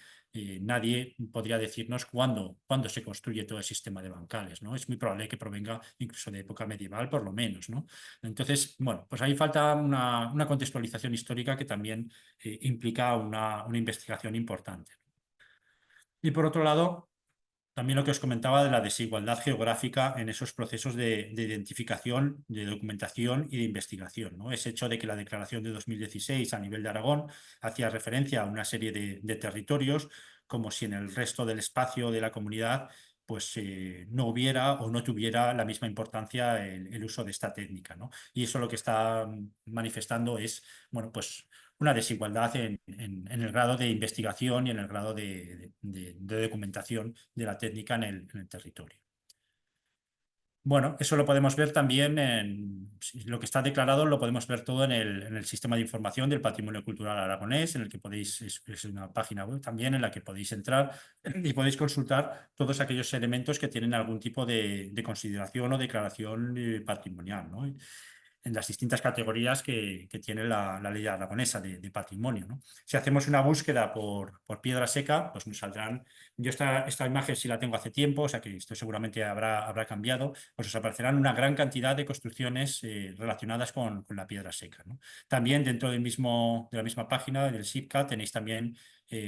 Speaker 1: nadie podría decirnos cuándo se construye todo el sistema de bancales, ¿no? Es muy probable que provenga incluso de época medieval, por lo menos, ¿no? Entonces, bueno, pues ahí falta una contextualización histórica que también implica una investigación importante. Y por otro lado, también lo que os comentaba de la desigualdad geográfica en esos procesos de identificación, de documentación y de investigación, ¿no? Ese hecho de que la declaración de 2016 a nivel de Aragón hacía referencia a una serie de territorios, como si en el resto del espacio de la comunidad pues no hubiera o no tuviera la misma importancia el uso de esta técnica, ¿no? Y eso lo que está manifestando es, bueno, pues una desigualdad en el grado de investigación y en el grado de documentación de la técnica en el territorio. Bueno, eso lo podemos ver también lo que está declarado, lo podemos ver todo en el sistema de información del patrimonio cultural aragonés, en el que podéis, es una página web también en la que podéis entrar y podéis consultar todos aquellos elementos que tienen algún tipo de consideración o declaración patrimonial, ¿no? En las distintas categorías que tiene la ley aragonesa de patrimonio, ¿no? Si hacemos una búsqueda por piedra seca, pues nos saldrán, yo esta imagen sí la tengo hace tiempo, o sea que esto seguramente habrá cambiado, pues os aparecerán una gran cantidad de construcciones relacionadas con la piedra seca, ¿no? También dentro de la misma página del SIPCA tenéis también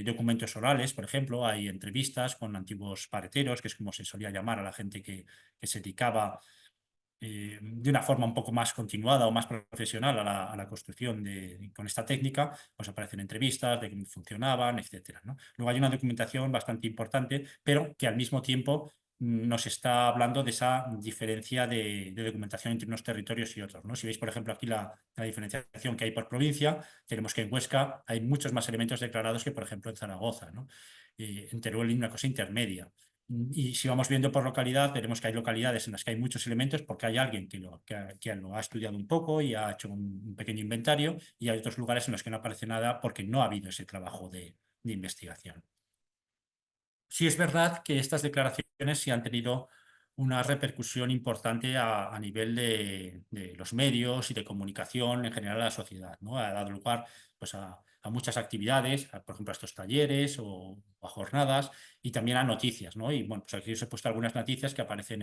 Speaker 1: documentos orales, por ejemplo, hay entrevistas con antiguos pareteros, que es como se solía llamar a la gente que se dedicaba de una forma un poco más continuada o más profesional a la construcción con esta técnica, pues aparecen entrevistas de cómo funcionaban, etcétera, ¿no? Luego hay una documentación bastante importante, pero que al mismo tiempo nos está hablando de esa diferencia de documentación entre unos territorios y otros, ¿no? Si veis, por ejemplo, aquí la diferenciación que hay por provincia, tenemos que en Huesca hay muchos más elementos declarados que, por ejemplo, en Zaragoza, ¿no? En Teruel una cosa intermedia. Y si vamos viendo por localidad, veremos que hay localidades en las que hay muchos elementos porque hay alguien que lo ha estudiado un poco y ha hecho un pequeño inventario, y hay otros lugares en los que no aparece nada porque no ha habido ese trabajo de investigación. Sí es verdad que estas declaraciones sí han tenido una repercusión importante a nivel de los medios y de comunicación en general a la sociedad, ¿no? Ha dado lugar pues, a muchas actividades, por ejemplo, a estos talleres o a jornadas y también a noticias, ¿no? Y bueno, pues aquí os he puesto algunas noticias que aparecen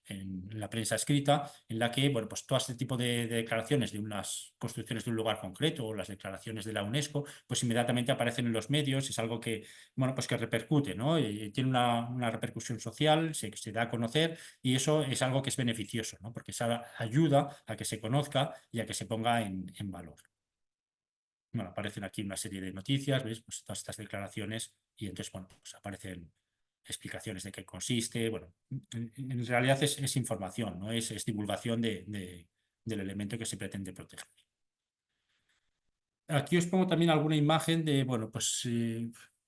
Speaker 1: en la prensa escrita, en la que, bueno, pues todo este tipo de declaraciones de unas construcciones de un lugar concreto o las declaraciones de la UNESCO, pues inmediatamente aparecen en los medios, es algo que, bueno, pues que repercute, ¿no? Y tiene una repercusión social, se da a conocer y eso es algo que es beneficioso, ¿no? Porque eso ayuda a que se conozca y a que se ponga en valor. Bueno, aparecen aquí una serie de noticias, ¿ves? Pues todas estas declaraciones y entonces, bueno, pues aparecen explicaciones de qué consiste. Bueno, en realidad es información, ¿no? Es divulgación del elemento que se pretende proteger. Aquí os pongo también alguna imagen de, bueno, pues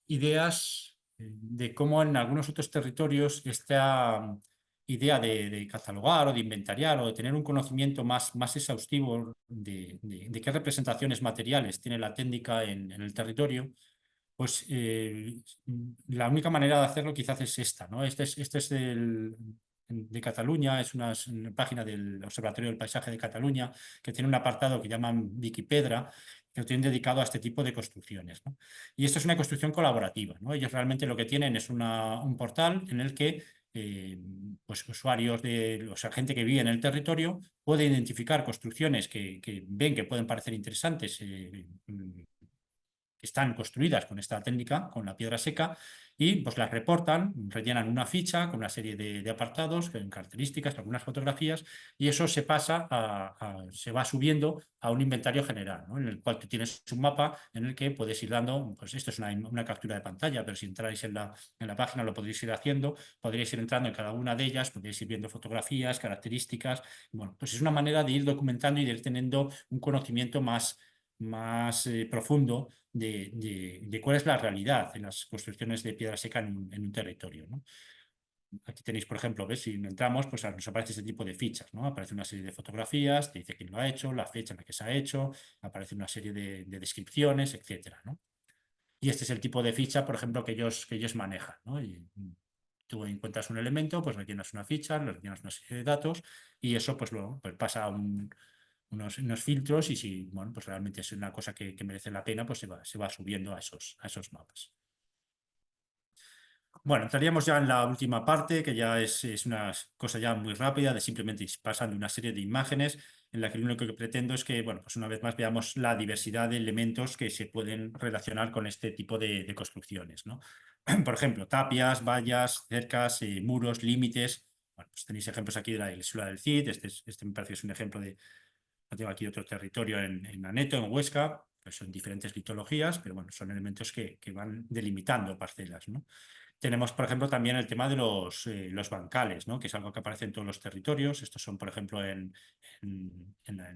Speaker 1: ideas de cómo en algunos otros territorios esta idea de catalogar o de inventariar o de tener un conocimiento más exhaustivo de qué representaciones materiales tiene la técnica en el territorio, pues la única manera de hacerlo quizás es esta, ¿no? Este es de Cataluña, es una página del Observatorio del Paisaje de Cataluña que tiene un apartado que llaman Wikipedra, que lo tienen dedicado a este tipo de construcciones, ¿no? Y esto es una construcción colaborativa, ¿no? Ellos realmente lo que tienen es un portal en el que pues usuarios o sea, gente que vive en el territorio puede identificar construcciones que ven que pueden parecer interesantes que están construidas con esta técnica, con la piedra seca, y pues las reportan, rellenan una ficha con una serie de apartados, con características, algunas fotografías, y eso se pasa se va subiendo a un inventario general, ¿no? En el cual tú tienes un mapa en el que puedes ir dando, pues esto es una captura de pantalla, pero si entráis en la página lo podréis ir haciendo, podréis ir entrando en cada una de ellas, podréis ir viendo fotografías, características, bueno, pues es una manera de ir documentando y de ir teniendo un conocimiento más profundo de cuál es la realidad en las construcciones de piedra seca en un territorio, ¿no? Aquí tenéis, por ejemplo, ¿ves? Si entramos, pues nos aparece este tipo de fichas, ¿no? Aparece una serie de fotografías, te dice quién lo ha hecho, la fecha en la que se ha hecho, aparece una serie de descripciones, etcétera, ¿no? Y este es el tipo de ficha, por ejemplo, que ellos manejan, ¿no? Y tú encuentras un elemento, pues rellenas una ficha, le rellenas una serie de datos y eso pues luego pues pasa a unos filtros y si bueno, pues realmente es una cosa que merece la pena, pues se va subiendo a esos mapas. Bueno, entraríamos ya en la última parte, que ya es una cosa ya muy rápida, de simplemente ir pasando una serie de imágenes, en la que lo único que pretendo es que, bueno, pues una vez más veamos la diversidad de elementos que se pueden relacionar con este tipo de construcciones, ¿no? Por ejemplo, tapias, vallas, cercas, muros, límites. Bueno, pues tenéis ejemplos aquí de la isla del Cid, este me parece que es un ejemplo de, tengo aquí otro territorio en Aneto, en Huesca, pues son diferentes litologías, pero bueno, son elementos que van delimitando parcelas, ¿no? Tenemos, por ejemplo, también el tema de los bancales, ¿no? Que es algo que aparece en todos los territorios. Estos son, por ejemplo, en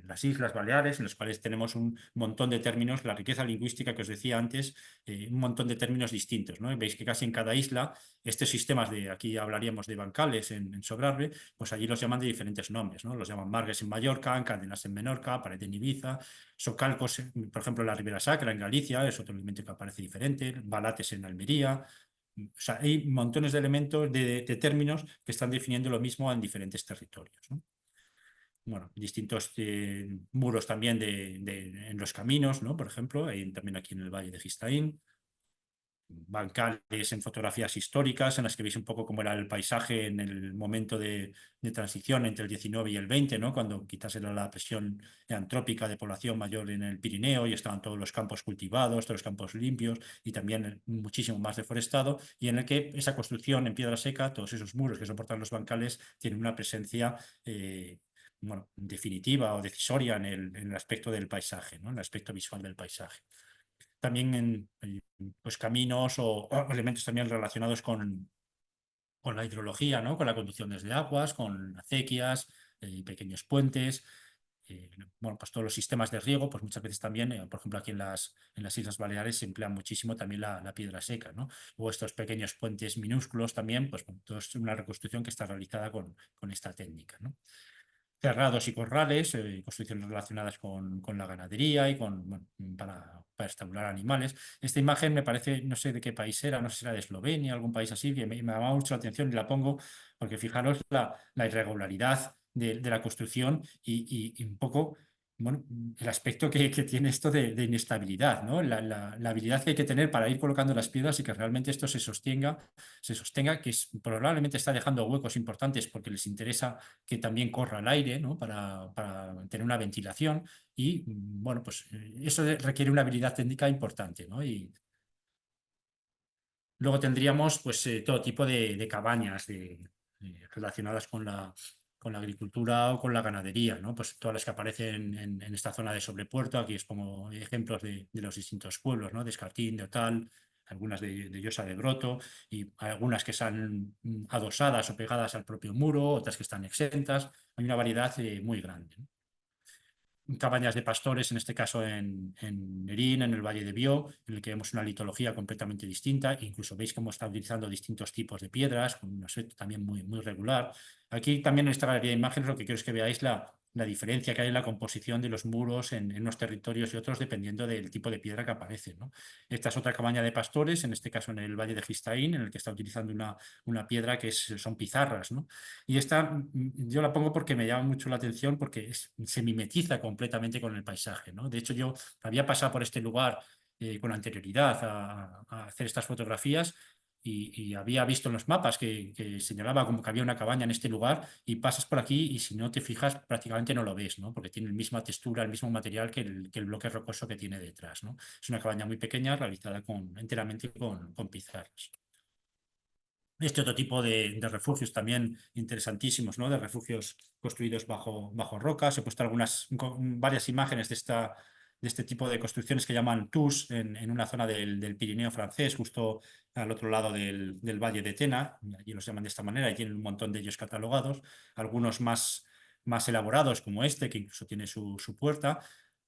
Speaker 1: las Islas Baleares, en los cuales tenemos un montón de términos, la riqueza lingüística que os decía antes, un montón de términos distintos, ¿no? Y veis que casi en cada isla, estos sistemas aquí hablaríamos de bancales en Sobrarbe, pues allí los llaman de diferentes nombres, ¿no? Los llaman margues en Mallorca, Cárdenas en Menorca, Pared en Ibiza, socalcos, por ejemplo, en la Ribera Sacra, en Galicia, es otro elemento que aparece diferente, balates en Almería. O sea, hay montones de elementos, de términos que están definiendo lo mismo en diferentes territorios, ¿no? Bueno, distintos muros también en los caminos, ¿no? Por ejemplo, hay también aquí en el Valle de Gistaín. Bancales en fotografías históricas, en las que veis un poco cómo era el paisaje en el momento de transición entre el 19 y el 20, ¿no? Cuando quizás era la presión antrópica de población mayor en el Pirineo y estaban todos los campos cultivados, todos los campos limpios y también muchísimo más deforestado, y en el que esa construcción en piedra seca, todos esos muros que soportan los bancales, tienen una presencia bueno, definitiva o decisoria en el aspecto del paisaje, ¿no? En el aspecto visual del paisaje. También en pues, caminos o elementos también relacionados con la hidrología, ¿no? Con la conducción desde aguas, con acequias, pequeños puentes. Bueno, pues todos los sistemas de riego, pues muchas veces también, por ejemplo, aquí en las Islas Baleares se emplea muchísimo también la piedra seca, ¿no? O estos pequeños puentes minúsculos también, pues bueno, todo es una reconstrucción que está realizada con esta técnica, ¿no? Cerrados y corrales, construcciones relacionadas con la ganadería y bueno, para para establar animales. Esta imagen me parece, no sé de qué país era, no sé si era de Eslovenia, algún país así, que me llamaba mucho la atención y la pongo porque fijaros la irregularidad de la construcción y un poco, bueno, el aspecto que tiene esto de inestabilidad, ¿no? La habilidad que hay que tener para ir colocando las piedras y que realmente esto se sostenga, que probablemente está dejando huecos importantes porque les interesa que también corra el aire, ¿no? Para tener una ventilación y, bueno, pues eso requiere una habilidad técnica importante, ¿no? Y luego tendríamos pues todo tipo de cabañas relacionadas con la agricultura o con la ganadería, ¿no? Pues todas las que aparecen en esta zona de Sobrepuerto, aquí os pongo ejemplos de los distintos pueblos, ¿no? De Escartín, de Otal, algunas de Llosa de Broto, y algunas que están adosadas o pegadas al propio muro, otras que están exentas. Hay una variedad muy grande, ¿no? Cabañas de pastores, en este caso en Nerín, en el Valle de Bió, en el que vemos una litología completamente distinta. Incluso veis cómo está utilizando distintos tipos de piedras, con un aspecto también muy regular. Aquí también en esta galería de imágenes lo que quiero es que veáis la diferencia que hay en la composición de los muros en unos territorios y otros dependiendo del tipo de piedra que aparece, ¿no? Esta es otra cabaña de pastores, en este caso en el Valle de Gistaín, en el que está utilizando una piedra que son pizarras, ¿no? Y esta yo la pongo porque me llama mucho la atención porque se mimetiza completamente con el paisaje, ¿no? De hecho, yo había pasado por este lugar con anterioridad a hacer estas fotografías y había visto en los mapas que señalaba como que había una cabaña en este lugar y pasas por aquí y si no te fijas prácticamente no lo ves, ¿no? Porque tiene la misma textura, el mismo material que el bloque rocoso que tiene detrás, ¿no? Es una cabaña muy pequeña realizada enteramente con pizarras. Este otro tipo de refugios también interesantísimos, ¿no? De refugios construidos bajo rocas. He puesto varias imágenes de este tipo de construcciones que llaman TUS en una zona del Pirineo francés, justo al otro lado del Valle de Tena. Allí los llaman de esta manera y tienen un montón de ellos catalogados. Algunos más elaborados como este, que incluso tiene su puerta,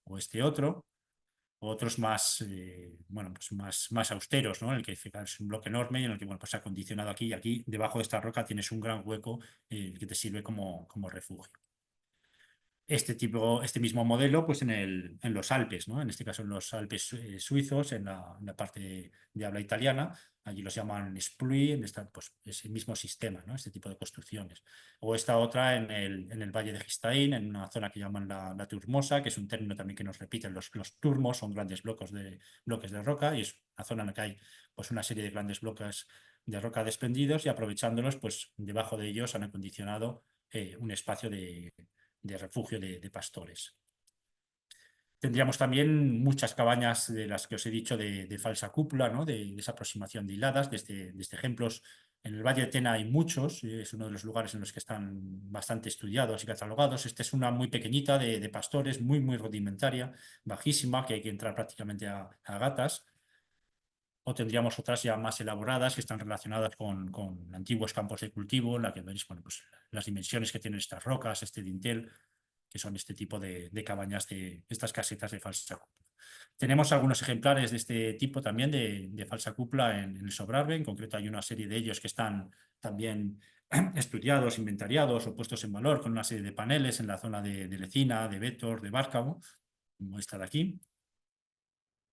Speaker 1: o este otro. Otros más, bueno, pues más austeros, ¿no? En el que es un bloque enorme y en el que, bueno, pues se ha acondicionado aquí y aquí debajo de esta roca tienes un gran hueco que te sirve como refugio. Este mismo modelo, pues en los Alpes, ¿no? En este caso en los Alpes suizos, en la parte de habla italiana, allí los llaman Sprui, pues ese mismo sistema, ¿no? Este tipo de construcciones. O esta otra en el Valle de Gistaín, en una zona que llaman la Turmosa, que es un término también que nos repiten los turmos, son grandes bloques de roca y es una zona en la que hay pues una serie de grandes bloques de roca desprendidos y aprovechándolos, pues debajo de ellos han acondicionado un espacio de refugio de pastores. Tendríamos también muchas cabañas de las que os he dicho de falsa cúpula, ¿no? De esa aproximación de hiladas, desde ejemplos. En el Valle de Tena hay muchos, es uno de los lugares en los que están bastante estudiados y catalogados. Esta es una muy pequeñita de pastores, muy rudimentaria, bajísima, que hay que entrar prácticamente a gatas. O tendríamos otras ya más elaboradas que están relacionadas con antiguos campos de cultivo, en la que veréis, bueno, pues las dimensiones que tienen estas rocas, este dintel, que son este tipo de cabañas de estas casetas de falsa cúpula. Tenemos algunos ejemplares de este tipo también de falsa cúpula en el Sobrarbe. En concreto hay una serie de ellos que están también estudiados, inventariados o puestos en valor con una serie de paneles en la zona de Lecina, de Bétor, de Bárcamo, como esta de aquí.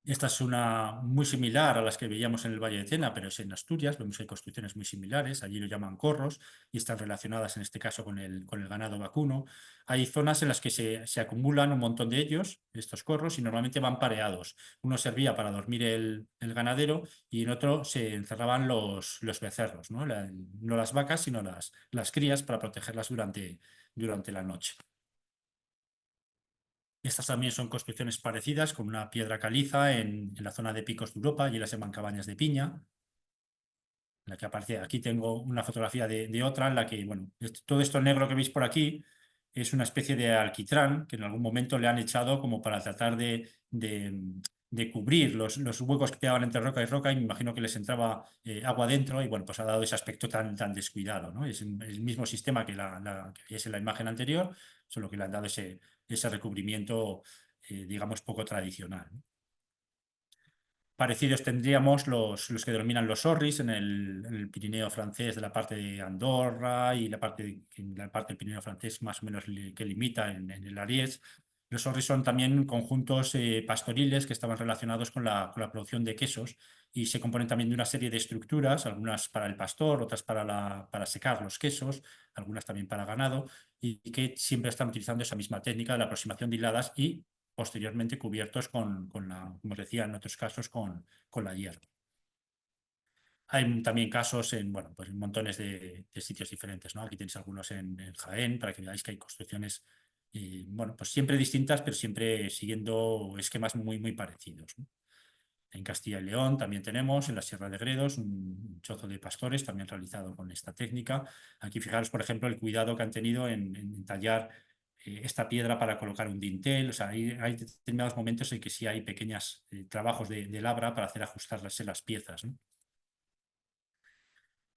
Speaker 1: Esta es una muy similar a las que veíamos en el Valle de Tena, pero es en Asturias. Vemos que hay construcciones muy similares. Allí lo llaman corros y están relacionadas en este caso con el ganado vacuno. Hay zonas en las que se acumulan un montón de ellos, estos corros, y normalmente van pareados. Uno servía para dormir el ganadero y en otro se encerraban los becerros, ¿no? No las vacas, sino las crías para protegerlas durante la noche. Estas también son construcciones parecidas con una piedra caliza en la zona de Picos de Europa, y las llaman cabañas de piña. En la que aparece, aquí tengo una fotografía de otra en la que, bueno, todo esto negro que veis por aquí es una especie de alquitrán que en algún momento le han echado como para tratar de cubrir los huecos que quedaban entre roca y roca, y me imagino que les entraba agua dentro y bueno, pues ha dado ese aspecto tan descuidado, ¿no? Es el mismo sistema que que veis en la imagen anterior, solo que le han dado ese recubrimiento, digamos, poco tradicional, ¿no? Parecidos tendríamos los que denominan los Orris en el Pirineo francés, de la parte de Andorra y la parte del Pirineo francés más o menos que limita en el Ariège. Los orris son también conjuntos pastoriles que estaban relacionados con la producción de quesos y se componen también de una serie de estructuras, algunas para el pastor, otras para secar los quesos, algunas también para ganado, y que siempre están utilizando esa misma técnica de la aproximación de hiladas y posteriormente cubiertos como os decía en otros casos, con la hierba. Hay también casos bueno, pues en montones de sitios diferentes, ¿no? Aquí tenéis algunos en Jaén para que veáis que hay construcciones, bueno, pues siempre distintas, pero siempre siguiendo esquemas muy parecidos, ¿no? En Castilla y León también tenemos, en la Sierra de Gredos, un chozo de pastores también realizado con esta técnica. Aquí fijaros, por ejemplo, el cuidado que han tenido en tallar esta piedra para colocar un dintel. O sea, hay determinados momentos en que sí hay pequeños trabajos de labra para hacer ajustarlas en las piezas, ¿no?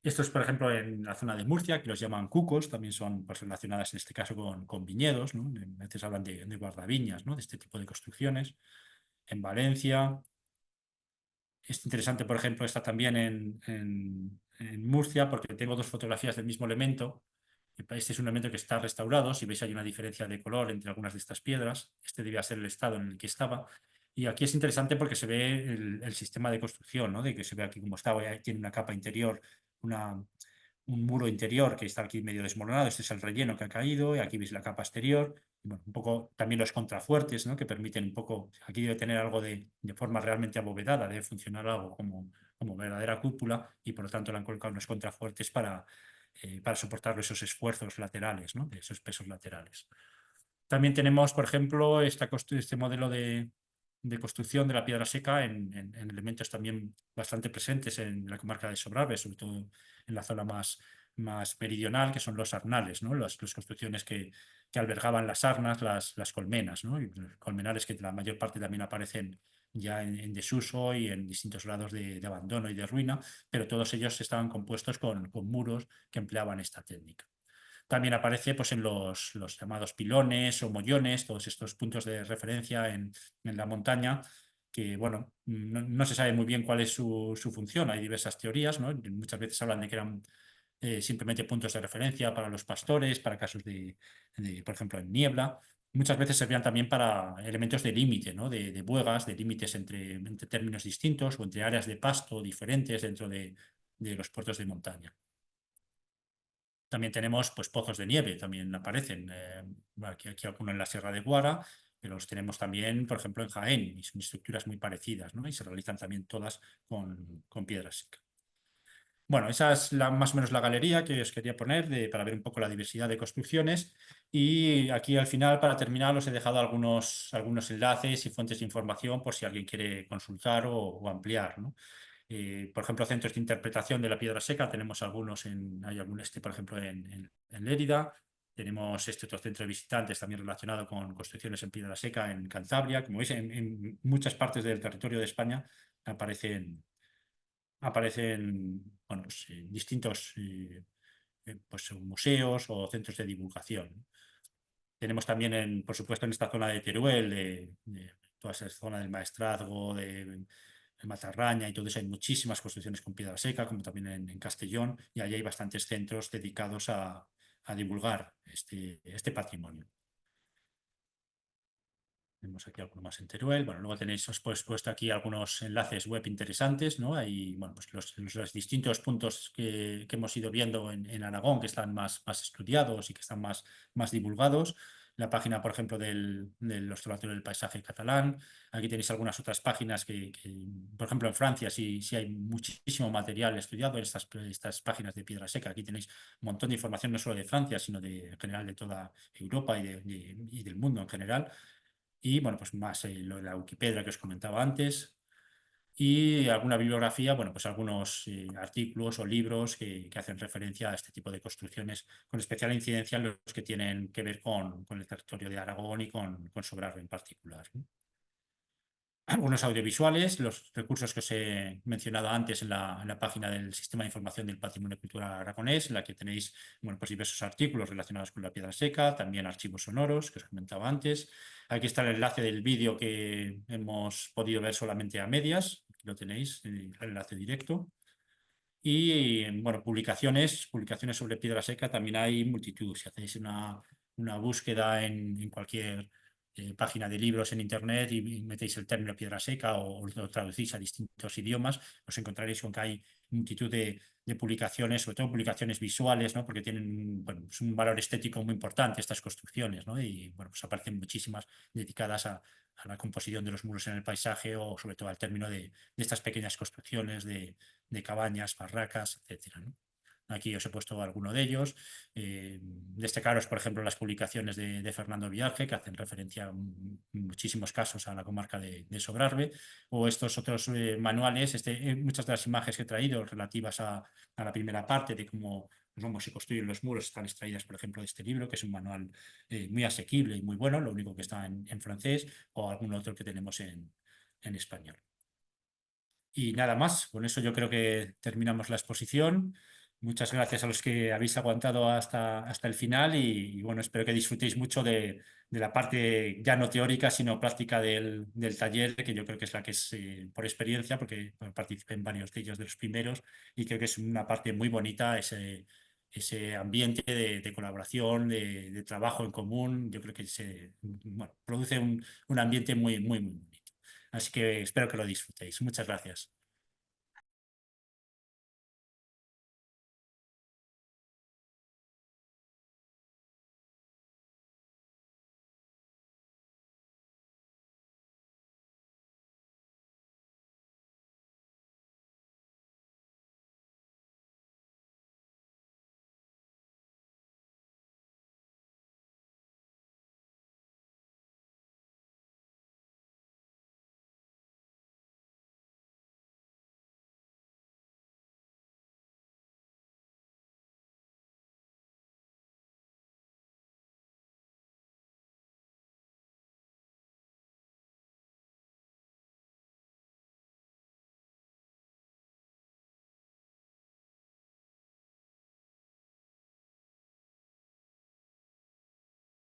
Speaker 1: Esto es, por ejemplo, en la zona de Murcia, que los llaman cucos, también son pues, relacionadas en este caso con viñedos, ¿no? A veces hablan de guardaviñas, ¿no? De este tipo de construcciones. En Valencia. Es interesante, por ejemplo, está también en Murcia, porque tengo dos fotografías del mismo elemento. Este es un elemento que está restaurado. Si veis, hay una diferencia de color entre algunas de estas piedras. Este debía ser el estado en el que estaba. Y aquí es interesante porque se ve el sistema de construcción, ¿no? De que se ve aquí como estaba, tiene una capa interior, un muro interior que está aquí medio desmoronado. Este es el relleno que ha caído, y aquí veis la capa exterior. Y bueno, un poco también los contrafuertes, ¿no? Que permiten un poco, aquí debe tener algo de forma realmente abovedada, debe funcionar algo como verdadera cúpula, y por lo tanto le han colocado unos contrafuertes para soportar esos esfuerzos laterales, ¿no? De esos pesos laterales. También tenemos, por ejemplo, este modelo de construcción de la piedra seca en elementos también bastante presentes en la comarca de Sobrarbe, sobre todo en la zona más meridional, que son los arnales, ¿no? Las construcciones que albergaban las arnas, las colmenas, ¿no? Y los colmenares que la mayor parte también aparecen ya en desuso y en distintos grados de abandono y de ruina, pero todos ellos estaban compuestos con muros que empleaban esta técnica. También aparece pues, en los llamados pilones o mollones, todos estos puntos de referencia en la montaña, que bueno, no se sabe muy bien cuál es su función. Hay diversas teorías, ¿no? Muchas veces hablan de que eran simplemente puntos de referencia para los pastores, para casos por ejemplo, en niebla. Muchas veces servían también para elementos de límite, ¿no? De buegas, de límites entre términos distintos o entre áreas de pasto diferentes dentro de los puertos de montaña. También tenemos pues, pozos de nieve, también aparecen. Aquí alguno en la Sierra de Guara, pero los tenemos también, por ejemplo, en Jaén, y son estructuras muy parecidas, ¿no? Y se realizan también todas con piedra seca. Bueno, esa es más o menos la galería que os quería poner para ver un poco la diversidad de construcciones. Y aquí al final, para terminar, os he dejado algunos enlaces y fuentes de información por si alguien quiere consultar o ampliar, ¿no? Por ejemplo, centros de interpretación de la piedra seca, tenemos algunos hay algún por ejemplo, en Lérida. Tenemos este otro centro de visitantes también relacionado con construcciones en piedra seca en Cantabria. Como veis, en muchas partes del territorio de España aparecen bueno, pues, distintos pues, museos o centros de divulgación. Tenemos también, por supuesto, en esta zona de Teruel, de toda esa zona del Maestrazgo, de Matarraña y todo eso, hay muchísimas construcciones con piedra seca, como también en Castellón, y allí hay bastantes centros dedicados a divulgar este patrimonio. Tenemos aquí alguno más en Teruel. Bueno, luego tenéis, os he puesto aquí algunos enlaces web interesantes, ¿no? Hay, bueno, pues los distintos puntos que hemos ido viendo en Aragón, que están más estudiados y que están más divulgados. La página, por ejemplo, del Observatorio del Paisaje catalán. Aquí tenéis algunas otras páginas por ejemplo, en Francia sí hay muchísimo material estudiado en estas páginas de piedra seca. Aquí tenéis un montón de información, no solo de Francia, sino en general de toda Europa y del mundo en general. Y bueno, pues más lo de la Wikipedia que os comentaba antes. Y alguna bibliografía, bueno, pues algunos artículos o libros que hacen referencia a este tipo de construcciones, con especial incidencia en los que tienen que ver con el territorio de Aragón y con Sobrarbe en particular, ¿no? Algunos audiovisuales, los recursos que os he mencionado antes en la página del Sistema de Información del Patrimonio Cultural Aragonés, en la que tenéis bueno, pues diversos artículos relacionados con la piedra seca, también archivos sonoros que os comentaba antes. Aquí está el enlace del vídeo que hemos podido ver solamente a medias, aquí lo tenéis, el enlace directo. Y bueno, publicaciones sobre piedra seca también hay multitud. Si hacéis una búsqueda en cualquier página de libros en internet y metéis el término piedra seca o lo traducís a distintos idiomas, os encontraréis con que hay multitud de publicaciones, sobre todo publicaciones visuales, ¿no? Porque tienen, bueno, pues un valor estético muy importante estas construcciones, ¿no? Y bueno, pues aparecen muchísimas dedicadas a la composición de los muros en el paisaje o sobre todo al término de estas pequeñas construcciones de cabañas, barracas, etcétera, ¿no? Aquí os he puesto alguno de ellos. Destacaros, por ejemplo, las publicaciones de Fernando Viaje, que hacen referencia en muchísimos casos a la comarca de Sobrarbe, o estos otros manuales, muchas de las imágenes que he traído relativas a la primera parte de cómo se construyen los muros están extraídas, por ejemplo, de este libro, que es un manual muy asequible y muy bueno, lo único que está en francés, o algún otro que tenemos en español. Y nada más, con eso yo creo que terminamos la exposición. Muchas gracias a los que habéis aguantado hasta el final y, bueno, espero que disfrutéis mucho de la parte ya no teórica, sino práctica del taller, que yo creo que es la que es por experiencia, porque bueno, participé en varios de ellos de los primeros y creo que es una parte muy bonita ese ambiente de colaboración, de trabajo en común. Yo creo que bueno, produce un ambiente muy, muy, muy bonito. Así que espero que lo disfrutéis. Muchas gracias.